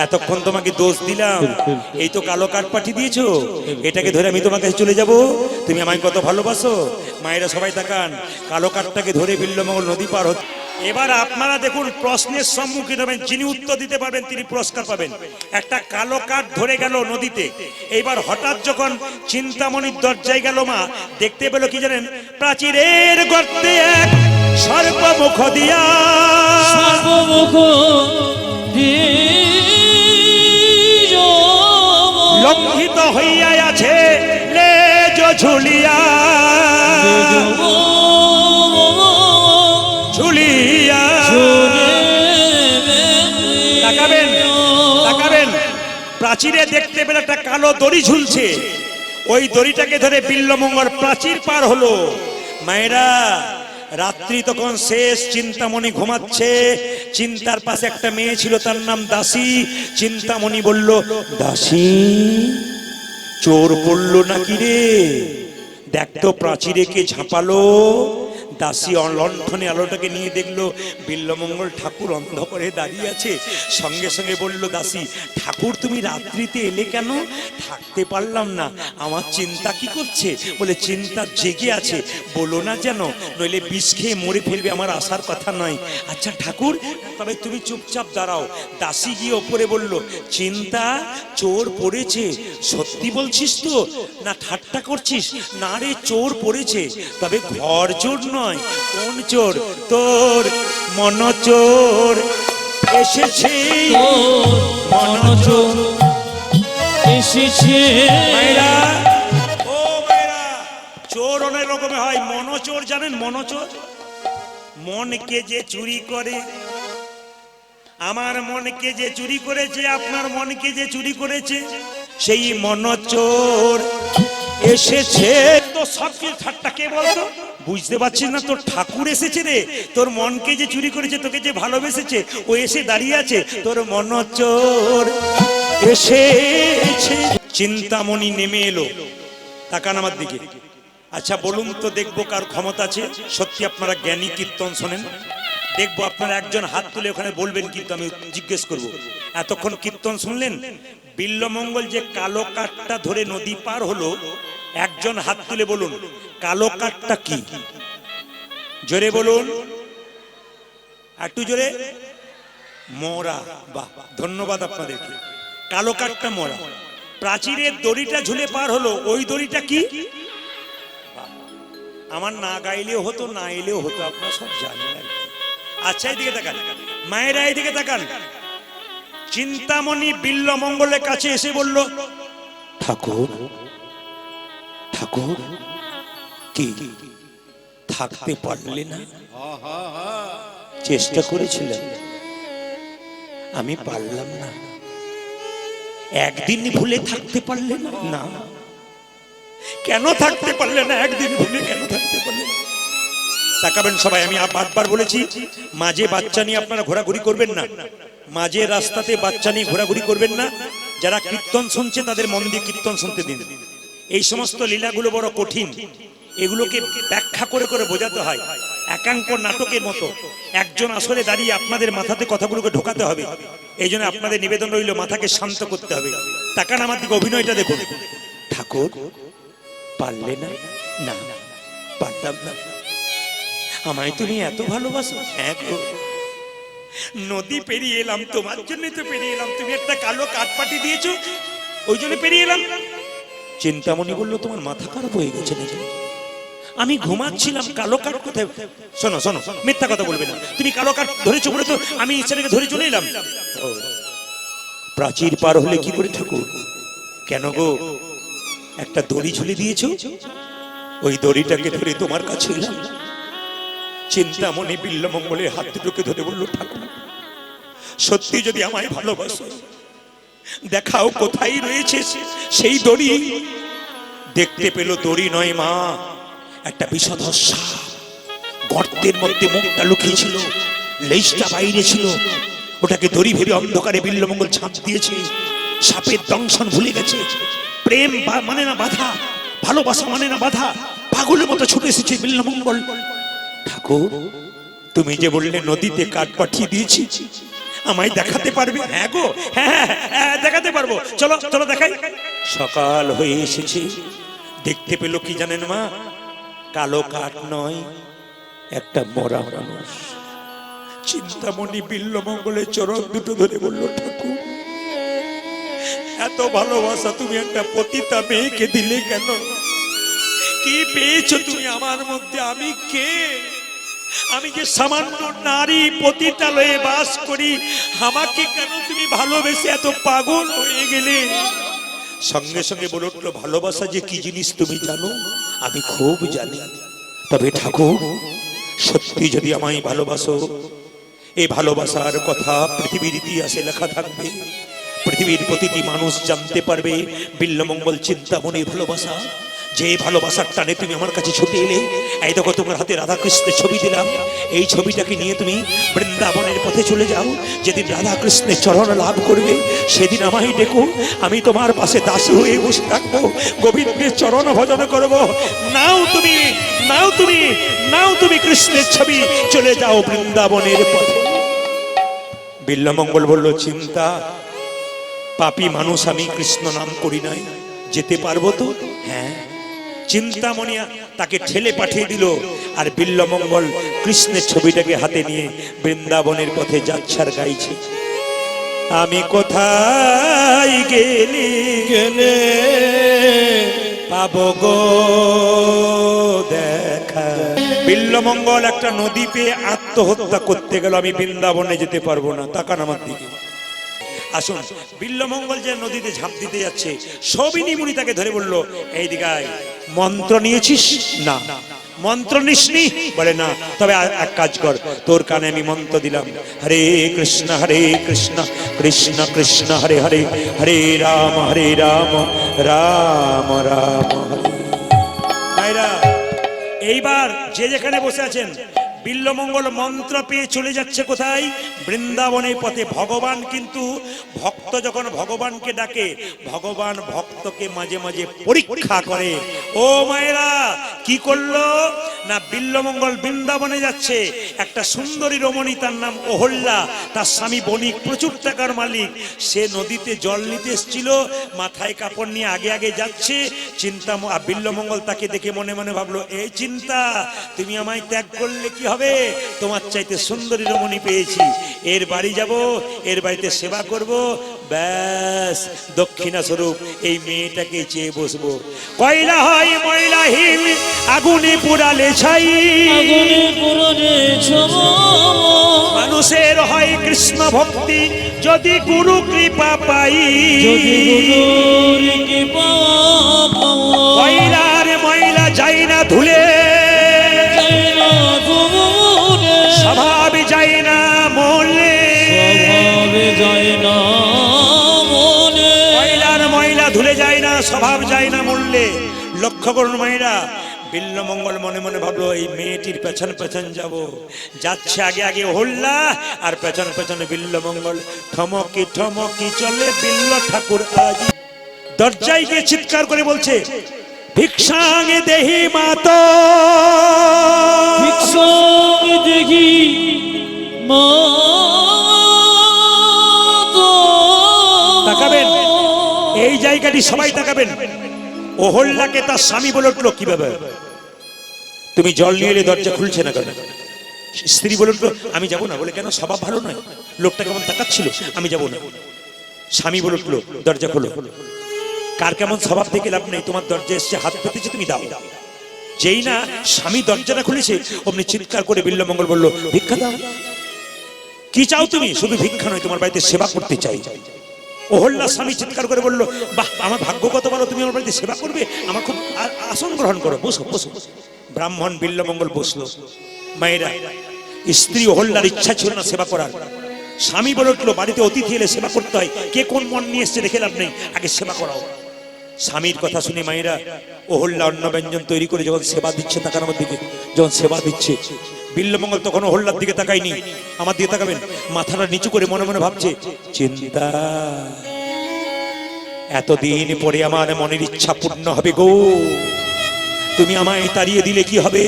এতক্ষণ তোমাকে দোষ দিলাম, এই তো কালো কাঠ পাঠিয়ে দিয়েছো, এটাকে ধরে আমি তোমার কাছে চলে যাব, তুমি আমায় কত ভালোবাসো। মায়েরা সবাই তাকান, কালো কাঠটাকে ধরে বিল্লমঙ্গল নদী পার হচ্ছে। এবার আপনারা দেখুন, প্রশ্নের সম্মুখীন হবেন, যিনি উত্তর দিতে পারবেন তিনি পুরস্কার পাবেন। একটা কালো কাঠ ধরে গেল নদীতে। এইবার হঠাৎ যখন চিন্তামণির দরজায় গেল মা, দেখতে পেল কি জানেন? প্রাচীরের গর্তে এক সর্বমুখ দিয়া, সর্বমুখ লঙ্ঘিত হইয়া আছে লেজ ঝুলিয়া, ঝুলিয়া। তাকাবেন তাকাবেন, প্রাচীরে দেখতে পেলে একটা কালো দড়ি ঝুলছে। ওই দড়িটাকে ধরে বিল্লমঙ্গল প্রাচীর পার হলো। মায়েরা, রাত্রি তখন শেষ, চিন্তামণি ঘুমাচ্ছে। চিন্তার পাশে একটা মেয়ে ছিল, তার নাম দাসী। চিন্তামণি বলল, দাসী, চোর পড়লো নাকি রে? দেখতো প্রাচীরে কে ঝাঁপালো। দাসী লণ্ঠনে আলোটাকে নিয়ে দেখলো বিল্লমঙ্গল ঠাকুর অন্ধকারে দাঁড়িয়ে আছে। সঙ্গে সঙ্গে বলল দাসী, ঠাকুর তুমি রাত্রিতে এলে কেন? থাকতে পারলাম না, আমার চিন্তা কি করছে। বলে, চিন্তা জেগে আছে, বলো না যেন, নইলে বিষ খেয়ে মরে ফেলবে, আমার আসার কথা নয়। আচ্ছা ঠাকুর, তবে তুমি চুপচাপ দাঁড়াও। দাসী গিয়ে ওপরে বলল, চিন্তা, চোর পড়েছে। সত্যি বলছিস তো, না ঠাট্টা করছিস? না রে, চোর পড়েছে, তবে ঘর চোর নয়। কোন চোর? তোর মন চোর এসেছে, মন চোর এসেছে। মায়েরা, ও মায়েরা, চোর অনেক রকমের হয়। মনচোর জানেন? মনচোর, মনকে যে চুরি করে। আমার মনকে যে চুরি করেছে, আপনার মনকে যে চুরি করেছে, সেই মনচোর এসেছে। তো সব কিছু ঠাট্টা কে বলতো? বুঝতে পারছিস না? তোর ঠাকুর এসেছে রে, তোর মনকে যে চুরি করেছে, তোকে যে ভালোবেসেছে, ও এসে দাঁড়িয়ে আছে। তোর মনচোর এসেছে। চিন্তামণি নেমে এলো। তাকান আমার দিকে। আচ্ছা বলুন তো, দেখবো কার ক্ষমতা আছে। সত্যি আপনারা জ্ঞানী, কীর্তন শোনেন, দেখবো আপনারা একজন হাত তুলে ওখানে বলবেন, কিন্তু আমি জিজ্ঞেস করব। এতক্ষণ কীর্তন শুনলেন, বিল্লমঙ্গল যে কালো কাঠটা ধরে নদী পার হলো, একজন হাত তুলে বলুন, কালো কাঠটা কি? জোরে বলুন, একটু জোরে। মোরা। বাহ, ধন্যবাদ আপনাদেরকে। কালো কাঠটা মোরা। প্রাচীরের দড়িটা ঝুলে পার হলো, ওই দড়িটা কি? আমার না গাইলেও হতো, না এলেও হতো, আপনারা সব জানেন। আচ্ছা, এইদিকে তাকান মায়েরা, এইদিকে তাকান। চিন্তামণি বিল্লমঙ্গলের কাছে এসে বলল, ঠাকুর, ঠাকুর, কি থাকতে পারলে না? চেষ্টা করেছিলাম, আমি পারলাম না। একদিন ভুলে থাকতে পারলে না? না, কেন থাকতে পারলে না? একদিন ভুলে কেন থাকতে পারলে না? তাকাবেন সবাই, আমি বারবার বলেছি মাঝে বাচ্চা নিয়ে আপনারা ঘোরাঘুরি করবেন না, মাঝে রাস্তাতে বাচ্চা নিয়ে ঘোরাঘুরি করবেন না। যারা কীর্তন শুনছে তাদের মন দিয়ে কীর্তন শুনতে দিন। এই সমস্ত লীলাগুলো বড় কঠিন, এগুলোকে ব্যাখ্যা করে করে বোঝাতে হয়, একাঙ্ক নাটকের মতো। একজন আসলে দাঁড়িয়ে আপনাদের মাথাতে কথাগুলোকে ঢোকাতে হবে। এই জন্য আপনাদের নিবেদন রইল মাথাকে শান্ত করতে হবে। তাকান আমার দিকে, অভিনয়টা দেখুন। ঠাকুর পারলে না? না, পারতাম না। আমায় তুমি এত ভালোবাসো? হ্যাঁ গো, নদী পেরিয়ে এলাম তোমার জন্যই তো পেরিয়ে এলাম। তুমি একটা কালো কাঠপাটি দিয়েছো, ওই জন্য পেরিয়ে এলাম। চিন্তামণি বললো তোমার মাথা খারাপ হয়ে গেছে নাকি? আমি ঘুমাচ্ছিলাম, কালো কাঠ কোথায়? শোনো শোনো, মিথ্যা কথা বলবে না। তুমি কালো কাঠ ধরেছো বলে তো আমি ছেলেকে ধরে চলে এলাম। ও, প্রাচীর পার হলে কি করে ঠাকুর? কেন গো, একটা দড়ি ঝুলে দিয়েছো, ওই দড়িটাকে ধরে তোমার কাছে এলাম। চিন্তামণি বিল্বমঙ্গলের হাত দুটোকে ধরে বলল, ঠাকুর সত্যি যদি আমায় ভালোবাসো, দেখাও কোথায় রয়েছে সেই দড়ি। দেখতে পেল দড়ি নয় মা, একটা বিষধর সাপ। গর্তের মধ্যে মুখটা লুকিয়ে ছিল, লেজটা বাইরে ছিল। ওটাকে দড়ি ভেবে অন্ধকারে বিল্বমঙ্গল ঝাঁপ দিয়েছে। সাপের দংশন ভুলে গেছে। প্রেম মানে না বাধা, ভালোবাসা মানে না বাধা। পাগলের মতো ছুটে এসেছে বিল্বমঙ্গল। ঠাকুর তুমি যে বললে নদীতে কাঠ পাঠিয়ে দিয়েছি, আমায় দেখাতে পারবে? হ্যাঁ গো, হ্যাঁ হ্যাঁ দেখাতে পারবো, চলো চলো দেখাই। সকাল হয়ে এসেছে, দেখতে পেল কি জানেন মা? কালো কাঠ নয়, একটা মরা মানুষ। চিন্তামণি বিল্বমঙ্গলের চরণ দুটো ধরে বলল, ঠাকুর এত ভালোবাসা তুমি একটা পতিতা মেয়েকে দিলে কেন? কি পেয়েছো তুমি আমার মধ্যে? আমি কে? আমি যে সামান্য নারী, পতিতালয়ে বাস করি, আমাকে কেন তুমি ভালোবেসে এত পাগল হয়ে গেলে? সঙ্গে সঙ্গে বলে উঠলো, ভালোবাসা যে কি জিনিস তুমি জানো? আমি খুব জানি। তবে ঠাকুর সত্যি যদি আমায় ভালোবাসো, এই ভালোবাসার কথা পৃথিবীর ইতিহাসে লেখা থাকবে। পৃথিবীর প্রতিটি মানুষ জানতে পারবে বিল্বমঙ্গল চিন্তামণির ভালোবাসা। যে ভালোবাসার টানে তুমি আমার কাছে ছুটে এলে। এই দেখো তোমার হাতে রাধা কৃষ্ণের ছবি দিলাম, এই ছবিটাকে নিয়ে তুমি বৃন্দাবনের পথে চলে যাও। যেদিন রাধা কৃষ্ণের চরণ লাভ করবে, সেদিন আমায় ডেকো, আমি তোমার পাশে দাসী হয়ে বসে থাকবো, গোবিন্দের চরণ ভজন করবো। নাও তুমি, নাও তুমি, নাও তুমি কৃষ্ণের ছবি, চলে যাও বৃন্দাবনের পথে। বিল্বমঙ্গল বলল, চিন্তা পাপী মানুষ আমি, কৃষ্ণ নাম করি নাই, যেতে পারবো তো? হ্যাঁ। চিন্তামণি তাকে ঠেলে পাঠিয়ে দিল, আর বিল্বমঙ্গল কৃষ্ণের ছবিটাকে হাতে নিয়ে বৃন্দাবনের পথে যাচ্ছার গাইছে। আমি কোথায় গেলে গেলে পাবো গো দেখা। বিল্বমঙ্গল একটা নদী পেয়ে আত্মহত্যা করতে গেল, আমি বৃন্দাবনে যেতে পারবো না। তাকান আমার দিকে। আসুন, বিল্বমঙ্গল যে নদীতে ঝাঁপ দিতে যাচ্ছে, সবিনী মুনি তাকে ধরে বললো, এই দিগায় মন্ত্র নিয়েছিস? না। মন্ত্র নিসনি? বলে না। তবে এক কাজ কর, তোর কানে আমি মন্ত্র দিলাম, হরে কৃষ্ণ কৃষ্ণ কৃষ্ণ হরে হরে, হরে রাম রাম রাম হরে। ভাইরা, এইবার যে যেখানে বসে আছেন, বিল্বমঙ্গল মন্ত্র পেয়ে চলে যাচ্ছে কোথায়? বৃন্দাবনের পথে। ভগবান কিন্তু ভক্ত যখন ভগবানকে ডাকে, ভগবান ভক্তকে মাঝে মাঝে পরীক্ষা করে। ও মায়েরা, কি করলো না, বিল্বমঙ্গল বৃন্দাবনে যাচ্ছে, একটা সুন্দরী রমণী, তার নাম অহল্যা, তার স্বামী বণিক, প্রচুর টাকার মালিক। সে নদীতে জল নিতে এসেছিল, মাথায় কাপড় নিয়ে আগে আগে যাচ্ছে। বিল্বমঙ্গল তাকে দেখে মনে মনে ভাবলো, এই চিন্তা, তুমি আমায় ত্যাগ করলে কি হবে? তোমার চাইতে সুন্দরী রমণী পেয়েছি, এর বাড়ি যাব, এর বাড়িতে সেবা করব, ব্যাস দক্ষিণা স্বরূপ এই মেয়েটাকে চেয়ে বসবো। কয়লা হয় ময়লাহীন, আগুনে পোড়ালে ছাই, আগুনে পুরনে মানুষের হয় কৃষ্ণ ভক্তি, যদি গুরু কৃপা পাই, যদি গুরুর কৃপা পাই। কয়লার ময়লা যায় না ধুলে, স্বভাবে যায় না মলে, স্বভাবে যায় না মনে। যায় না, স্বভাব যায় না মরলে। লক্ষ্য করুন মায়েরা, বিল্লমঙ্গল মনে মনে ভাবলো এই মেয়েটির পেছন পেছন যাব। যাচ্ছে আগে আগে অহল্যা, আর পেছন পেছনে বিল্লমঙ্গল। ঠমকি ঠমকি চলে বিল্ল ঠাকুর আজ। দরজায় গিয়ে চিৎকার করে বলছে, ভিক্ষাঙ্গে দেহি মাতো, ভিক্ষাঙ্গে দেহি মাতো। তাকাবেন, এই জায়গাটি সবাই তাকাবেন। অহল্যাকে তার স্বামী বলে উঠলো, কিভাবে তুমি জল নিয়ে এলে দরজা খুলছে না কেন? স্ত্রী বলে উঠলো, আমি যাবো না। বলে কেন? স্বভাব ভালো নয়। লোকটা কেমন তাকাচ্ছিল, আমি যাবো না। স্বামী বলে উঠলো, দরজা খোলো। কার কেমন স্বভাব থেকে লাভ নেই, তোমার দরজা এসছে, হাত পেতেছে, তুমি দাও। যেই না স্বামী দরজাটা খুলেছে, অমনি চিৎকার করে বিল্লমঙ্গল বলল, ভিক্ষা দাও। কি চাও তুমি? শুধু ভিক্ষা নয়, তোমার বাড়িতে সেবা করতে চাই। অহল্যা স্বামী চিৎকার করে বলল, বাহ, আমার ভাগ্য কত ভালো, তুমি আমার বাড়িতে সেবা করবে। আমার খুব আসন গ্রহণ করো, বসো বসো। ব্রাহ্মণ বিল্লমঙ্গল বসলো। মায়েরা, স্ত্রী অহল্যার ইচ্ছা ছিল না সেবা করার। স্বামী বলে উঠলো, বাড়িতে অতিথি এলে সেবা করতে হয়, কে কোন মন নিয়ে এসছে দেখে লাভ নেই, আগে সেবা করাও। স্বামীর কথা শুনে মায়েরা, অহল্যা অন্ন ব্যঞ্জন তৈরি করে যখন সেবা দিচ্ছে, তাকান আমার দিকে, যখন সেবা দিচ্ছে, বিল্লমঙ্গল তখন অহল্যার দিকে তাকায়নি, আমার দিকে তাকাবেন। মাথাটা নিচু করে মনে মনে ভাবছে, চিন্তা, এতদিন পরে আমার মনের ইচ্ছা পূর্ণ হবে গো। তুমি আমায় তাড়িয়ে দিলে কি হবে?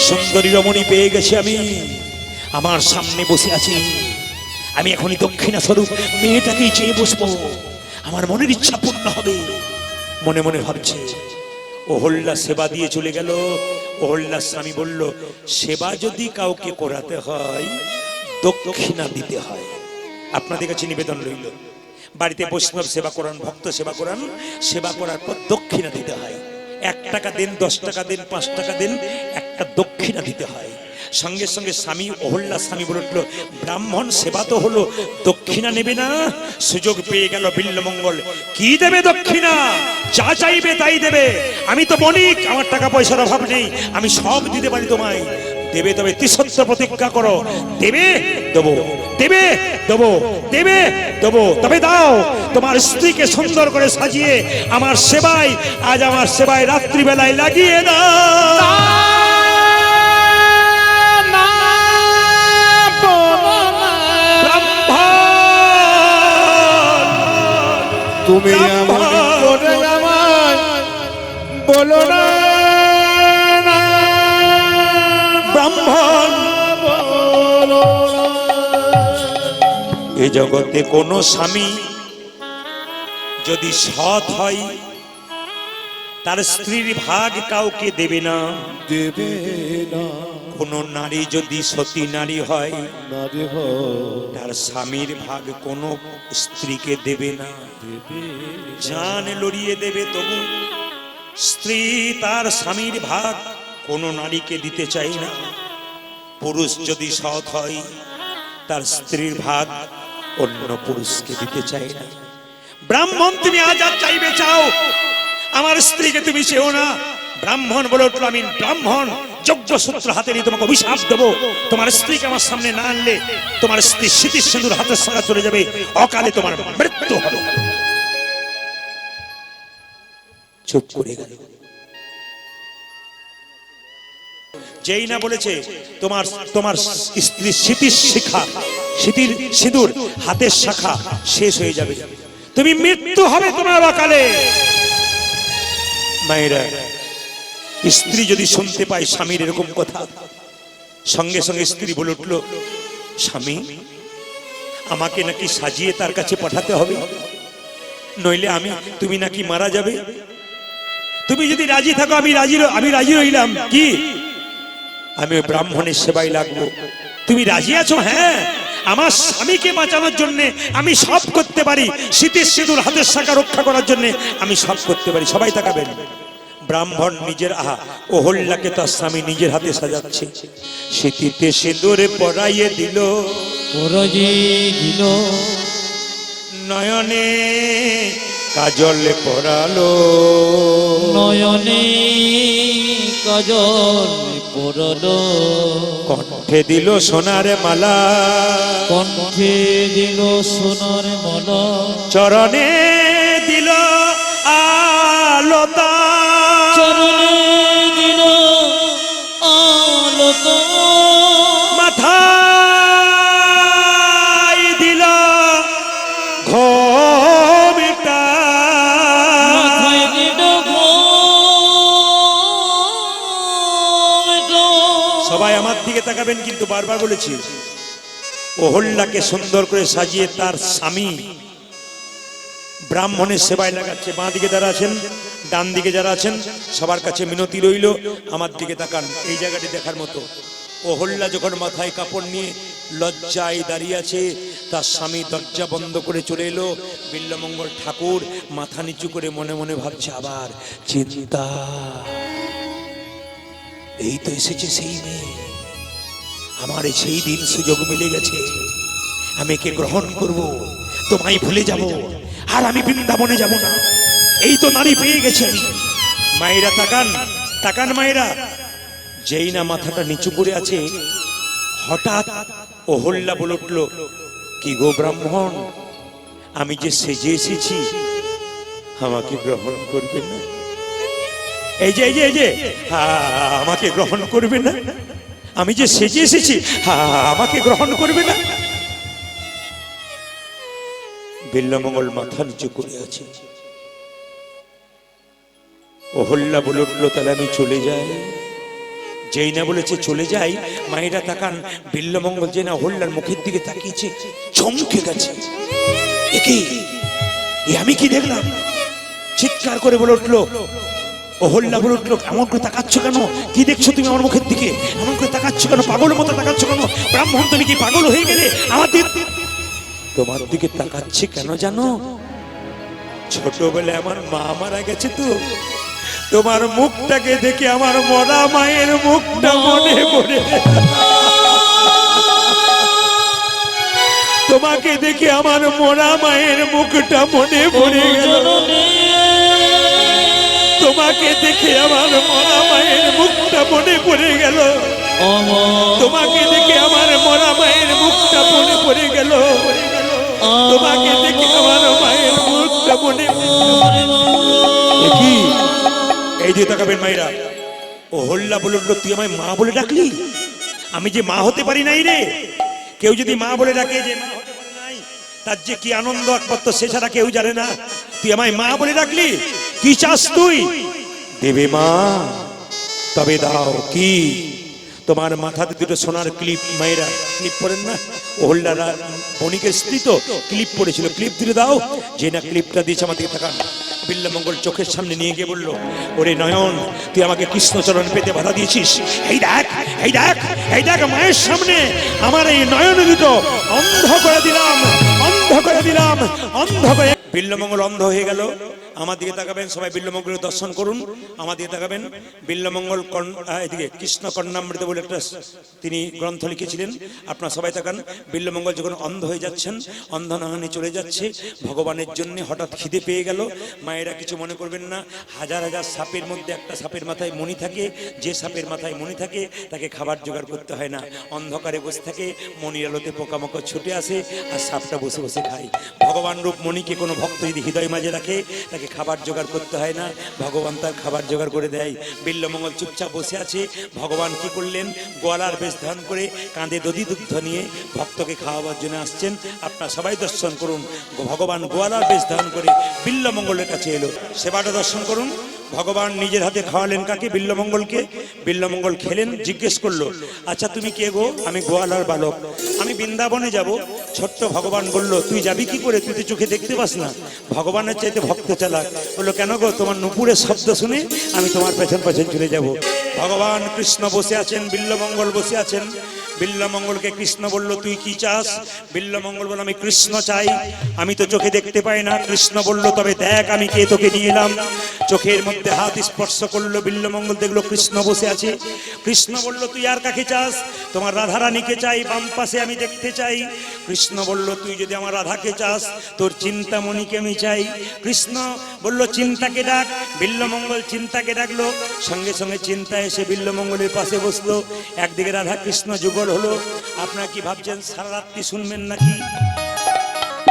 সুন্দরী রমণী পেয়ে গেছি আমি, আমার সামনে বসে আছি, আমি এখনই দক্ষিণা স্বরূপ মেয়েটাকেই চেয়ে বসবো, আমার মনের ইচ্ছা পূর্ণ হবে। মনে মনে ভাবছে। অহল্যা সেবা দিয়ে চলে গেল। অহল্যার স্বামী বলল, সেবা যদি কাউকে করাতে হয় দক্ষিণা দিতে হয়। আপনাদের কাছে নিবেদন রইল, বাড়িতে বৈষ্ণব সেবা করান, ভক্ত সেবা করান, সেবা করার পর দক্ষিণা দিতে হয়। 1 টাকা দেন, 10 টাকা দেন, 5 টাকা দেন, একটা দক্ষিণা দিতে হয়। সঙ্গে সঙ্গে স্বামী, অহল্যার স্বামী বলে উঠলো, ব্রাহ্মণ সেবা তো হলো, দক্ষিণা নেবে না? সুযোগ পেয়ে গেল বিল্লমঙ্গল, কি দেবে দক্ষিণা? যা চাইবে তাই দেবে। আমি তো বণিক, আমার টাকা পয়সার অভাব নেই, আমি সব দিতে পারি তোমায়। দেবে তবে ত্রিসত্য প্রতিজ্ঞা করো, দেবে দেবো, দেবে দেবো, দেবে দেবো, তবে দাও। তোমার স্ত্রীকে সুন্দর করে সাজিয়ে আমার সেবায়, আজ আমার সেবায় রাত্রিবেলায় লাগিয়ে দাও। তুমি এমন করে আমায় বলো না, ব্রাহ্মণ, এ জগতে কোনো স্বামী যদি সৎ হয়, তার স্ত্রীর ভাগ কাউকে দেবে না। দেবে না। কোন নারী যদি সতী নারী হয়, নারী হয়, তার স্বামীর ভাগ কোনো স্ত্রীকে দেবে না। জান লড়িয়ে দেবে, তবু স্ত্রী তার স্বামীর ভাগ কোনো নারীকে দিতে চায় না। পুরুষ যদি সৎ হয়, তার স্ত্রীর ভাগ অন্য পুরুষকে দিতে চায় না। ব্রাহ্মণ, তুমি আজ আর চাইবে চাও, আমার স্ত্রীকে তুমি চেও না। ব্রাহ্মণ বলে উঠল, আমি ব্রাহ্মণ, যজ্ঞ সূত্র হাতে নিয়ে তোমাকে অভিশাপ দেবো। তোমার স্ত্রীকে আমার সামনে না আনলে তোমার স্ত্রী স্মৃতির সিঁদুর হাতের সারা চলে যাবে, অকালে তোমার মৃত্যু হবে। চুপ করে গেল। যেই না বলেছে তোমার তোমার স্ত্রীর স্মৃতির শিখা, স্মৃতির সিঁদুর হাতের শাখা শেষ হয়ে যাবে, তুমি মৃত্যু হবে তোমার অকালে। মায়েরা, স্ত্রী যদি শুনতে পায় স্বামীর এরকম কথা, সঙ্গে সঙ্গে স্ত্রী বলে উঠল, স্বামী, আমাকে নাকি সাজিয়ে তার কাছে পাঠাতে হবে, নইলে তুমি নাকি মারা যাবে। তুমি যদি রাজি থাকো, আমি রাজি রইলাম। কি? আমি ব্রাহ্মণের সেবায় লাগবো। তুমি রাজি আছো? হ্যাঁ, আমার স্বামীকে বাঁচানোর জন্য আমি সব করতে পারি, শীতের সিঁদুর হাতের শাখা রক্ষা করার জন্য আমি সব করতে পারি। সবাই তাকাবেন। ব্রাহ্মণ নিজের অহল্যাকে তার স্বামী নিজের হাতে সাজাচ্ছে। শীতিতে সিঁদুরে পরাইয়ে দিল, নয়নে কাজল পরালো, নয়নে কাজল পরালো, কণ্ঠে দিল সোনার মালা, কণ্ঠে দিল সোনার মালা, চরণে দিল আলতা চরণে দিল আলতা মাথায় দিল ঘোমটা মাথায় দিল ঘোমটা। সবাই আমার দিকে তাকাবেন, কিন্তু বারবার বলেছি অহল্যাকে সুন্দর করে সাজিয়ে তার স্বামী ব্রাহ্মণের সেবায় লাগাচ্ছে। বাঁ দিকে যারা আছেন, ডান দিকে যারা আছেন, সবার কাছে মিনতি রইল, আমার দিকে তাকান। এই জায়গাটি দেখার মতো, অহল্যা যখন মাথায় কাপড় নিয়ে লজ্জায় দাঁড়িয়ে আছে, তার স্বামী দরজা বন্ধ করে চলে এলো। বিল্বমঙ্গল ঠাকুর মাথা নিচু করে মনে মনে ভাবছে আবার চিন্তা, এই তো এসেছে সেই মেয়ে, আমার সেই দিন সুযোগ মিলে গেছে, আমি একে গ্রহণ করব, তোমায় ভুলে যাব, আর আমি বৃন্দাবনে যাব না, এই তো নারী পেয়ে গেছে আমি। মায়েরা তাকান, তাকান মায়েরা। যেই না মাথাটা নিচু করে আছে, হঠাৎ অহল্যা বলে উঠল, কি গো ব্রাহ্মণ, আমি যে সেজে এসেছি, আমাকে গ্রহণ করবে না? এই যে এই যে এই যে আমাকে গ্রহণ করবে না? আমি যে সেজে এসেছি, আমাকে গ্রহণ করবে না? বিল্বমঙ্গল মাথা নিচু করে আছে। অহল্যা বলে উঠলো, তাহলে আমি চলে যাই? যেই না বলেছে চলে যাই, মায়েরা তাকান, বিল্বমঙ্গল যে না অহল্যার মুখের দিকে তাকিয়েছে, চমকে গেছে। এ আমি কি দেখলাম? চিৎকার করে বলে উঠলো, অহল্যা বলে উঠলো, এমন করে তাকাচ্ছ কেন? কি দেখছো তুমি আমার মুখের দিকে? এমন করে তাকাচ্ছ কেন? পাগলের মতো তাকাচ্ছ কেন? ব্রাহ্মণ, তুমি কি পাগল হয়ে গেলে? আমাদের তোমার দিকে তাকাচ্ছি কেন জানো? ছোটবেলায় আমার মা মারা গেছে, তো তোমার মুখটাকে দেখে আমার মরা মায়ের মুখটা মনে পড়ে, তোমাকে দেখে আমার মরা মায়ের মুখটা মনে পড়ে গেল, তোমাকে দেখে আমার মরা মায়ের মুখটা মনে পড়ে গেল, তোমাকে দেখে আমার মরা মায়ের মুখটা মনে পড়ে গেল, তোমাকে দেখে আমার মায়ের মুখটা মনে কি? এই যে তাকাবেন মায়েরা, অহল্যা বলে উঠলো, তুই আমায় মা বলে ডাকলি? আমি যে মা হতে পারি নাই রে। কেউ যদি মা বলে ডাকে, যে মা হতে পারে নাই, তার যে কি আনন্দ একমাত্র সে ছাড়া কেউ জানে না। তুই আমায় মা বলে ডাকলি, কি চাস তুই? দেবে মা, তবে দাও। কি? তোমার মাথাতে দুটো সোনার ক্লিপ, মায়েরা ক্লিপ পরেন না, অহল্যারা বণিকের স্ত্রী তো ক্লিপ পরেছিল, ক্লিপ দিলে দাও। যে না ক্লিপটা দিয়েছে, আমার দিকে তাকান। বিল্বমঙ্গল চোখের সামনে নিয়ে গিয়ে বলল, ওরে নয়ন, তুই আমাকে কৃষ্ণচরণ পেতে বাধা দিয়েছিস, এই দেখ, এই দেখ, এই দেখ, মায়ের সামনে আমার এই নয়ন দুটো অন্ধ করে দিলাম, অন্ধ করে দিলাম, অন্ধ করে। বিল্বমঙ্গল অন্ধ হয়ে গেল। আমার দিকে তাকাবেন সবাই, বিল্বমঙ্গলের দর্শন করুন। আমার দিকে তাকাবেন। বিল্বমঙ্গল এদিকে কৃষ্ণ কর্ণামৃত বলে একটা তিনি গ্রন্থ লিখেছিলেন, আপনারা সবাই তাকান। বিল্বমঙ্গল যখন অন্ধ হয়ে যাচ্ছেন, অন্ধ নাহানি চলে যাচ্ছে, ভগবানের জন্য হঠাৎ খিদে পেয়ে গেল। মায়েরা কিছু মনে করবেন না, হাজার হাজার সাপের মধ্যে একটা সাপের মাথায় মণি থাকে, যে সাপের মাথায় মণি থাকে তাকে খাবার জোগাড় করতে হয় না, অন্ধকারে বসে থাকে, মণির আলোতে পোকামাকড় ছুটে আসে, আর সাপটা বসে বসে খায়। ভগবান রূপ মণিকে কোনো ভক্ত যদি হৃদয় মাঝে রাখে, তাকে খাবার জোগাড় করতে হয় না, ভগবান তার খাবার জোগাড় করে দেয়। বিল্বমঙ্গল চুপচাপ বসে আছে। ভগবান কি করলেন? গোয়ালার বেশ ধারণ করে কাঁধে দধি দুগ্ধ নিয়ে ভক্তকে খাওয়াবার জন্য আসছেন। আপনারা সবাই দর্শন করুন। ভগবান গোয়ালার বেশ ধারণ করে বিল্বমঙ্গলের কাছে এলো, সেবাটা দর্শন করুন। ভগবান নিজের হাতে খাওয়ালেন কাকে? বিল্বমঙ্গলকে। বিল্বমঙ্গল খেলেন, জিজ্ঞেস করলো, আচ্ছা তুমি কে গো? আমি গোয়ালার বালক, আমি বৃন্দাবনে যাব। ছোট্ট ভগবান বলল, তুই যাবি কি করে? তুই তো চোখে দেখতে পাস না। ভগবানের চাইতে ভক্ত চালাক। বললো, কেন গো? তোমার নুপুরের শব্দ শুনে আমি তোমার পেছন পেছন চলে যাব। ভগবান কৃষ্ণ বসে আছেন, বিল্বমঙ্গল বসে আছেন। বিল্বমঙ্গলকে কৃষ্ণ বলল, তুই কি চাস? বিল্বমঙ্গল বলল, আমি কৃষ্ণ চাই, আমি তো চোখে দেখতে পাই না। কৃষ্ণ বলল, তবে দেখ আমি কে তোকে নিয়ে এলাম। চোখের মধ্যে হাত স্পর্শ করলো, বিল্বমঙ্গল দেখলো কৃষ্ণ বসে আছে। কৃষ্ণ বলল, তুই আর কাকে চাস? তোমার রাধারানীকে চাই, বাম পাশে আমি দেখতে চাই। কৃষ্ণ বলল, তুই যদি আমার রাধাকে চাস, তোর চিন্তামণিকে আমি চাই। কৃষ্ণ বলল, চিন্তাকে ডাক। বিল্বমঙ্গল চিন্তাকে ডাকলো, সঙ্গে সঙ্গে চিন্তা এসে বিল্বমঙ্গলের পাশে বসলো। একদিকে রাধা কৃষ্ণ যুগল হলো। আপনারা কি ভাবছেন সারা রাত্রি শুনবেন নাকি?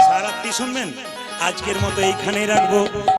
সারা রাত্রি শুনবেন? আজকের মতো এইখানেই রাখবো।